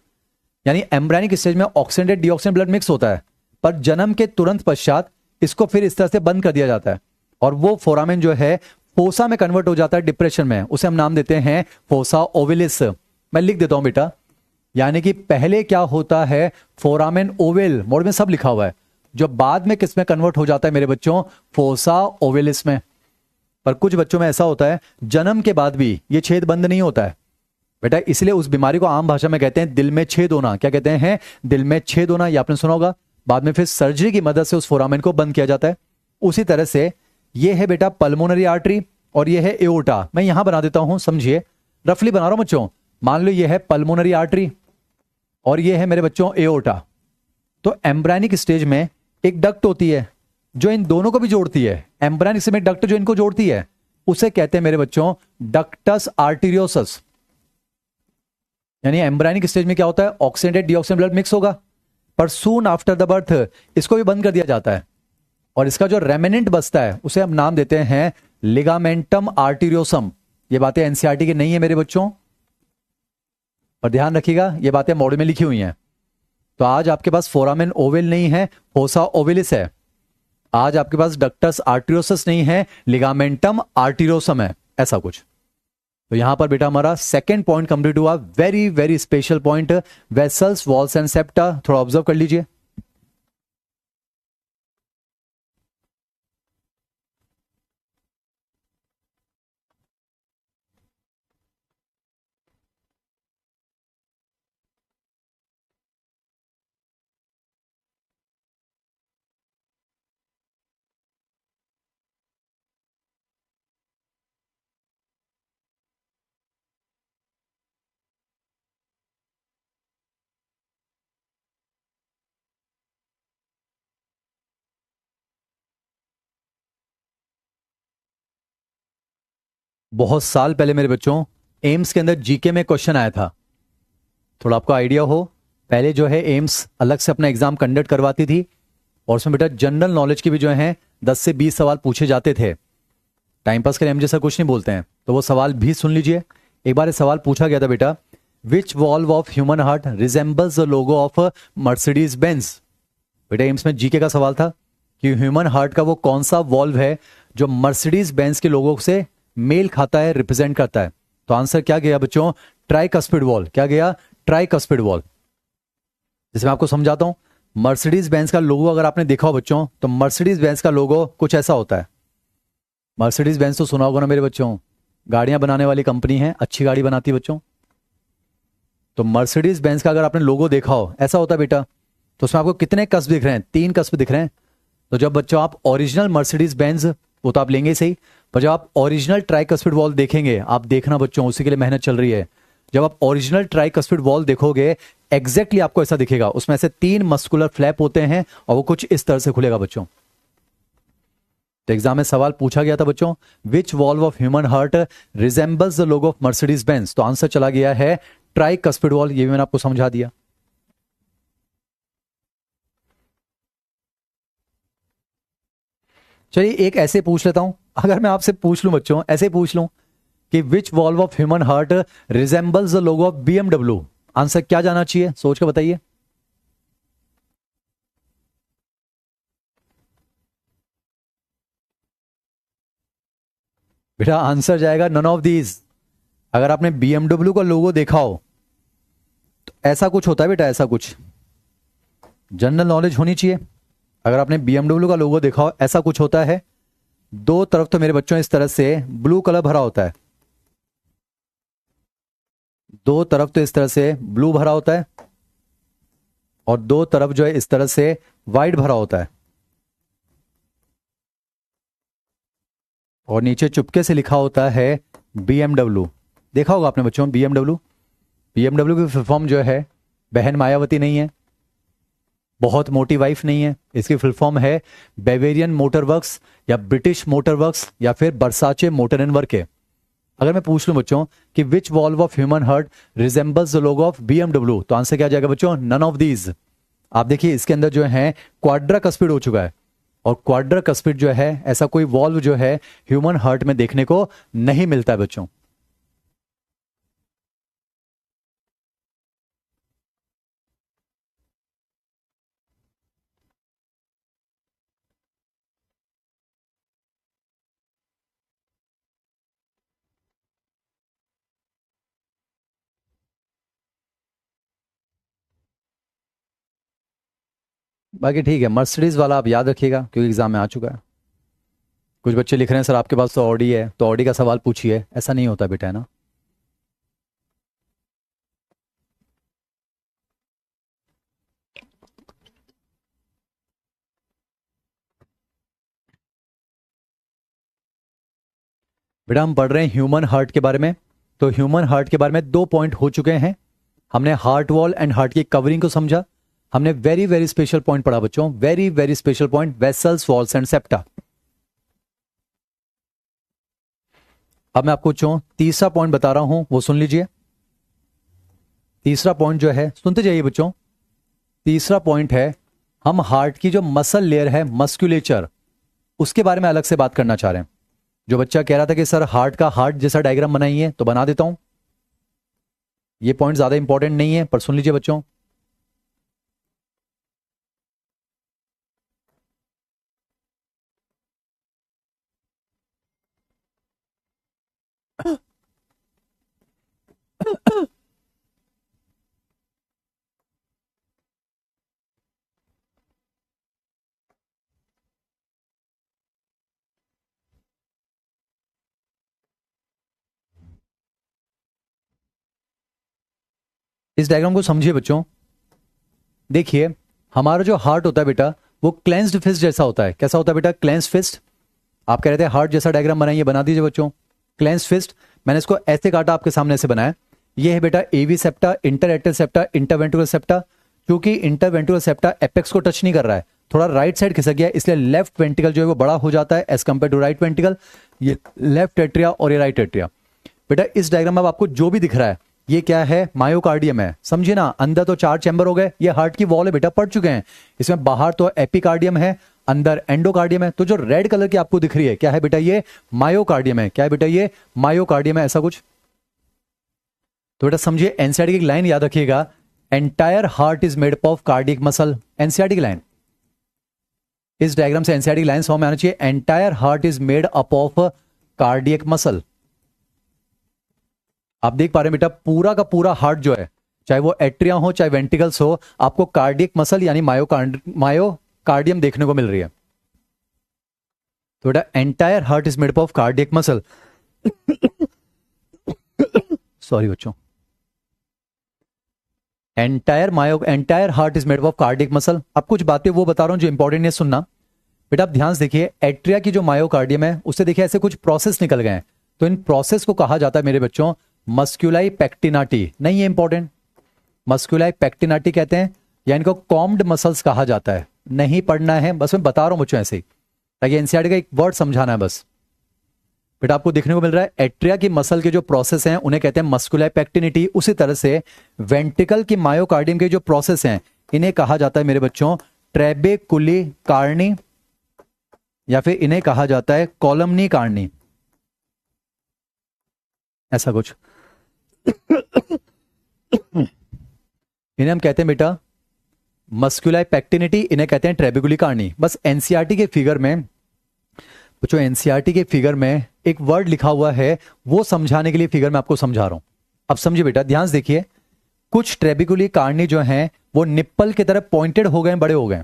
A: यानी एम्ब्रायनिक स्टेज में ऑक्सीडेंटेड डीऑक्सीडेंट ब्लड मिक्स होता है, पर जन्म के तुरंत पश्चात इसको फिर इस तरह से बंद कर दिया जाता है, और वो फोरामेन जो है फोसा में कन्वर्ट हो जाता है डिप्रेशन में, उसे हम नाम देते हैं फोसा ओवेलिस। मैं लिख देता हूं बेटा, यानी कि पहले क्या होता है, फोरामेन ओवेल, मोड में सब लिखा हुआ है, जो बाद में किस में कन्वर्ट हो जाता है मेरे बच्चों, फोसा ओवेलिस में। पर कुछ बच्चों में ऐसा होता है जन्म के बाद भी ये छेद बंद नहीं होता है बेटा, इसलिए उस बीमारी को आम भाषा में कहते हैं दिल में छेद होना। क्या कहते हैं, दिल में छेद होना, ये आपने सुना होगा। बाद में फिर सर्जरी की मदद से उस फोरामेन को बंद किया जाता है। उसी तरह से ये है बेटा पल्मोनरी आर्टरी, और ये है एओर्टा। मैं यहां बना देता हूं, समझिए, रफली बना रहा हूं बच्चों। मान लो ये है पल्मोनरी आर्टरी और ये है मेरे बच्चों एओर्टा। तो एम्ब्रायनिक स्टेज में एक डक्ट होती है जो इन दोनों को भी जोड़ती है। एम्ब्रायनिक स्टेज में डक्ट जो इनको जोड़ती है उसे कहते हैं मेरे बच्चों डक्टस आर्टीरियोसस। यानी एम्ब्रायनिक स्टेज में क्या होता है, ऑक्सीडेंटेड डीऑक्सीडेंट ब्लड मिक्स होगा, पर सून आफ्टर द बर्थ इसको भी बंद कर दिया जाता है और इसका जो रेमिनेंट बचता है उसे हम नाम देते हैं लिगामेंटम आर्टीरियोसम। ये बातें एनसीईआरटी की नहीं है मेरे बच्चों, पर ध्यान रखिएगा ये बातें मॉडल में लिखी हुई हैं। तो आज आपके पास फोरामेन ओवल नहीं है, फोसा ओवलिस है। आज आपके पास डक्टस आर्टीरियोसस नहीं है, लिगामेंटम आर्टीरियोसम है, ऐसा कुछ। तो यहां पर बेटा हमारा सेकंड पॉइंट कंप्लीट हुआ। Very very special point, vessels, walls and septa. थोड़ा ऑब्जर्व कर लीजिए। बहुत साल पहले मेरे बच्चों एम्स के अंदर जीके में क्वेश्चन आया था। थोड़ा आपको आइडिया हो, पहले जो है एम्स अलग से अपना एग्जाम कंडक्ट करवाती थी और उसमें बेटा जनरल नॉलेज के भी जो है 10 से 20 सवाल पूछे जाते थे। टाइम पास करें हम जैसा कुछ नहीं बोलते हैं, तो वो सवाल भी सुन लीजिए। एक बार ये सवाल पूछा गया था बेटा, which valve of human heart resembles the logo of Mercedes Benz. बेटा एम्स में जीके का सवाल था कि ह्यूमन हार्ट का वो कौन सा वॉल्व है जो मर्सिडीज बेंज के लोगों से मेल खाता है, रिप्रेजेंट करता है। तो आंसर क्या गया बच्चों, ट्राइकस्पिड वॉल्व। क्या गया, ट्राइकस्पिड वॉल्व। जिसमें मैं आपको समझाता हूं, मर्सिडीज बेंज का लोगो अगर आपने देखा हो बच्चों, तो मर्सिडीज बेंज का लोगो कुछ ऐसा होता है। मर्सिडीज बेंज तो सुना होगा ना मेरे बच्चों, गाड़ियां बनाने वाली कंपनी है, अच्छी गाड़ी बनाती है बच्चों। तो मर्सिडीज बेंज का अगर आपने लोगो देखा हो, ऐसा होता है बेटा। तो उसमें आपको कितने कस्प दिख रहे हैं, 3 कस्प दिख रहे हैं। तो जब बच्चों आप ओरिजिनल मर्सिडीज बेंज, वो तो आप लेंगे सही, पर जब आप ओरिजिनल ट्राइकस्पिड वॉल्व देखेंगे, आप देखना बच्चों, उसी के लिए मेहनत चल रही है। जब आप ओरिजिनल ट्राइकस्पिड वॉल्व देखोगे, एग्जैक्टली आपको ऐसा दिखेगा। उसमें से 3 मस्कुलर फ्लैप होते हैं और वो कुछ इस तरह से खुलेगा बच्चों। तो एग्जाम में सवाल पूछा गया था बच्चों, which valve of human heart resembles the logo of Mercedes Benz. तो आंसर चला गया है ट्राइकस्पिड वॉल्व। ये भी मैंने आपको समझा दिया। चलिए एक ऐसे पूछ लेता हूं, अगर मैं आपसे पूछ लूं बच्चों, ऐसे पूछ लूं कि which valve of human heart resembles the logo of BMW, answer क्या जाना चाहिए, सोच के बताइए। बेटा आंसर जाएगा नन ऑफ दीज। अगर आपने बीएमडब्ल्यू का लोगो देखा हो तो ऐसा कुछ होता है बेटा, ऐसा कुछ जनरल नॉलेज होनी चाहिए। अगर आपने बीएमडब्ल्यू का लोगो देखा हो, ऐसा कुछ होता है। 2 तरफ तो मेरे बच्चों इस तरह से ब्लू कलर भरा होता है, 2 तरफ तो इस तरह से ब्लू भरा होता है और 2 तरफ जो है इस तरह से व्हाइट भरा होता है। और नीचे चुपके से लिखा होता है बीएमडब्ल्यू। देखा होगा आपने बच्चों बीएमडब्ल्यू। बीएमडब्ल्यू की फुल फॉर्म जो है, बहन मायावती नहीं है, बहुत मोटी वाइफ नहीं है, इसकी फुल फॉर्म है बेवेरियन मोटर वर्क्स या ब्रिटिश मोटर वर्क्स या फिर बरसाचे मोटर एंड वर्क है। अगर मैं पूछ लूं बच्चों कि which valve of human heart resembles the logo of BMW, तो आंसर क्या जाएगा बच्चों, नन ऑफ दीज। आप देखिए इसके अंदर जो है क्वाड्राकस्पिड हो चुका है और क्वाड्राकस्पिड जो है, ऐसा कोई वॉल्व जो है ह्यूमन हार्ट में देखने को नहीं मिलता है बच्चों। बाकी ठीक है, मर्सिडीज वाला आप याद रखिएगा क्योंकि एग्जाम में आ चुका है। कुछ बच्चे लिख रहे हैं सर आपके पास तो ऑडी है, तो ऑडी का सवाल पूछिए। ऐसा नहीं होता बेटा, है ना। बेटा हम पढ़ रहे हैं ह्यूमन हार्ट के बारे में। तो ह्यूमन हार्ट के बारे में 2 पॉइंट हो चुके हैं। हमने हार्ट वॉल एंड हार्ट की कवरिंग को समझा। हमने वेरी वेरी स्पेशल पॉइंट पढ़ा बच्चों, very very special point, vessels, walls and septa. अब मैं आपको बच्चों तीसरा पॉइंट बता रहा हूं, वो सुन लीजिए। तीसरा पॉइंट जो है, सुनते जाइए बच्चों। तीसरा पॉइंट है, हम हार्ट की जो मसल लेयर है, मस्कुलेचर, उसके बारे में अलग से बात करना चाह रहे हैं। जो बच्चा कह रहा था कि सर हार्ट का हार्ट जैसा डायग्राम बनाइए, तो बना देता हूं। ये पॉइंट ज्यादा इंपॉर्टेंट नहीं है, पर सुन लीजिए बच्चों। इस डायग्राम को समझिए बच्चों। देखिए, हमारा जो हार्ट होता है बेटा, वो क्लेंस्ड फिस्ट जैसा होता है। कैसा होता है बेटा? Clenched fist. आप कह रहे थे हार्ट जैसा डायग्राम बनाइए, बना दीजिए बच्चों। क्लेंस्ड फिस्ट, मैंने इसको ऐसे काटा, आपके सामने से बनाया। ये है बेटा एवी सेप्टा, इंटरएक्टल सेप्टा, इंटरवेंट्रुकल सेप्टा। क्योंकि इंटरवेंट्रुकल सेप्टा एपेक्स को टच नहीं कर रहा है, थोड़ा राइट साइड खिसक गया, इसलिए लेफ्ट वेंट्रिकल जो है वो बड़ा हो जाता है as compare to right ventricle. ये लेफ्ट एट्रिया और ये राइट एट्रिया। बेटा इस डायग्राम में अब आपको जो भी दिख रहा है, ये क्या है? मायोकार्डियम है, समझिए ना। अंदर तो 4 चैम्बर हो गए, ये हार्ट की वॉल है बेटा, पढ़ चुके हैं। इसमें बाहर तो एपिकार्डियम है, अंदर एंडोकार्डियम है। तो जो रेड कलर की आपको दिख रही है, क्या है बेटा? ये मायोकार्डियम है। क्या है बेटा? ये मायोकार्डियम है, ऐसा कुछ। तो बेटा समझिए, एनसीईआरटी की लाइन याद रखिएगा, entire heart is made up of cardiac muscle. NCERT की लाइन, इस डायग्राम से एनसीईआरटी की लाइन समझ में आना चाहिए। Entire heart is made up of cardiac muscle. आप देख पा रहे हैं बेटा, पूरा का पूरा हार्ट जो है, चाहे वो एट्रिया हो चाहे वेंट्रिकल्स हो, आपको कार्डियक मसल यानी मायोकार्डियम देखने को मिल रही है। तो बेटा entire heart is made up of cardiac muscle. Sorry बच्चों, entire heart is made up of cardiac muscle. अब कुछ बातें वो बता रहा हूं जो इंपॉर्टेंट है, सुनना बेटा। आप ध्यान से देखिए, एट्रिया की जो मायोकार्डियम है, उससे देखिए ऐसे कुछ प्रोसेस निकल गए हैं। तो इन प्रोसेस को कहा जाता है मेरे बच्चों मस्क्यूलाई पेक्टिनाटी। नहीं है इंपॉर्टेंट, मस्क्यूलाई पेक्टिनाटी कहते हैं, या इनको कॉम्ड मसल्स कहा जाता है। नहीं पढ़ना है, बस मैं बता रहा हूं बच्चों ऐसे ही, ताकि एनसीईआरटी का एक वर्ड समझाना है बस। बेटा आपको देखने को मिल रहा है, एट्रिया की मसल के जो प्रोसेस हैं उन्हें कहते हैं मस्कुलर पेक्टिनिटी। उसी तरह से वेंट्रिकल की मायोकार्डियम के जो प्रोसेस हैं, इन्हें कहा जाता है मेरे बच्चों ट्रेबेकुली कार्नी, या फिर इन्हें कहा जाता है कॉलमनी कार्नी, ऐसा कुछ। इन्हें हम कहते हैं बेटा मस्कुलर पेक्टिनिटी, इन्हें कहते हैं ट्रेबेकुली कार्नी। बस एनसीईआरटी के फिगर में बच्चों, एनसीईआरटी के फिगर में एक वर्ड लिखा हुआ है, वो समझाने के लिए फिगर में आपको समझा रहा हूं। अब समझिए बेटा, ध्यान से देखिए। कुछ ट्रेबेकुली कार्नी जो हैं वो निप्पल की तरफ पॉइंटेड हो गए, बड़े हो गए।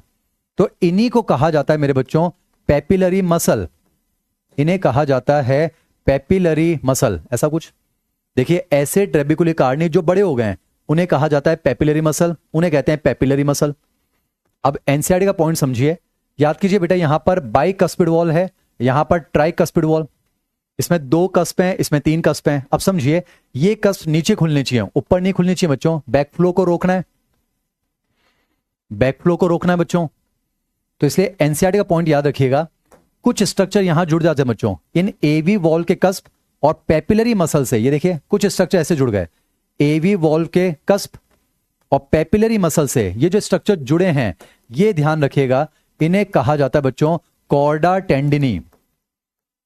A: तो इन्हीं को कहा जाता है मेरे बच्चों पेपिलरी मसल। इन्हें कहा जाता है पेपिलरी मसल, ऐसा कुछ। देखिए ऐसे ट्रेबेकुली कार्नी जो बड़े हो गए हैं, उन्हें कहा जाता है पेपिलरी मसल, उन्हें कहते हैं पेपिलरी मसल। अब एनसीईआरटी का पॉइंट समझिए, याद कीजिए बेटा, यहां पर बाइकस्पिड वॉल है, यहां पर ट्राइकस्पिड वॉल। इसमें 2 कस्प हैं, इसमें 3 कस्प हैं। अब समझिए, ये कस्प नीचे खुलने चाहिए, ऊपर नहीं खुलनी चाहिए बच्चों। बैक फ्लो को रोकना है, बैक फ्लो को रोकना है बच्चों। तो इसलिए एनसीईआरटी का पॉइंट याद रखिएगा, कुछ स्ट्रक्चर यहां जुड़ जाते हैं बच्चों, इन एवी वॉल के कस्प और पेपिलरी मसल से। ये देखिए कुछ स्ट्रक्चर ऐसे जुड़ गए, एवी वॉल के कस्प और पेपिलरी मसल से। ये जो स्ट्रक्चर जुड़े हैं, ये ध्यान रखिएगा, इन्हें कहा जाता है बच्चों कॉर्डा टेंडिनी।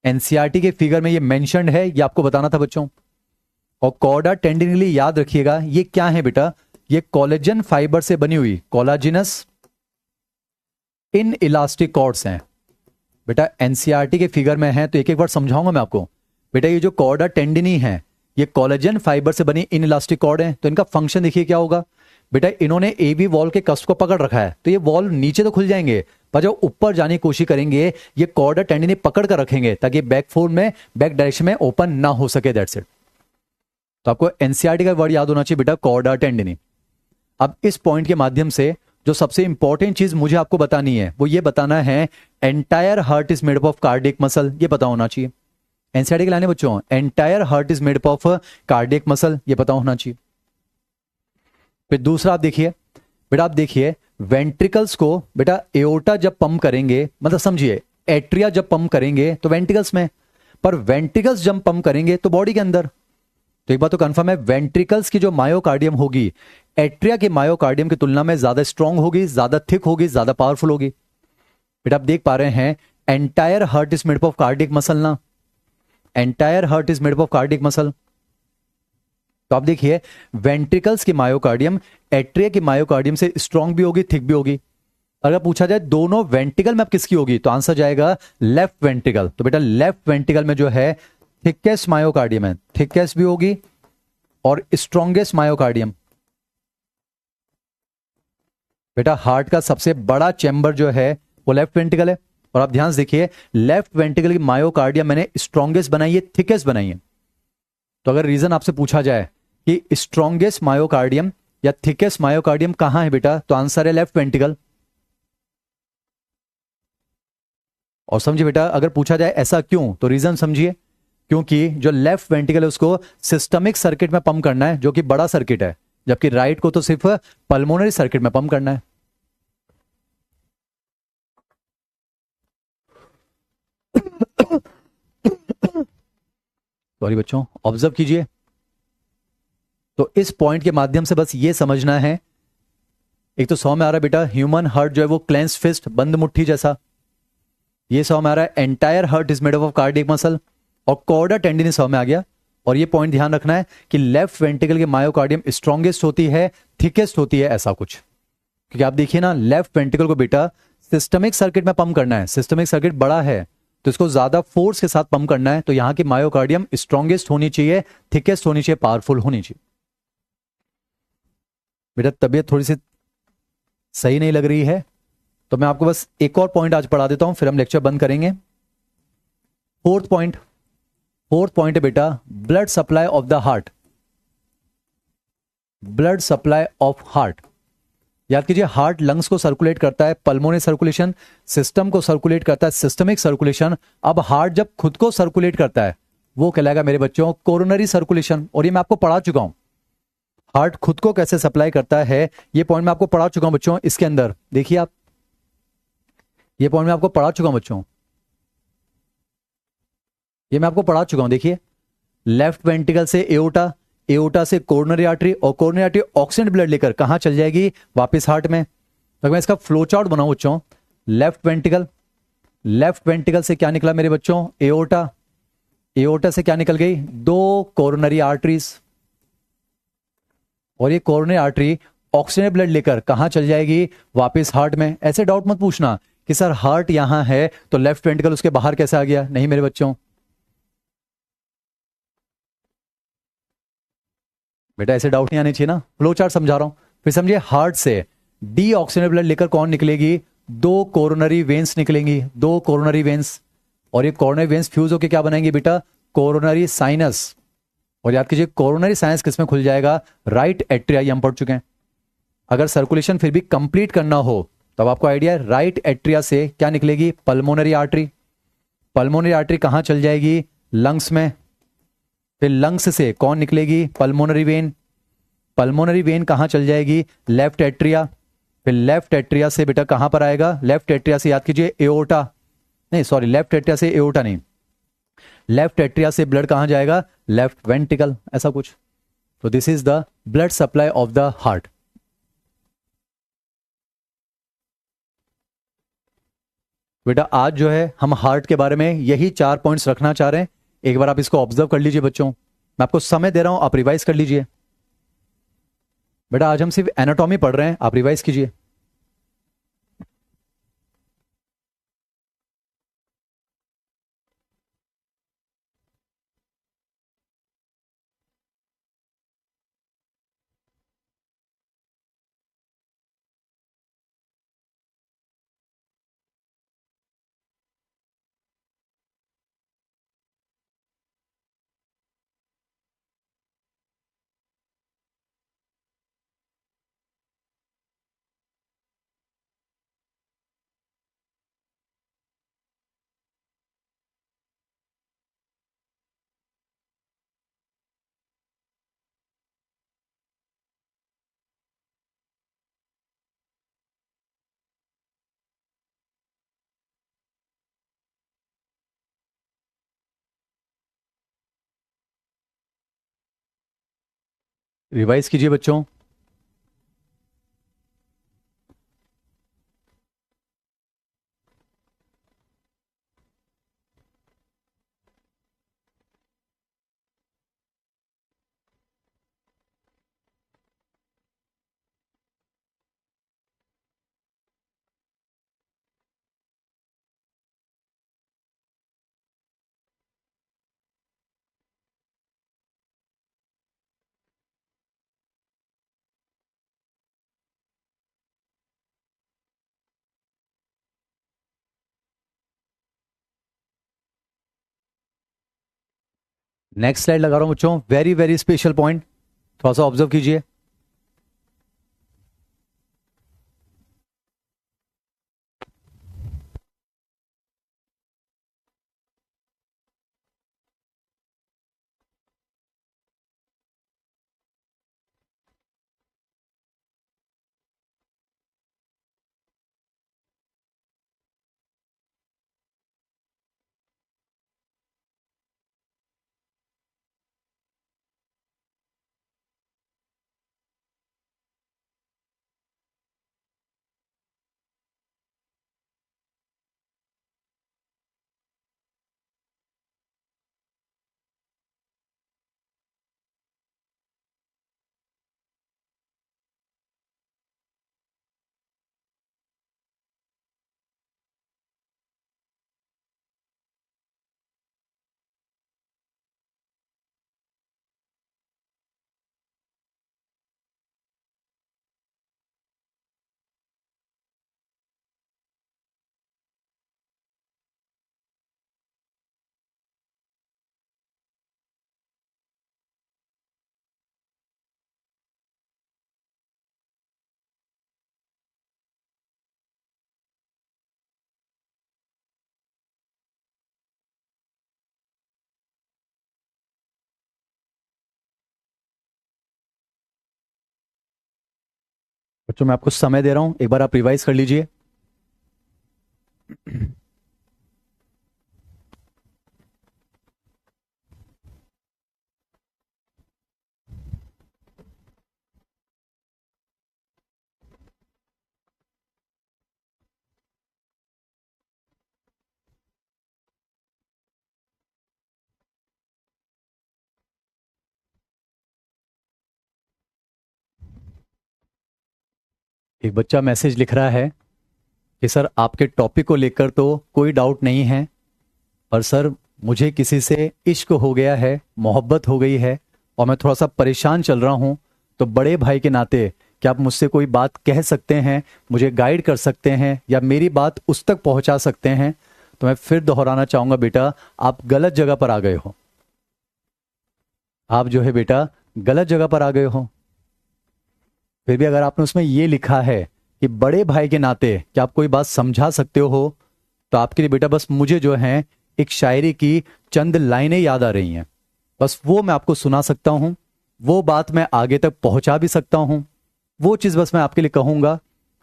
A: एनसीईआरटी के फिगर में ये मेंशन्ड है, ये आपको बताना था बच्चों। और कॉर्डा टेंडिनी के लिए याद रखिएगा, ये क्या है बेटा? ये कोलेजन फाइबर से बनी हुई कोलाजिनस इन इलास्टिक कॉर्ड्स हैं। बेटा एनसीईआरटी के फिगर में है, तो एक एक बार समझाऊंगा मैं आपको। बेटा ये जो कॉर्डा टेंडिनी है, ये कोलेजन फाइबर से बनी इन इलास्टिक कॉर्ड है। तो इनका फंक्शन देखिए क्या होगा बेटा। इन्होंने एवी वॉल के कस्प को पकड़ रखा है, तो ये वॉल नीचे तो खुल जाएंगे, पर जब ऊपर जाने की कोशिश करेंगे, ये कॉर्डा टेंडिनी पकड़ कर रखेंगे, ताकि बैक फोल्ड में, बैक डायरेक्शन में ओपन ना हो सके। That's it. तो आपको एनसीईआरटी का वर्ड याद होना चाहिए बेटा, कॉर्डा टेंडिनी। अब इस पॉइंट के माध्यम से जो सबसे इंपॉर्टेंट चीज मुझे आपको बतानी है, वो ये बताना है entire heart is made up of cardiac muscle. ये पता होना चाहिए। एनसीईआरटी के लाने बच्चों, entire heart is made up of cardiac muscle, ये पता होना चाहिए। फिर दूसरा आप देखिए बेटा, आप देखिए वेंट्रिकल्स को बेटा एओर्टा जब पंप करेंगे, मतलब समझिए एट्रिया जब पंप करेंगे तो वेंट्रिकल्स में, पर वेंट्रिकल्स जब पंप करेंगे तो बॉडी के अंदर। तो एक बात तो कंफर्म है, वेंट्रिकल्स की जो मायोकार्डियम होगी एट्रिया के मायोकार्डियम की तुलना में ज्यादा स्ट्रांग होगी, ज्यादा थिक होगी, ज्यादा पावरफुल होगी। बेटा आप देख पा रहे हैं entire heart is made of cardiac muscle ना, entire heart is made of cardiac muscle. तो आप देखिए वेंट्रिकल्स की मायोकार्डियम एट्रिया की मायोकार्डियम से स्ट्रांग भी होगी, थिक भी होगी। अगर पूछा जाए दोनों वेंट्रिकल में अब किसकी होगी, तो आंसर जाएगा लेफ्ट वेंट्रिकल। तो बेटा लेफ्ट वेंट्रिकल में जो है थिकेस्ट मायोकार्डियम है, थिकेस्ट भी होगी और स्ट्रॉन्गेस्ट मायोकार्डियम। बेटा हार्ट का सबसे बड़ा चैम्बर जो है वो लेफ्ट वेंट्रिकल है। और आप ध्यान से देखिए लेफ्ट वेंट्रिकल की मायोकार्डियम मैंने स्ट्रॉन्गेस्ट बनाई है, थिकेस्ट बनाई है। तो अगर रीजन आपसे पूछा जाए कि स्ट्रॉन्गेस्ट मायोकार्डियम या थिकेस्ट मायोकार्डियम कहां है बेटा, तो आंसर है लेफ्ट वेंट्रिकल। और समझिए बेटा अगर पूछा जाए ऐसा क्यों, तो रीजन समझिए, क्योंकि जो लेफ्ट वेंट्रिकल है उसको सिस्टमिक सर्किट में पंप करना है जो कि बड़ा सर्किट है, जबकि राइट को तो सिर्फ पल्मोनरी सर्किट में पंप करना है। सॉरी बच्चों, ऑब्जर्व कीजिए। तो इस पॉइंट के माध्यम से बस ये समझना है, एक तो 100 में आ रहा है बेटा ह्यूमन हार्ट जो है वो क्लेंस फिस्ट, बंद मुट्ठी जैसा। ये 100 में आ रहा है entire heart is made of cardiac muscle, और कॉर्डा टेंडिनी 100 में आ गया। और ये पॉइंट ध्यान रखना है कि लेफ्ट वेंट्रिकल के मायोकार्डियम स्ट्रॉन्गेस्ट होती है, थिकेस्ट होती है, ऐसा कुछ। क्योंकि आप देखिए ना लेफ्ट वेंट्रिकल को बेटा सिस्टमिक सर्किट में पंप करना है, सिस्टमिक सर्किट बड़ा है तो इसको ज्यादा फोर्स के साथ पंप करना है, तो यहां की मायोकार्डियम स्ट्रॉन्गेस्ट होनी चाहिए, थिकेस्ट होनी चाहिए, पावरफुल होनी चाहिए। बेटा तबीयत थोड़ी सी सही नहीं लग रही है तो मैं आपको बस एक और पॉइंट आज पढ़ा देता हूं, फिर हम लेक्चर बंद करेंगे। फोर्थ पॉइंट, फोर्थ पॉइंट है बेटा blood supply of the heart, blood supply of heart. याद कीजिए हार्ट लंग्स को सर्कुलेट करता है, पल्मोनरी सर्कुलेशन, सिस्टम को सर्कुलेट करता है, सिस्टमिक सर्कुलेशन। अब हार्ट जब खुद को सर्कुलेट करता है वो कहलाएगा मेरे बच्चों कोरोनरी सर्कुलेशन। और ये मैं आपको पढ़ा चुका हूं, हार्ट खुद को कैसे सप्लाई करता है ये पॉइंट मैं आपको पढ़ा चुका हूं बच्चों। इसके अंदर देखिए आप, ये पॉइंट मैं आपको पढ़ा चुका हूं बच्चों, ये मैं आपको पढ़ा चुका हूं। देखिए लेफ्ट वेंट्रिकल से एओर्टा, एओर्टा से कोरोनरी आर्टरी, और कोरोनरी आर्टरी ऑक्सीजन ब्लड लेकर कहां चल जाएगी, वापस हार्ट में। तो मैं इसका फ्लो चार्ट बनाऊं बच्चों, लेफ्ट वेंट्रिकल, लेफ्ट वेंट्रिकल से क्या निकला मेरे बच्चों, एओर्टा, एओर्टा से क्या निकल गई, दो कोरोनरी आर्टरीज, और ये कोरोनरी आर्टरी ऑक्सीजन ब्लड लेकर कहां चल जाएगी, वापस हार्ट में। ऐसे डाउट मत पूछना कि सर हार्ट यहां है तो लेफ्ट वेंट्रिकल उसके बाहर कैसे आ गया, नहीं मेरे बच्चों। बेटा ऐसे डाउट नहीं आने चाहिए ना, फ्लो चार्ट समझा रहा हूं। फिर समझिए हार्ट से डी ऑक्सीजन ब्लड लेकर कौन निकलेगी, दो कोरोनरी वेन्स निकलेंगी, दो कोरोनरी वेन्स। और ये कोरोनरी वेन्स फ्यूज होकर क्या बनाएंगे बेटा, कोरोनरी साइनस। और याद कीजिए कोरोनरी साइनस किसमें खुल जाएगा, राइट एट्रिया, ये हम पढ़ चुके हैं। अगर सर्कुलेशन फिर भी कंप्लीट करना हो तब आपको आइडिया है राइट एट्रिया से क्या निकलेगी, पल्मोनरी आर्टरी। पल्मोनरी आर्टरी कहां चल जाएगी, लंग्स में। फिर लंग्स से कौन निकलेगी, पल्मोनरी वेन। पल्मोनरी वेन कहां चल जाएगी, लेफ्ट एट्रिया। फिर लेफ्ट एट्रिया से बेटा कहां पर आएगा, लेफ्ट एट्रिया से याद कीजिए एओर्टा, नहीं सॉरी लेफ्ट एट्रिया से एओर्टा नहीं, लेफ्ट एट्रिया से ब्लड कहां जाएगा, लेफ्ट वेंट्रिकल, ऐसा कुछ। तो this is the blood supply of the heart. बेटा आज जो है हम हार्ट के बारे में यही 4 पॉइंट्स रखना चाह रहे हैं। एक बार आप इसको ऑब्जर्व कर लीजिए बच्चों, मैं आपको समय दे रहा हूं, आप रिवाइज कर लीजिए। बेटा आज हम सिर्फ एनाटॉमी पढ़ रहे हैं, आप रिवाइज कीजिए। रिवाइज कीजिए बच्चों। नेक्स्ट स्लाइड लगा रहा हूं बच्चों, वेरी वेरी स्पेशल पॉइंट, थोड़ा सा ऑब्जर्व कीजिए। बच्चों मैं आपको समय दे रहा हूं, एक बार आप रिवाइज कर लीजिए। एक बच्चा मैसेज लिख रहा है कि सर आपके टॉपिक को लेकर तो कोई डाउट नहीं है, पर सर मुझे किसी से इश्क हो गया है, मोहब्बत हो गई है और मैं थोड़ा सा परेशान चल रहा हूं। तो बड़े भाई के नाते क्या आप मुझसे कोई बात कह सकते हैं, मुझे गाइड कर सकते हैं या मेरी बात उस तक पहुंचा सकते हैं? तो मैं फिर दोहराना चाहूंगा बेटा, आप गलत जगह पर आ गए हो। आप जो है बेटा गलत जगह पर आ गए हो। फिर भी अगर आपने उसमें ये लिखा है कि बड़े भाई के नाते क्या आप कोई बात समझा सकते हो, तो आपके लिए बेटा बस मुझे जो है एक शायरी की चंद लाइनें याद आ रही हैं, बस वो मैं आपको सुना सकता हूं, वो बात मैं आगे तक पहुंचा भी सकता हूं, वो चीज बस मैं आपके लिए कहूंगा,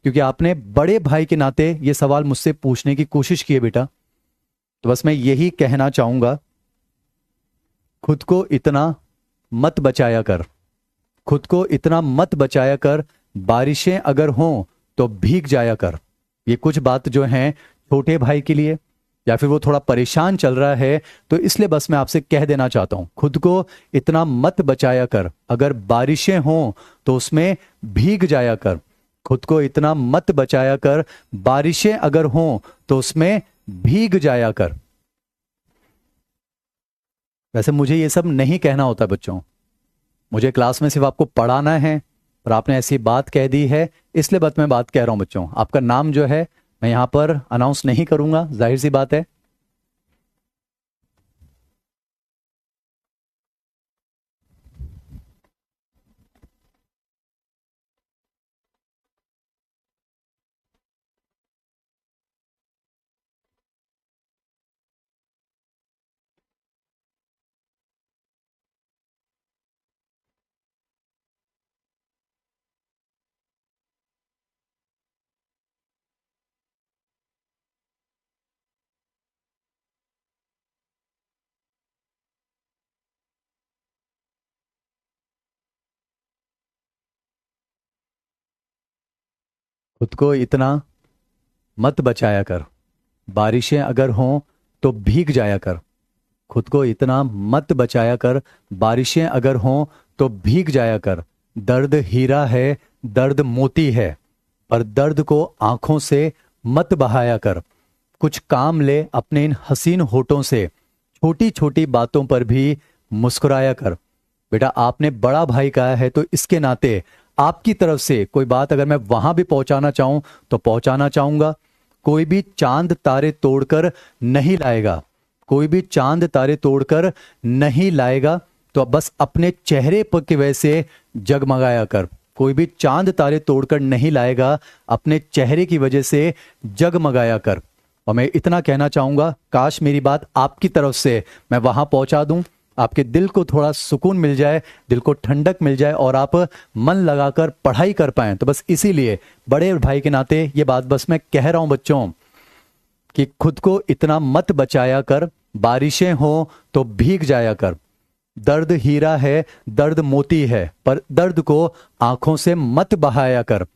A: क्योंकि आपने बड़े भाई के नाते ये सवाल मुझसे पूछने की कोशिश की है बेटा। तो बस मैं यही कहना चाहूंगा, खुद को इतना मत बचाया कर, खुद को इतना मत बचाया कर, बारिशें अगर हों तो भीग जाया कर। ये कुछ बात जो है छोटे भाई के लिए, या फिर वो थोड़ा परेशान चल रहा है, तो इसलिए बस मैं आपसे कह देना चाहता हूं, खुद को इतना मत बचाया कर, अगर बारिशें हों तो उसमें भीग जाया कर। खुद को इतना मत बचाया कर, बारिशें अगर हों तो उसमें भीग जाया कर। वैसे मुझे ये सब नहीं कहना होता बच्चों, मुझे क्लास में सिर्फ आपको पढ़ाना है, और आपने ऐसी बात कह दी है, इसलिए बस मैं बात कह रहा हूं बच्चों। आपका नाम जो है मैं यहां पर अनाउंस नहीं करूंगा, जाहिर सी बात है। खुद को इतना मत बचाया कर, बारिशें अगर हों तो भीग जाया कर। खुद को इतना मत बचाया कर, बारिशें अगर हों तो भीग जाया कर। दर्द हीरा है, दर्द मोती है, पर दर्द को आंखों से मत बहाया कर। कुछ काम ले अपने इन हसीन होठों से, छोटी छोटी बातों पर भी मुस्कुराया कर। बेटा आपने बड़ा भाई कहा है तो इसके नाते आपकी तरफ से कोई बात अगर मैं वहां भी पहुंचाना चाहूं तो पहुंचाना चाहूंगा। कोई भी चांद तारे तोड़कर नहीं लाएगा, कोई भी चांद तारे तोड़कर नहीं लाएगा, तो बस अपने चेहरे पर की वजह से जगमगाया कर। कोई भी चांद तारे तोड़कर नहीं लाएगा, अपने चेहरे की वजह से जगमगाया कर। और मैं इतना कहना चाहूंगा, काश मेरी बात आपकी तरफ से मैं वहां पहुंचा दूं, आपके दिल को थोड़ा सुकून मिल जाए, दिल को ठंडक मिल जाए और आप मन लगाकर पढ़ाई कर पाएं। तो बस इसीलिए बड़े भाई के नाते ये बात बस मैं कह रहा हूं बच्चों कि खुद को इतना मत बचाया कर, बारिशें हो तो भीग जाया कर। दर्द हीरा है, दर्द मोती है, पर दर्द को आंखों से मत बहाया कर।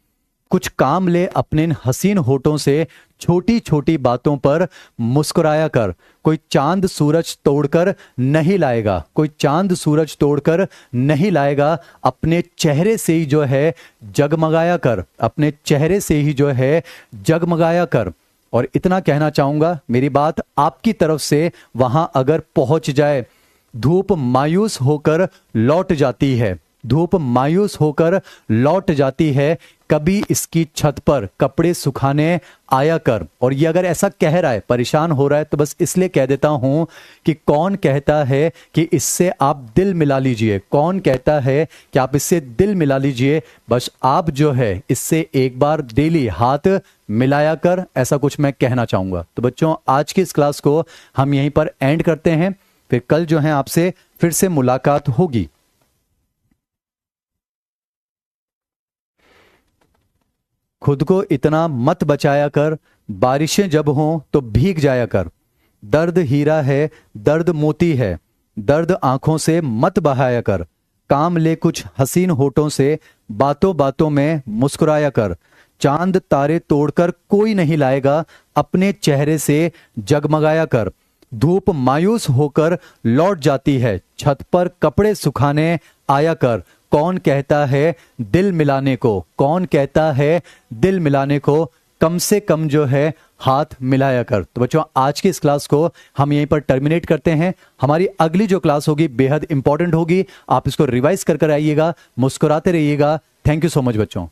A: कुछ काम ले अपने इन हसीन होठों से, छोटी छोटी बातों पर मुस्कुराया कर। कोई चांद सूरज तोड़कर नहीं लाएगा, कोई चांद सूरज तोड़कर नहीं लाएगा, अपने चेहरे से ही जो है जगमगाया कर, अपने चेहरे से ही जो है जगमगाया कर। और इतना कहना चाहूंगा, मेरी बात आपकी तरफ से वहां अगर पहुंच जाए, धूप मायूस होकर लौट जाती है, धूप मायूस होकर लौट जाती है, कभी इसकी छत पर कपड़े सुखाने आया कर। और ये अगर ऐसा कह रहा है, परेशान हो रहा है, तो बस इसलिए कह देता हूं कि कौन कहता है कि इससे आप दिल मिला लीजिए, कौन कहता है कि आप इससे दिल मिला लीजिए। बस आप जो है इससे एक बार डेली हाथ मिलाया कर, ऐसा कुछ मैं कहना चाहूंगा। तो बच्चों आज की इस क्लास को हम यहीं पर एंड करते हैं, फिर कल जो है आपसे फिर से मुलाकात होगी। खुद को इतना मत बचाया कर, बारिशें जब हों तो भीग जाया कर। दर्द हीरा है, दर्द मोती है, दर्द आंखों से मत बहाया कर। काम ले कुछ हसीन होठों से, बातों बातों में मुस्कुराया कर। चांद तारे तोड़कर कोई नहीं लाएगा, अपने चेहरे से जगमगाया कर। धूप मायूस होकर लौट जाती है, छत पर कपड़े सुखाने आया कर। कौन कहता है दिल मिलाने को, कौन कहता है दिल मिलाने को, कम से कम जो है हाथ मिलाया कर। तो बच्चों आज की इस क्लास को हम यहीं पर टर्मिनेट करते हैं। हमारी अगली जो क्लास होगी बेहद इंपॉर्टेंट होगी, आप इसको रिवाइज कर आइएगा, मुस्कुराते रहिएगा। थैंक यू सो मच बच्चों।